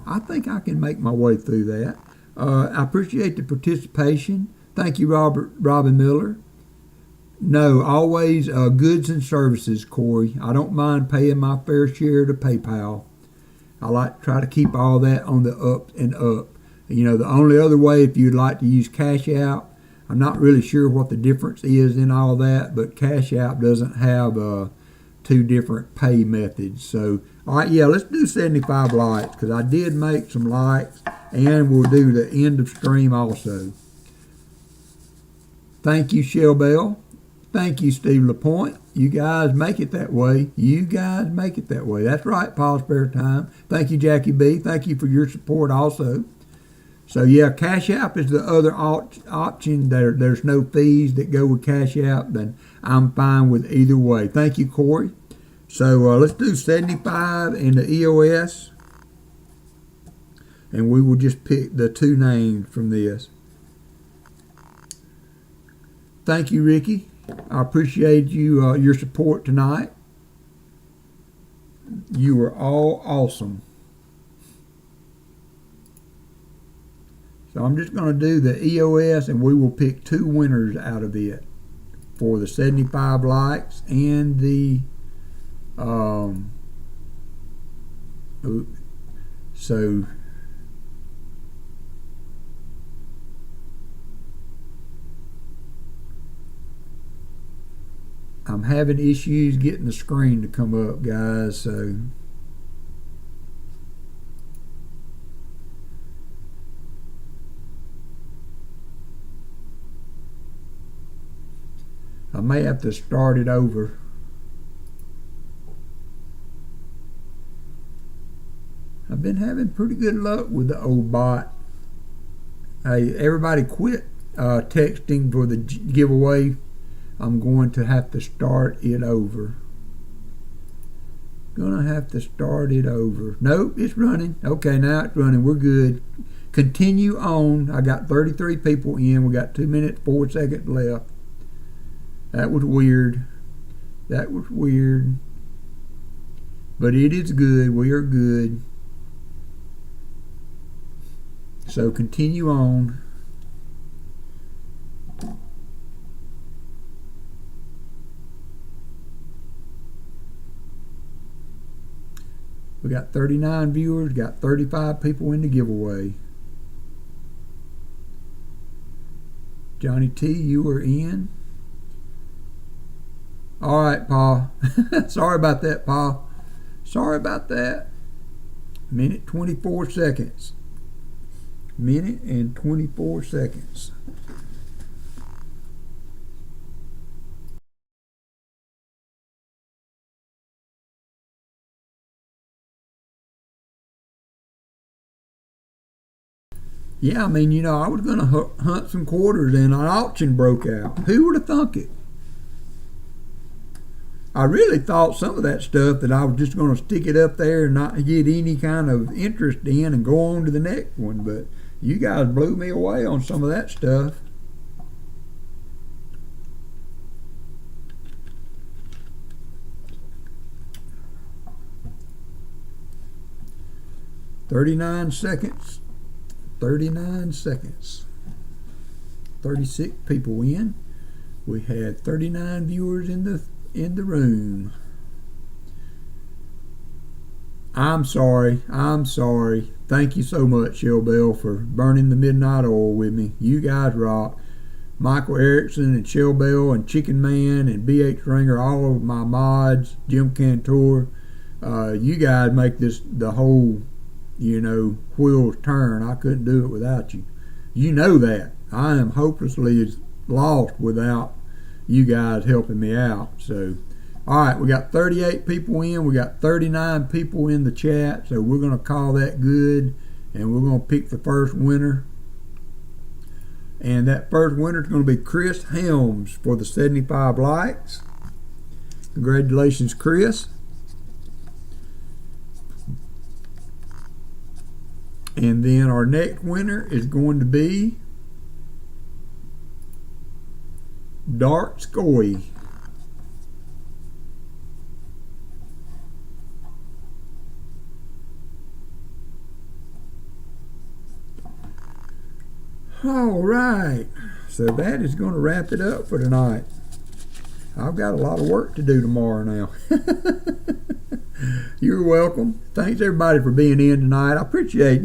I think I can make my way through that. I appreciate the participation. Thank you, Robin Miller. No, always goods and services, Corey. I don't mind paying my fair share to PayPal. I like to try to keep all that on the up and up. The only other way, if you'd like to use Cashapp, I'm not really sure what the difference is in all that, but Cashapp doesn't have 2 different pay methods. So, all right, yeah, let's do 75 likes, because I did make some likes, and we'll do the end of stream also. Thank you, Shell Bell. Thank you, Steve LaPointe. You guys make it that way. That's right, Paul Spare Time. Thank you, Jackie B. Thank you for your support also. So, yeah, Cashapp is the other option. There's no fees that go with Cashapp, then I'm fine with either way. Thank you, Corey. So, let's do 75 in the EOS, and we will just pick the 2 names from this. Thank you, Ricky. I appreciate your support tonight. You were all awesome. So I'm just going to do the EOS, and we will pick 2 winners out of it for the 75 likes and the so I'm having issues getting the screen to come up, guys, so I may have to start it over. I've been having pretty good luck with the old bot. Hey, everybody quit texting for the giveaway. I'm going to have to start it over. Nope, it's running. Okay, now it's running. We're good. Continue on. I got 33 people in. We got 2 minutes, 4 seconds left. That was weird. But it is good. We are good. So continue on. We got 39 viewers, got 35 people in the giveaway. Johnny T, you are in. All right, Paul. Sorry about that, Paul. Sorry about that. Minute 24 seconds. Minute and 24 seconds. Yeah, I mean, I was going to hunt some quarters and an auction broke out. Who would have thunk it? I really thought some of that stuff that I was just going to stick it up there and not get any kind of interest in and go on to the next one. But you guys blew me away on some of that stuff. "39 seconds. 39 seconds. 36 people in. We had 39 viewers in the room. I'm sorry. Thank you so much, Shell Bell, for burning the midnight oil with me. You guys rock. Michael Erickson and Shell Bell and Chicken Man and BH Ringer, all of my mods, Jim Cantor. You guys make the whole wheels turn. I couldn't do it without you. You know that. I am hopelessly lost without you guys helping me out. So, all right, we got 38 people in. We got 39 people in the chat. So we're going to call that good, and we're going to pick the first winner. And that first winner is going to be Chris Helms for the 75 likes. Congratulations, Chris. And then our next winner is going to be Dark Scoy. All right, so that is going to wrap it up for tonight. I've got a lot of work to do tomorrow now. You're welcome. Thanks everybody for being in tonight. I appreciate,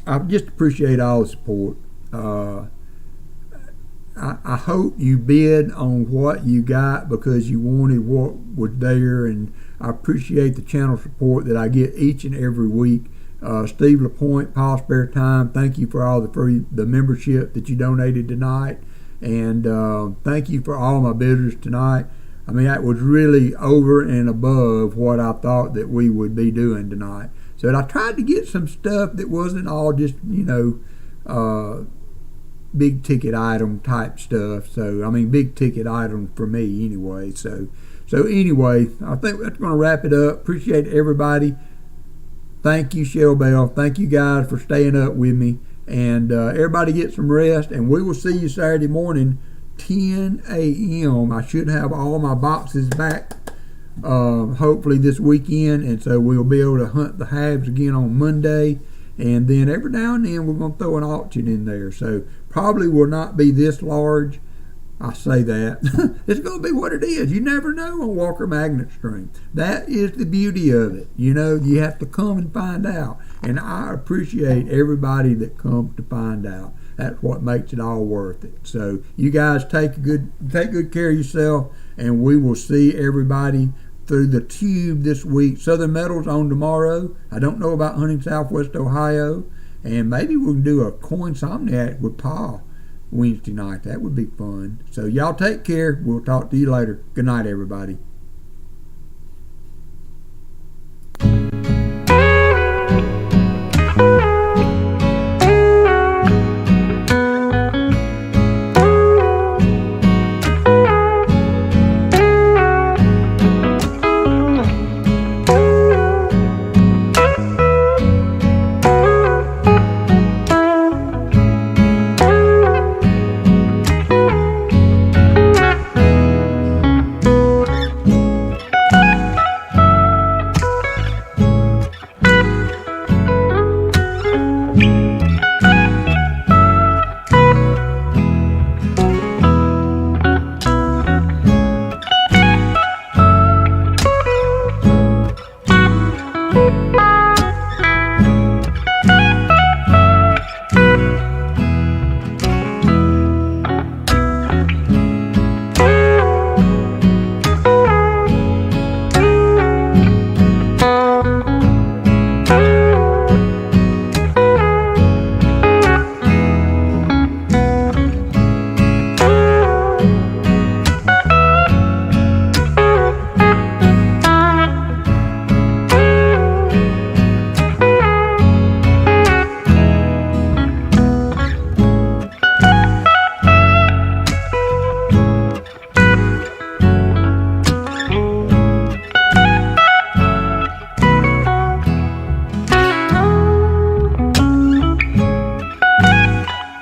I just appreciate all the support. I hope you bid on what you got because you wanted what was there, and I appreciate the channel support that I get each and every week. Steve LaPointe, Paul Spare Time, thank you for all the membership that you donated tonight, and thank you for all my bidders tonight. I mean, that was really over and above what I thought that we would be doing tonight. So I tried to get some stuff that wasn't all just, big ticket item type stuff. So, I mean, big ticket item for me anyway. So anyway, I think that's going to wrap it up. Appreciate everybody. Thank you, Shell Bell. Thank you guys for staying up with me. And everybody get some rest. And we will see you Saturday morning, 10 a.m. I should have all my boxes back hopefully this weekend, and so we'll be able to hunt the halves again on Monday, and then every now and then we're going to throw an auction in there. So probably will not be this large. I say that. It's going to be what it is. You never know on WalkerMagnet stream. That is the beauty of it. You have to come and find out, and I appreciate everybody that comes to find out. That's what makes it all worth it. So you guys take good care of yourself, and we will see everybody through the tube this week. Southern Metals on tomorrow. I don't know about hunting Southwest Ohio, and maybe we can do a coin somniac with Paul Wednesday night. That would be fun. So y'all take care. We'll talk to you later. Good night, everybody.